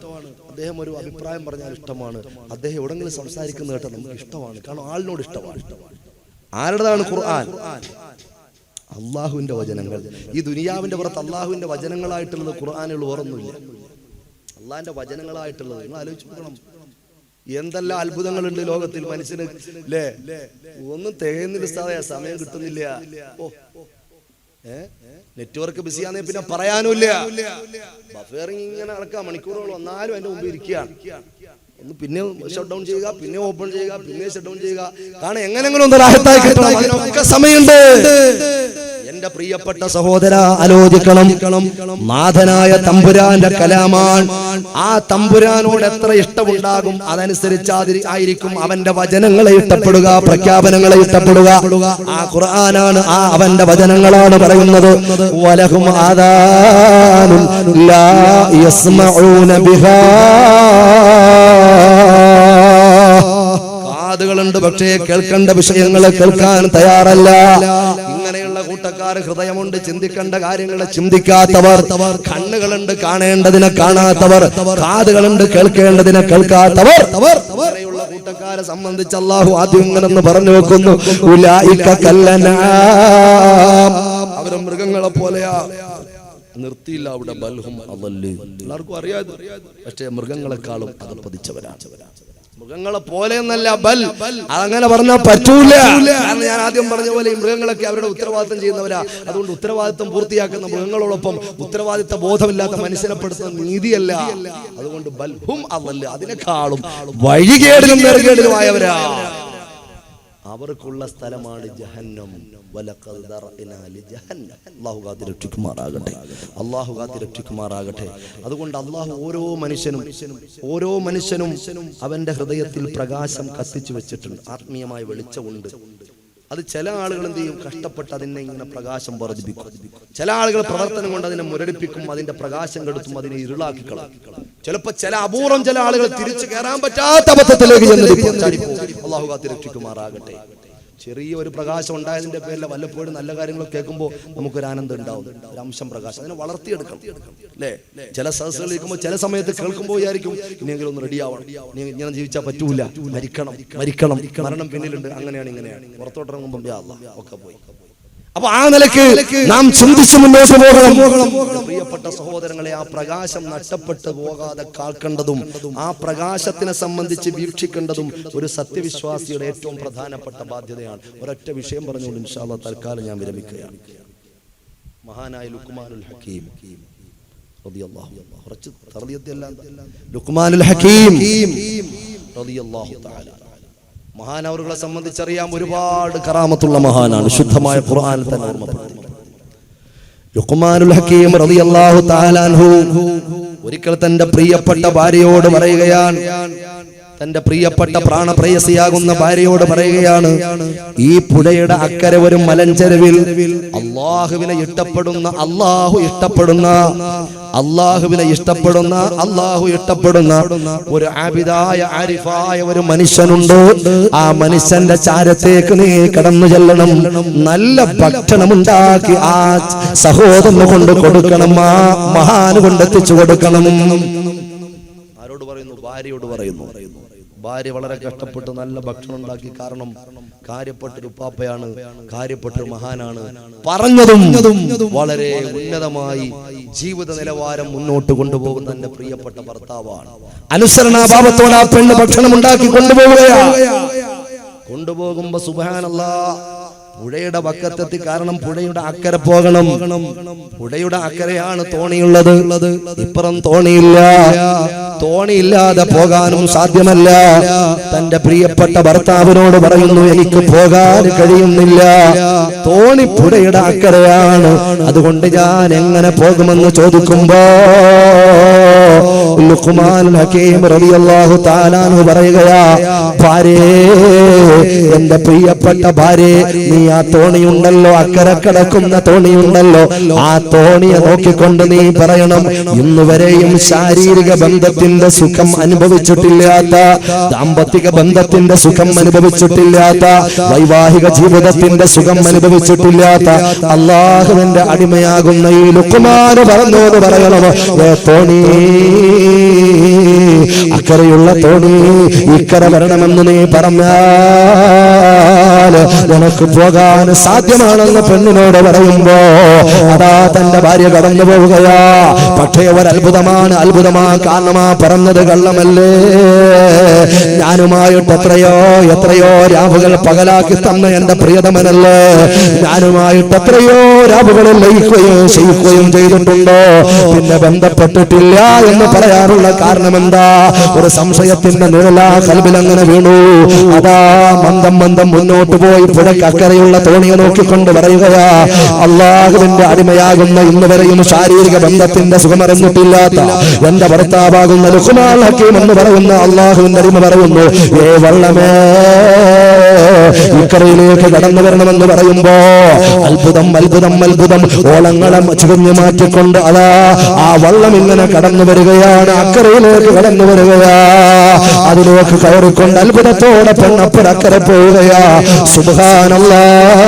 അദ്ദേഹം ഒരു അഭിപ്രായം പറഞ്ഞാൽ ഇഷ്ടമാണ്. അദ്ദേഹം എവിടെങ്കിലും സംസാരിക്കുന്ന കേട്ടാൽ നമുക്ക് ഇഷ്ടമാണ്. കാരണം ആളിനോട് ഇഷ്ടമാണ്. ആരുടേതാണ് ഖുർആൻ? അള്ളാഹുവിന്റെ വചനങ്ങൾ. ഈ ദുനിയാവിന്റെ പുറത്ത് അള്ളാഹുവിന്റെ വചനങ്ങളായിട്ടുള്ളത് ഖുർആനുകൾ വേറൊന്നുമില്ല. അള്ളാഹിന്റെ വചനങ്ങളായിട്ടുള്ളത് നിങ്ങൾ ആലോചിച്ച് നോക്കണം. എന്തെല്ലാം അത്ഭുതങ്ങളുണ്ട് ലോകത്തിൽ. മനുഷ്യന് അല്ലേ ഒന്നും തികയുന്നില്ല, സമയം കിട്ടുന്നില്ല. നെറ്റ്വർക്ക് ബിസിയാന്നേ പിന്നെ പറയാനുമില്ല. ബഫറിങ് ഇങ്ങനെ നടക്കുക, മണിക്കൂറുകൾ വന്നാലും അതിന്റെ മുമ്പ് ഇരിക്കുകയാണ്. ഒന്ന് പിന്നെ ഷട്ട് ഡൗൺ ചെയ്യുക, പിന്നെ ഓപ്പൺ ചെയ്യുക, പിന്നെ ഷട്ട് ഡൗൺ ചെയ്യുക. കാരണം എങ്ങനെങ്കിലും ഒന്ന് റാഹത്തായി കിട്ടണം, അതിനൊക്കെ സമയമുണ്ട്. എന്റെ പ്രിയപ്പെട്ട സഹോദര ആലോചിക്കണം, നാഥനായ തമ്പുരാന്റെ കലാമാൻ. ആ തമ്പുരാനോട് എത്ര ഇഷ്ടമുണ്ടാകും അതനുസരിച്ച് ആയിരിക്കും അവന്റെ വചനങ്ങളെ ഇഷ്ടപ്പെടുക, പ്രഖ്യാപനങ്ങളെ ഇഷ്ടപ്പെടുക. ആ ഖുർആനാണ്, ആ അവന്റെ വചനങ്ങളാണ് പറയുന്നത്. വലഹും ആദാനുൻ ലാ യസ്മഊന ബിഹാ. കാതുകളുണ്ട്, പക്ഷേ കേൾക്കേണ്ട വിഷയങ്ങൾ കേൾക്കാൻ തയ്യാറല്ല. ഇങ്ങനെയുള്ള കൂട്ടക്കാർ ഹൃദയമുണ്ട്, ചിന്തിക്കേണ്ട കാര്യങ്ങളെ ചിന്തിക്കാത്തവർ. കണ്ണുകളുണ്ട്, കാണേണ്ടതിനെ കാണാത്തവർ. കാതുകളുണ്ട്, കേൾക്കേണ്ടതിനെ കേൾക്കാത്തവർ. ഇങ്ങനെയുള്ള കൂട്ടക്കാരെ സംബന്ധിച്ച് അല്ലാഹു ആദ്യം ഇങ്ങനെന്ന് പറഞ്ഞു വെക്കുന്നു, ഉലൈക കല്ലനാം, അവർ മൃഗങ്ങളെ പോലെയാ. നിർത്തിയില്ല അവിടെ. ബൽഹും അദല്ല്, എല്ലാവർക്കും അറിയാതെ, പക്ഷേ മൃഗങ്ങളെക്കാളും അത് പതിച്ചവരാണ്. മൃഗങ്ങളെ പോലെ എന്നല്ല, ബൽ. അതങ്ങനെ പറഞ്ഞാൽ പറ്റൂല. കാരണം ഞാൻ ആദ്യം പറഞ്ഞ പോലെ ഈ മൃഗങ്ങളൊക്കെ അവരുടെ ഉത്തരവാദിത്തം ചെയ്യുന്നവരാ. അതുകൊണ്ട് ഉത്തരവാദിത്തം പൂർത്തിയാക്കുന്ന മൃഗങ്ങളോടൊപ്പം ഉത്തരവാദിത്ത ബോധമില്ലാത്ത മനുഷ്യനെപ്പെടുത്തുന്ന നീതിയല്ല. അതുകൊണ്ട് ബൽഹും അദല്ല്, അതിനേക്കാളും വഴികേടിലും നെറുകേടിലുമായവരാ. അവർക്കുള്ള സ്ഥലമാണ് ജഹന്നം. അല്ലാഹു കാത്തിരക്ഷിക്കുമാറാകട്ടെ, അല്ലാഹു കാത്തിരക്ഷിക്കുമാറാകട്ടെ. അതുകൊണ്ട് അല്ലാഹു ഓരോ മനുഷ്യനും അവന്റെ ഹൃദയത്തിൽ പ്രകാശം കത്തിച്ചു വെച്ചിട്ടുണ്ട്, ആത്മീയമായ വെളിച്ചമുണ്ട്. അത് ചില ആളുകൾ എന്ത് ചെയ്യും, കഷ്ടപ്പെട്ട് അതിനെ ഇങ്ങനെ പ്രകാശം വർദ്ധിപ്പിക്കും. ചില ആളുകൾ പ്രവർത്തനം കൊണ്ട് അതിനെ മുരടിപ്പിക്കും, അതിന്റെ പ്രകാശം കെടുത്തും, അതിനെ ഇരുളാക്കി കളയും. ചിലപ്പോ അപൂർവം ചില ആളുകൾ തിരിച്ചു കയറാൻ പറ്റാത്ത അബദ്ധത്തിലേക്ക് അല്ലാഹു കാത്തിരക്ഷിക്കുമാറാകട്ടെ. ചെറിയ ഒരു പ്രകാശം ഉണ്ടായതിന്റെ പേരിൽ വല്ലപ്പോഴും നല്ല കാര്യങ്ങൾ കേൾക്കുമ്പോൾ നമുക്കൊരു ആനന്ദം ഉണ്ടാവും, ഒരു അംശം പ്രകാശം. അതിനെ വളർത്തിയെടുക്കണം അല്ലേ? ചില സദസ്സുകൾ ഇരിക്കുമ്പോൾ ചില സമയത്ത് കേൾക്കുമ്പോൾ വിചാരിക്കും ഇനിയെങ്കിലും ഒന്ന് റെഡിയാവണം, ഇങ്ങനെ ജീവിച്ചാൽ പറ്റൂല, മരിക്കണം, മരണം പിന്നിലുണ്ട്, അങ്ങനെയാണ് ഇങ്ങനെയാണ്. പുറത്തോട്ടിറങ്ങുമ്പോൾ ഒക്കെ പോയി. അപ്പൊ ആ നിലയ്ക്ക് നാം ചിന്തിച്ചു മുന്നോട്ട് പോകണം. പ്രിയപ്പെട്ട സഹോദരങ്ങളെ, ആ പ്രകാശം നഷ്ടപ്പെട്ടു പോകാതെ കാക്കേണ്ടതും ആ പ്രകാശത്തിനെ സംബന്ധിച്ച് വീക്ഷിക്കേണ്ടതും ഒരു സത്യവിശ്വാസിയുടെ ഏറ്റവും പ്രധാനപ്പെട്ട ബാധ്യതയാണ്. ഒരൊറ്റ വിഷയം പറഞ്ഞുകൊണ്ട് ഇൻഷാ അല്ലാഹ് തൽക്കാലം ഞാൻ വിരമിക്കുകയാണ്. മഹാനായ ലുഖ്മാനുൽ ഹക്കീം റളിയല്ലാഹു അൻഹു, കുറച്ച് തർബിയത്തെല്ലാം ലുഖ്മാനുൽ ഹക്കീം റളിയല്ലാഹു തആല, മഹാനവറുകളെ സംബന്ധിച്ചറിയാം, ഒരുപാട് കറാമത്തുള്ള മഹാനാണ്. ശുദ്ധമായ ഖുർആനിൽ തന്നെ ഓർമ്മപ്പെടുത്തി. ലുഖ്മാനുൽ ഹക്കീം റളിയല്ലാഹു തആല അൻഹു ഒരിക്കൽ തന്റെ പ്രിയപ്പെട്ട ഭാര്യയോട് പറയുകയാണ്, തന്റെ പ്രിയപ്പെട്ട പ്രാണപ്രേയസിയാകുന്ന ഭാര്യയോട് പറയുകയാണ്, ഈ പുഴയുടെ അക്കരെ ഒരു മലഞ്ചെരുവിൽ അല്ലാഹുവിനെ ഇഷ്ടപ്പെടുന്ന ഒരു ആബിദായ ആരിഫായ ഒരു മനുഷ്യനുണ്ട്. ആ മനുഷ്യന്റെ ചാരത്തേക്ക് നീ കടന്നു ചെല്ലണം, നല്ല ഭക്ഷണമുണ്ടാക്കി ആ സഹോദരന് കൊണ്ട് കൊടുക്കണം, ആ മഹാന് കൊണ്ടെത്തിച്ചു കൊടുക്കണം. ആരോട് പറയുന്നു? ഭാര്യയോട് പറയുന്നു. ഭാര്യ വളരെ കഷ്ടപ്പെട്ട് നല്ല ഭക്ഷണം ഉണ്ടാക്കി. കാരണം കാര്യപ്പെട്ടൊരു ഉപ്പാപ്പയാണ്, കാര്യപ്പെട്ടൊരു മഹാനാണ്. പറഞ്ഞതും വളരെ ഉന്നതമായി ജീവിത നിലവാരം മുന്നോട്ട് കൊണ്ടുപോകുന്ന എന്റെ പ്രിയപ്പെട്ട ഭർത്താവാണ്. അനുസരണാഭാവത്തോടെ ആ പെണ്ണ് ഭക്ഷണം ഉണ്ടാക്കി കൊണ്ടുപോകുമ്പോ സുബ്ഹാനല്ലാഹ് പുഴയുടെ വക്കത്തെത്തി. കാരണം പുഴയുടെ അക്കരെ പോകണം. പുഴയുടെ അക്കരെയാണ് തോണിയുള്ളത്. ഇപ്പുറം തോണിയില്ല. തോണിയില്ലാതെ പോകാനും സാധ്യമല്ല. തന്റെ പ്രിയപ്പെട്ട ഭർത്താവിനോട് പറയുന്നു, എനിക്ക് പോകാൻ കഴിയുന്നില്ല, തോണി പുഴയുടെ അക്കരെയാണ്, അതുകൊണ്ട് ഞാൻ എങ്ങനെ പോകുമെന്ന് ചോദിക്കുമ്പോ ലുഖ്മാൻ ഹകീം റളിയല്ലാഹു തആല അൻഹു പറയുകയാ, ഭാര്യേ, എന്റെ പ്രിയപ്പെട്ട ഭാര്യേ, നീ ആ തോണിയുണ്ടല്ലോ, അക്കരെ കിടക്കുന്ന തോണിയുണ്ടല്ലോ, ആ തോണിയെ നോക്കിക്കൊണ്ട് നീ പറയണം, ഇന്നുവരെയും ശാരീരിക ബന്ധത്തിന്റെ സുഖം അനുഭവിച്ചിട്ടില്ലാത്ത, ദാമ്പത്തിക ബന്ധത്തിന്റെ സുഖം അനുഭവിച്ചിട്ടില്ലാത്ത, വൈവാഹിക ജീവിതത്തിന്റെ സുഖം അനുഭവിച്ചിട്ടില്ലാത്ത അല്ലാഹുവിന്റെ അടിമയാകുന്ന ഈ ലുഖ്മാൻ പറഞ്ഞോട് പറയണം, തോണി, അക്കരയുള്ള തോണി ഇക്കരെ വരണമെന്ന് നീ പറഞ്ഞാൽ നിനക്ക് പോകാൻ സാധ്യമാണെന്ന് പെണ്ണിനോട് പറയുമ്പോ അതാ തന്റെ ഭാര്യ കടന്നു പോവുകയാ. പക്ഷേ ഒരത്ഭുതമാണ്, കാരണമാ പറഞ്ഞത് കള്ളമല്ലേ. ഞാനുമായിട്ട് എത്രയോ രാവുകൾ പകലാക്കി തന്ന എന്റെ പ്രിയതമനല്ലേ, ഞാനുമായിട്ട് എത്രയോ രാവുകളിൽ ലയിക്കുകയും ചെയ്യിക്കുകയും ചെയ്തിട്ടുണ്ടോ, പിന്നെ ബന്ധപ്പെട്ടിട്ടില്ല എന്ന് പറയാറുള്ള കാരണം എന്താ? ഒരു സംശയത്തിന്റെ നിഴലാ കൽബിൽ അങ്ങനെ വീണു. അതാ മന്ദം മുന്നോട്ട് പോയി പുഴക്കക്കരയുള്ള തോണിയെ നോക്കിക്കൊണ്ട് പറയുകയാ, അല്ലാഹുവിന്റെ അടിമയാകുന്ന ഇന്നുവരെയും ശാരീരിക ബന്ധത്തിന്റെ സുഖമറിഞ്ഞിട്ടില്ലാത്ത എന്റെ ഭർത്താവാകുന്ന ലുഖ്മാൻ ഹകീം എന്ന് പറയുന്ന അല്ലാഹുവിന്റെ അടിമ പറയുന്നു, ഏ വള്ളമേ, ഇക്കരയിലേക്ക് കടന്നു വരണമെന്ന് പറയുമ്പോ അത്ഭുതം, ഓളങ്ങളെ ചുകഞ്ഞു മാറ്റിക്കൊണ്ട് അതാ ആ വള്ളം ഇങ്ങനെ കടന്നു വരികയാണ്, അക്കരയിലേക്ക് കടന്നു വരികയാ. അതിലേക്ക് കയറിക്കൊണ്ട് അത്ഭുതത്തോടെ പെണ്ണപ്പുറക്കരെ പോവുകയാ. സുബ്ഹാനല്ലാഹ്.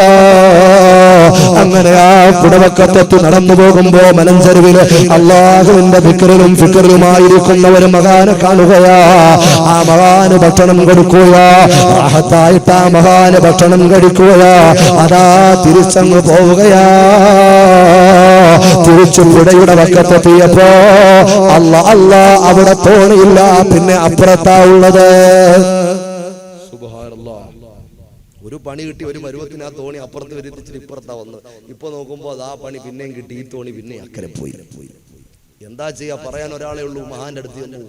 അങ്ങനെ ആ കുടവക്കത്തെത്തി നടന്നു പോകുമ്പോ മലഞ്ചെരുവില് അല്ലാഹുവിന്റെ ദിക്റിലും ഫിക്റിലുമായിരിക്കുന്ന ഒരു മഹാനെ കാണുകയാ. ആ മഹാന് ഭക്ഷണം കൊടുക്കുകയാ. റാഹത്തായിട്ട് ആ മഹാന് ഭക്ഷണം കഴിക്കുകയാ. അതാ തിരിച്ചങ്ങ് പോവുകയാ. തിരിച്ചു പുഴയുടെ വക്കത്തെത്തിയപ്പോ അല്ലാ അവിടെ തോണിയില്ല, പിന്നെ അപ്പുറത്താ ഉള്ളത്. ഒരു പണി കിട്ടി, ഒരു പരുവത്തിന് ആ തോണി അപ്പുറത്ത് വരുത്തിച്ചിട്ട് ഇപ്പുറത്താ വന്ന്. ഇപ്പൊ നോക്കുമ്പോ അത് ആ പണി പിന്നെയും കിട്ടി, ഈ തോണി പിന്നെ അക്കരെ പോയി. എന്താ ചെയ്യാ? പറയാൻ ഒരാളെ ഉള്ളൂ. മഹാന്റെ അടുത്ത് ചെന്നു.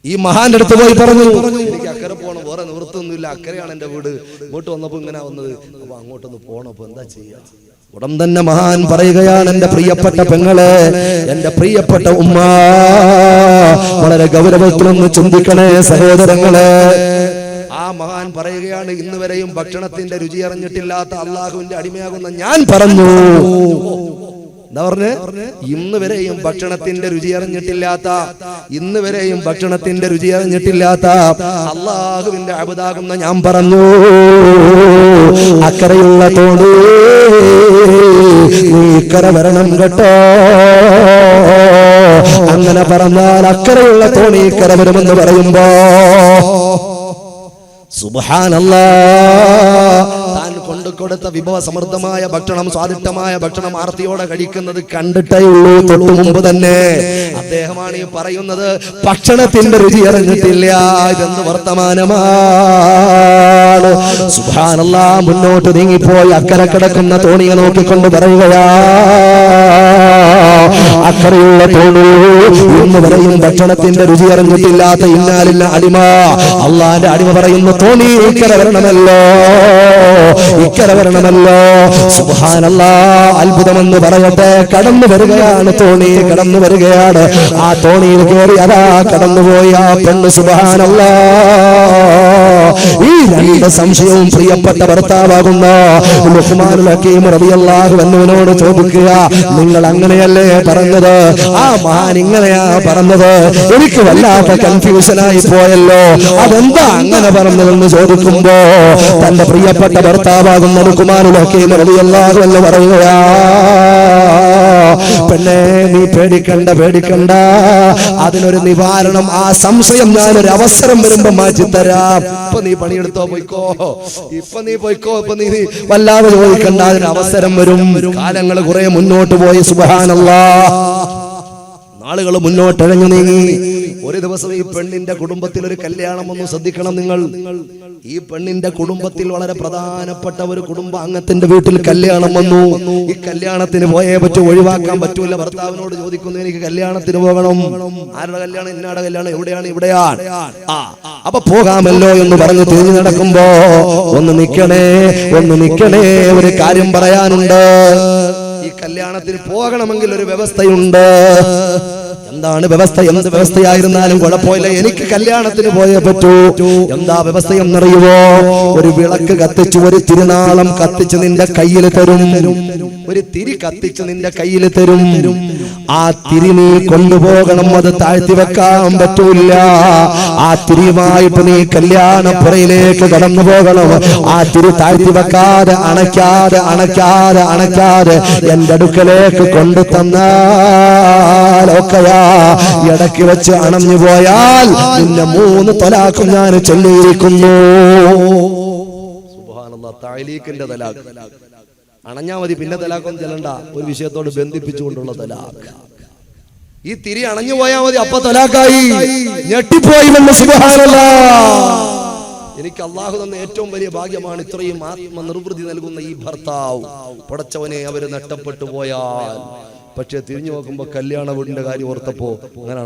ഈ മഹാന്റെ അടുത്ത് പോയി പറഞ്ഞു, എനിക്ക് അക്കരെ പോകണം, വേറെ നിവൃത്തൊന്നുമില്ല, അക്കരെയാണ് എന്റെ വീട്. ഇങ്ങോട്ട് വന്നപ്പോ ഇങ്ങനെ വന്നത്, അപ്പൊ അങ്ങോട്ടൊന്ന് പോകണം, അപ്പൊ എന്താ ചെയ്യാ? ഉടൻ തന്നെ മഹാൻ പറയുകയാണ്, എന്റെ പ്രിയപ്പെട്ട പെങ്ങളെ, എന്റെ പ്രിയപ്പെട്ട ഉമ്മ, വളരെ ഗൗരവത്തിലൊന്ന് ചിന്തിക്കണേ സഹോദരങ്ങളെ. ആ മഹാൻ പറയുകയാണ്, ഇന്ന് വരെയും ഭക്ഷണത്തിന്റെ രുചി അറിഞ്ഞിട്ടില്ലാത്ത അള്ളാഹുവിന്റെ അടിമയാകുന്ന ഞാൻ പറഞ്ഞു, എന്താ പറഞ്ഞ്? ഇന്ന് വരെയും ഭക്ഷണത്തിന്റെ രുചി അറിഞ്ഞിട്ടില്ലാത്ത, ഇന്ന് വരെയും ഭക്ഷണത്തിന്റെ രുചി അറിഞ്ഞിട്ടില്ലാത്ത അള്ളാഹുവിന്റെ അബുദാകുന്ന ഞാൻ പറഞ്ഞു, അക്കരയുള്ള തോണി നീ ഇക്കര വരണം കേട്ടോ. അങ്ങനെ പറഞ്ഞാൽ അക്കരയുള്ള തോണി ഇക്കര വരുമെന്ന് പറയുമ്പോ സുബ്ഹാനല്ലാഹ്, താൻ കൊണ്ടുകൊടുത്ത വിഭവ സമൃദ്ധമായ ഭക്ഷണം, സ്വാദിഷ്ടമായ ഭക്ഷണം ആർത്തിയോടെ കഴിക്കുന്നത് കണ്ടിട്ടേ ഉള്ളൂ. തൊട്ടു മുമ്പ് തന്നെ അദ്ദേഹമാണ് ഈ പറയുന്നത്, ഭക്ഷണത്തിന്റെ രുചി അറിഞ്ഞിട്ടില്ല, ഇതെന്ത് വർത്തമാനമാണ്. സുബ്ഹാനല്ലാഹ്. മുന്നോട്ട് നീങ്ങിപ്പോയി അക്കരെ കിടക്കുന്ന തോണിയെ നോക്കിക്കൊണ്ട് പറയുകയാ, അക്കരയുള്ള തോണി ഇന്ന് വരെയും ഭക്ഷണത്തിന്റെ രുചി അറിഞ്ഞിട്ടില്ലാത്ത ഇന്നാലില്ല അടിമ, അള്ളാന്റെ അടിമ പറയുന്നു, തോണി ഇക്കര വരണമല്ലോ, ഇക്കര വരണമല്ലോ. സുബ്ഹാനല്ലാഹ്. അത്ഭുതമെന്ന് പറയട്ടെ, കടന്നു വരികയാണ് തോണി, കടന്നു വരികയാണ്. ആ തോണിയിൽ കയറി അതാ കടന്നുപോയി ആ പെണ്ണ്. സുബ്ഹാനല്ലാഹ്. ഈ രണ്ട് സംശയവും പ്രിയപ്പെട്ട ഭർത്താവാകുന്ന ലുഖ്മാനുൽ ഹകീം റളിയല്ലാഹു അൻഹുവിനോട് ചോദിക്കുക, നിങ്ങൾ അങ്ങനെയല്ലേ പറഞ്ഞത്? ആ മഹാൻ ഇങ്ങനെയാ പറഞ്ഞത്, എനിക്ക് വല്ലാത്ത കൺഫ്യൂഷനായി പോയല്ലോ, അതെന്താ അങ്ങനെ പറഞ്ഞതെന്ന് ചോദിക്കുമ്പോ തന്റെ പ്രിയപ്പെട്ട ഭർത്താവാകുന്ന ലുഖ്മാനുൽ ഹകീം റളിയല്ലാഹു അൻഹു പറയുകയാ, പെണ്ണേ നീ പേടിക്കണ്ട, അതിനൊരു നിവാരണം, ആ സംശയം ഞാനൊരു അവസരം വരുമ്പോ മാറ്റിത്തരാം. ഇപ്പൊ നീ പണിയെടുത്തോ പോയിക്കോ, ഇപ്പൊ നീ പോയിക്കോ, ഇപ്പൊ നീ വല്ലാതെ ചോദിക്കണ്ട, അതിന് അവസരം വരും. കാലങ്ങൾ കുറെ മുന്നോട്ട് പോയി. സുബ്ഹാനല്ലാഹ്, നാളുകൾ മുന്നോട്ടഴഞ്ഞു നീങ്ങി. ഒരു ദിവസം ഈ പെണ്ണിന്റെ കുടുംബത്തിൽ ഒരു കല്യാണം വന്നു. ശ്രദ്ധിക്കണം നിങ്ങൾ, ഈ പെണ്ണിന്റെ കുടുംബത്തിൽ വളരെ പ്രധാനപ്പെട്ട ഒരു കുടുംബാംഗത്തിന്റെ വീട്ടിൽ കല്യാണം വന്നു. ഈ കല്യാണത്തിന് പോയേ പറ്റൂ, ഒഴിവാക്കാൻ പറ്റൂല. ഭർത്താവിനോട് ചോദിക്കുന്നു, എനിക്ക് കല്യാണത്തിന് പോകണം. ആരുടെ കല്യാണം? ഇന്നാടെ കല്യാണം. എവിടെയാണ്? ഇവിടെയാണ്. അപ്പൊ പോകാമല്ലോ എന്ന് പറഞ്ഞ് തിരിഞ്ഞു നടക്കുമ്പോ, ഒന്ന് നിക്കണേ, ഒരു കാര്യം പറയാനുണ്ട്. ഈ കല്യാണത്തിന് പോകണമെങ്കിൽ ഒരു വ്യവസ്ഥയുണ്ട്. എന്താണ് വ്യവസ്ഥ? എന്ത് വ്യവസ്ഥയായിരുന്നാലും കുഴപ്പമില്ല, എനിക്ക് കല്യാണത്തിന് പോയേ പറ്റൂ. എന്താ വ്യവസ്ഥ എന്നറിയുവോ? ഒരു വിളക്ക് കത്തിച്ചു, ഒരു തിരുനാളം കത്തിച്ച് നിന്റെ കയ്യിൽ തരും. ഒരു തിരി കത്തിച്ച് നിന്റെ കയ്യിൽ തരും. ആ തിരി നീ കൊണ്ടുപോകണം, അത് താഴ്ത്തി വെക്കാൻ പറ്റൂല. ആ തിരിയുമായിട്ട് നീ കല്യാണപ്പുറയിലേക്ക് കടന്നു പോകണം. ആ തിരി താഴ്ത്തി വെക്കാതെ അണയ്ക്കാതെ എന്റെ അടുക്കലേക്ക് കൊണ്ടു തന്നാലൊക്കെയാ. ഇടയ്ക്ക് വെച്ച് അണഞ്ഞു പോയാൽ നിന്നെ 3 ത്വലാഖ് ഞാൻ ചൊല്ലിയിരിക്കുന്നു. സുബ്ഹാനല്ലാഹ്, തഅലീഖിന്റെ തലാഖ്. അണഞ്ഞാ മതി, പിന്നെ തലാഖൊന്നും ചെല്ലണ്ട. ഒരു വിഷയത്തോട് ബന്ധിപ്പിച്ചുകൊണ്ടുള്ള തലാഖ്. ഈ തിരി അണഞ്ഞു പോയാൽ മതി, അപ്പൊ തലാഖായി. ഞെട്ടിപ്പോയി. സുബ്ഹാനല്ലാഹ്, എനിക്ക് അള്ളാഹു തന്ന ഏറ്റവും വലിയ ഭാഗ്യമാണ് ഇത്രയും ആത്മനിർവൃതി നൽകുന്ന ഈ ഭർത്താവ്. പടച്ചവനെ, അവര് നഷ്ടപ്പെട്ടു പോയാൽ. പക്ഷെ തിരിഞ്ഞു നോക്കുമ്പോ കല്യാണ വീടിന്റെ കാര്യം ഓർത്തപ്പോ അങ്ങനെ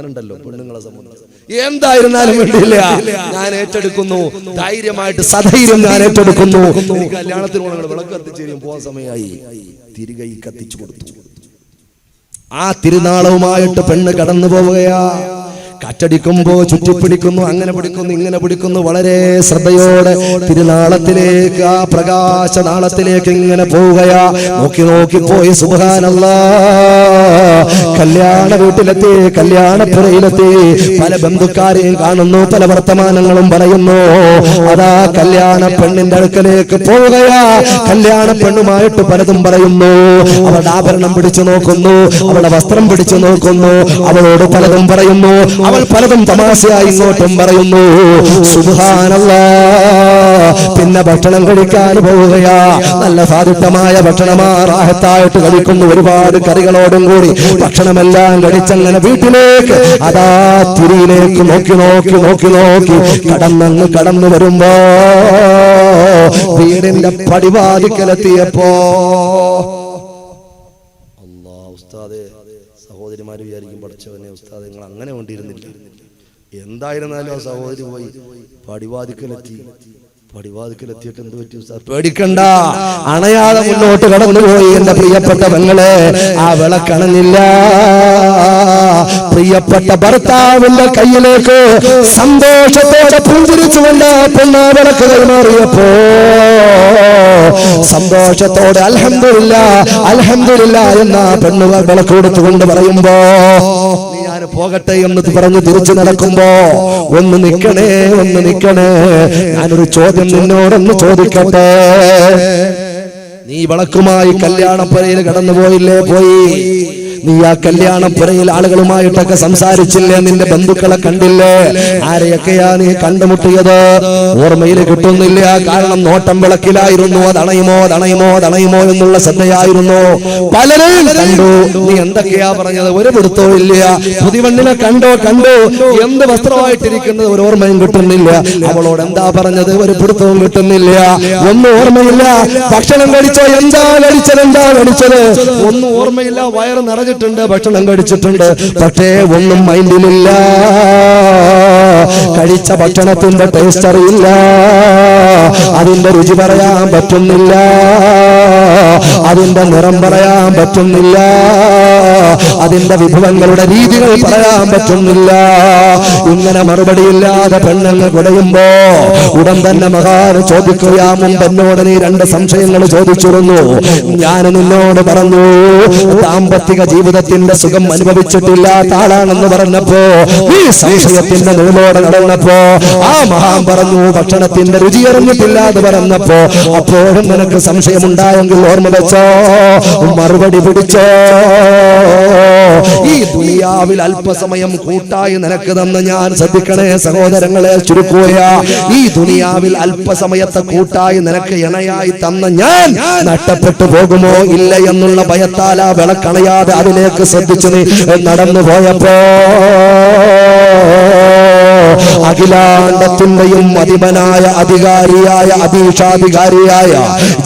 ഉണ്ടല്ലോ പെണ്ണുങ്ങളെ സംബന്ധിച്ച്. എന്തായിരുന്നാലും വേണ്ടിയില്ല, ഞാൻ ഏറ്റെടുക്കുന്നു. ധൈര്യമായിട്ട് സധൈര്യം ഞാൻ ഏറ്റെടുക്കുന്നു. കല്യാണത്തിന് വിളക്ക് കത്തിച്ചേരും പോകാൻ സമയമായി. തിരികെ കത്തിച്ചു കൊടുത്തു. ആ തിരുനാളവുമായിട്ട് പെണ്ണ് കടന്നു പോവുകയാ. കാറ്റടിക്കുമ്പോ ചുറ്റിപ്പിടിക്കുന്നു, അങ്ങനെ പിടിക്കുന്നു, ഇങ്ങനെ പിടിക്കുന്നു. വളരെ ശ്രദ്ധയോടെ തിരുനാളത്തിലേക്ക്, ആ പ്രകാശനാളത്തിലേക്ക് ഇങ്ങനെ പോവുകയാ. നോക്കി പോയി. സുബ്ഹാനല്ലാഹ്, കല്യാണ വീട്ടിലെത്തി, കല്യാണപ്പുരയിലെത്തി. പല ബന്ധുക്കാരെയും കാണുന്നു, പല വർത്തമാനങ്ങളും പറയുന്നു. അതാ കല്യാണ പെണ്ണിന്റെ അടുക്കലേക്ക് പോവുകയാ. കല്യാണ പെണ്ണുമായിട്ട് പലതും പറയുന്നു. അവളുടെ ആഭരണം പിടിച്ചു നോക്കുന്നു, അവളുടെ വസ്ത്രം പിടിച്ചു നോക്കുന്നു, അവളോട് പലതും പറയുന്നു. അവൾ പലതും തമാശയായി ഇങ്ങോട്ടും പറയുന്നു. സുബ്ഹാനല്ലാഹ്, പിന്നെ ഭക്ഷണം കഴിക്കാൻ പോവുകയാ. നല്ല സാധിഷ്ടമായ ഭക്ഷണമാ, റാഹത്തായിട്ട് കഴിക്കുന്നു. ഒരുപാട് കറികളോടും കൂടി ഭക്ഷണമെല്ലാം കഴിച്ചങ്ങനെ വീട്ടിലേക്ക്, അതാ തിരിയിലേക്ക് നോക്കി കടന്നു വരുമ്പോ വീടിന്റെ പടിവാതിക്കലെത്തിയപ്പോ, സഹോദരിമാര് വിചാരിക്കും, പഠിച്ചവനെ ഉസ്താദ് നിങ്ങൾ അങ്ങനെ കൊണ്ടിരുന്നില്ല. എന്തായിരുന്നാലും ആ സഹോദരി പോയി പടിവാതിക്കലെത്തിയിട്ട് എന്ത് പറ്റി ഉസ്താദ്? പേടിക്കണ്ട, അണയാതെ മുന്നോട്ട് കടന്നുപോയി. എന്റെ പ്രിയപ്പെട്ട പെങ്ങളെ, ആ വിളക്കണഞ്ഞില്ല. പ്രിയപ്പെട്ട ഭർത്താവിന്റെ കയ്യിലേക്ക് സന്തോഷത്തോടെ പുഞ്ചിരിച്ചുകൊണ്ട് പെണ്ണാ വിളക്ക് കൈമാറിയപ്പോ സന്തോഷത്തോടെ അൽഹംദുലില്ലാ എന്ന പെണ്ണ് വിളക്ക് കൊടുത്തുകൊണ്ട് പറയുമ്പോ, ഞാൻ പോകട്ടെ എന്ന് പറഞ്ഞ് തിരിച്ചു നടക്കുമ്പോ, ഒന്ന് നിക്കണേ, ഞാനൊരു ചോദ്യം നിന്നോടൊന്ന് ചോദിക്കട്ടെ. നീ വിളക്കുമായി കല്യാണപ്പുരയിൽ കടന്നു പോയില്ലേ? പോയി. നീ ആ കല്യാണപ്പുരയിൽ ആളുകളുമായിട്ടൊക്കെ സംസാരിച്ചില്ലേ? നിന്റെ ബന്ധുക്കളെ കണ്ടില്ലേ? ആരെയൊക്കെയാ നീ കണ്ടുമുട്ടിയത്? ഓർമ്മയിൽ കിട്ടുന്നില്ല. കാരണം നോട്ടം വിളക്കിലായിരുന്നു. അതണയുമോ എന്നുള്ള ശ്രദ്ധയായിരുന്നു. പലരെയും കണ്ടു. നീ എന്തൊക്കെയാ പറഞ്ഞത്? ഒരു പിടുത്തവും ഇല്ല. പുതിവണ്ണിനെ കണ്ടോ? എന്ത് വസ്ത്രമായിട്ടിരിക്കുന്നത് ഒരു ഓർമ്മയും കിട്ടുന്നില്ല. അവളോട് എന്താ പറഞ്ഞത്? ഒരു പിടുത്തവും കിട്ടുന്നില്ല. ഒന്നും ഓർമ്മയില്ല. ഭക്ഷണം കഴിച്ചോ? എന്താ കഴിച്ചത്? ഒന്നും ഓർമ്മയില്ല. വയറ് നിറഞ്ഞിട്ടുണ്ട്, ഭക്ഷണം കഴിച്ചിട്ടുണ്ട്, പക്ഷേ ഒന്നും മൈൻഡിലില്ല. കഴിച്ച ഭക്ഷണത്തിന്റെ ടേസ്റ്റ് അറിയില്ല, അതിന്റെ രുചി പറയാൻ പറ്റുന്നില്ല, അതിന്റെ നിറം പറയാൻ പറ്റുന്നില്ല, അതിന്റെ വിഭവങ്ങളുടെ രീതികൾ പറയാൻ പറ്റുന്നില്ല. ഇങ്ങനെ മറുപടിയില്ലാതെ പെണ്ണുങ്ങൾ കുടയുമ്പോ ഉടൻ തന്നെ മഹാൻ ചോദിക്കുകയാ, മുമ്പ് എന്നോട് നീ 2 സംശയങ്ങൾ ചോദിച്ചിരുന്നു. ഞാൻ നിന്നോട് പറഞ്ഞു, ദാമ്പത്തിക ജീവിതത്തിന്റെ സുഖം അനുഭവിച്ചിട്ടില്ലാത്ത ആളാണെന്ന് പറഞ്ഞപ്പോ, ഈ സംശയത്തിന്റെ നൂലോടെ നടന്നപ്പോ ആ മഹാൻ പറഞ്ഞു ഭക്ഷണത്തിന്റെ രുചി അറിഞ്ഞിട്ടില്ല എന്ന് പറഞ്ഞപ്പോ, അപ്പോഴും നിനക്ക് സംശയമുണ്ടായെങ്കിൽ ഓർമ്മ വെച്ചോ, മറുപടി പിടിച്ചോ. ഈ ദുനിയാവിൽ അല്പസമയം കൂട്ടായി നിനക്ക് തന്ന് ഞാൻ, ശ്രദ്ധിക്കണേ സഹോദരങ്ങളെ, ചുരുക്കുക, ഈ ദുനിയാവിൽ അല്പസമയത്തെ കൂട്ടായി നിനക്ക് ഇണയായി തന്ന ഞാൻ നഷ്ടപ്പെട്ടു പോകുമോ ഇല്ല എന്നുള്ള ഭയത്താൽ ആ വിളക്കണയാതെ അതിലേക്ക് ശ്രദ്ധിച്ചു നീ നടന്നു പോയപ്പോ, അഖിലാണ്ടത്തിന്റെയും അധിപനായ അധികാരിയായ അധീക്ഷാധികാരിയായ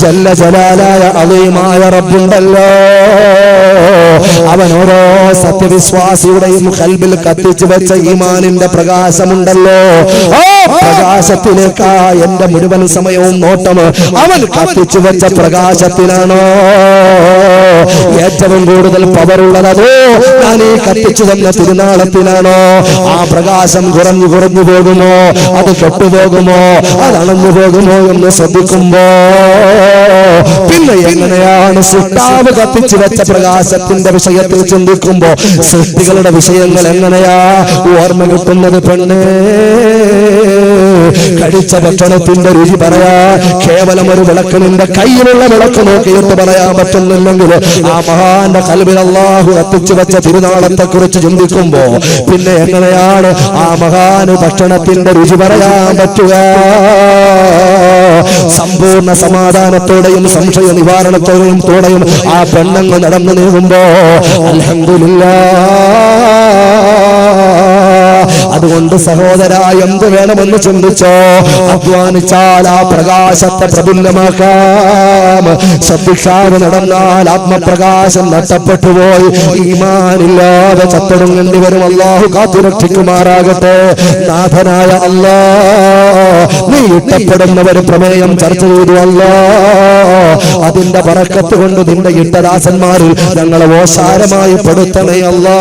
ജല്ല ജലാലായ അലീമായ റബ്ബുണ്ടല്ലോ, അവൻ ഓരോ സത്യവിശ്വാസിയുടെയും ഖൽബിൽ കത്തിച്ചു വെച്ച ഈമാനിന്റെ പ്രകാശമുണ്ടല്ലോ, ആ പ്രകാശത്തിലേക്കാ എന്റെ മുഴുവൻ സമയവും നോട്ടം. അവൻ കത്തിച്ചു വെച്ച പ്രകാശത്തിനാണോ ഏറ്റവും കൂടുതൽ പവറുള്ളത്? ഞാൻ ഈ കത്തിച്ചു തന്ന തിരുനാളത്തിനാണോ? ആ പ്രകാശം കുറഞ്ഞു കുറഞ്ഞു പോകുമോ? അത് കെട്ടുപോകുമോ? അത് അണഞ്ഞു പോകുമോ എന്ന് ശ്രദ്ധിക്കുമ്പോ, പിന്നെ എങ്ങനെയാണ് സൃഷ്ടാവ് കത്തിച്ചു വെച്ച പ്രകാശത്തിന്റെ വിഷയത്തിൽ ചിന്തിക്കുമ്പോ സൃഷ്ടികളുടെ വിഷയങ്ങൾ എങ്ങനെയാ ഓർമ്മ കിട്ടുന്നത്? പെണ്ണേ, കഴിച്ച ഭക്ഷണത്തിന്റെ രുചി പറയാ കേവലം ഒരു വിളക്ക്, നിന്റെ കയ്യിലുള്ള വിളക്ക് നോക്കിയിട്ട് പറയാൻ പറ്റുന്നില്ലെങ്കിൽ ആ മഹാന്റെ ഖൽബിൽ അല്ലാഹു കത്തിച്ചു വെച്ച തിരുനാളത്തെ കുറിച്ച് ചിന്തിക്കുമ്പോ പിന്നെ എങ്ങനെയാണ് ആ മഹാന് ഭക്ഷണത്തിന്റെ രുചി പറയാൻ പറ്റുക? സമ്പൂർണ്ണ സമാധാനത്തോടെയും സംശയ നിവാരണത്തോടെയും ആ പെണ്ണങ്ങ് നടന്നു നീങ്ങുമ്പോ അൽഹംദുലില്ലാഹ്. അതുകൊണ്ട് സഹോദര, എന്ത് വേണമെന്ന് ചിന്തിച്ചോ, അധ്വാനിച്ചാൽ ആ പ്രകാശത്തെ പ്രബുദ്ധമാക്കാം. ശ്രദ്ധിക്കാതെ നടന്നാൽ ആത്മപ്രകാശം നഷ്ടപ്പെട്ടുപോയി ഈമാനില്ലാതെ ചത്തൊടുങ്ങേണ്ടി വരും. അല്ലാഹു കാത്തുരക്ഷിക്കുമാറാകട്ടെ. നാഥനായ അല്ലാഹ്, നീ ഇഷ്ടപ്പെടുന്നവർ പ്രമേയം ചർച്ച ചെയ്തു അല്ലാഹ്, അതിന്റെ ബറക്കത്ത് കൊണ്ട് നിന്റെ ഇഷ്ടദാസന്മാരിൽ ഞങ്ങളെ ഓശാരമായി പെടുത്തണേ അല്ലാഹ്.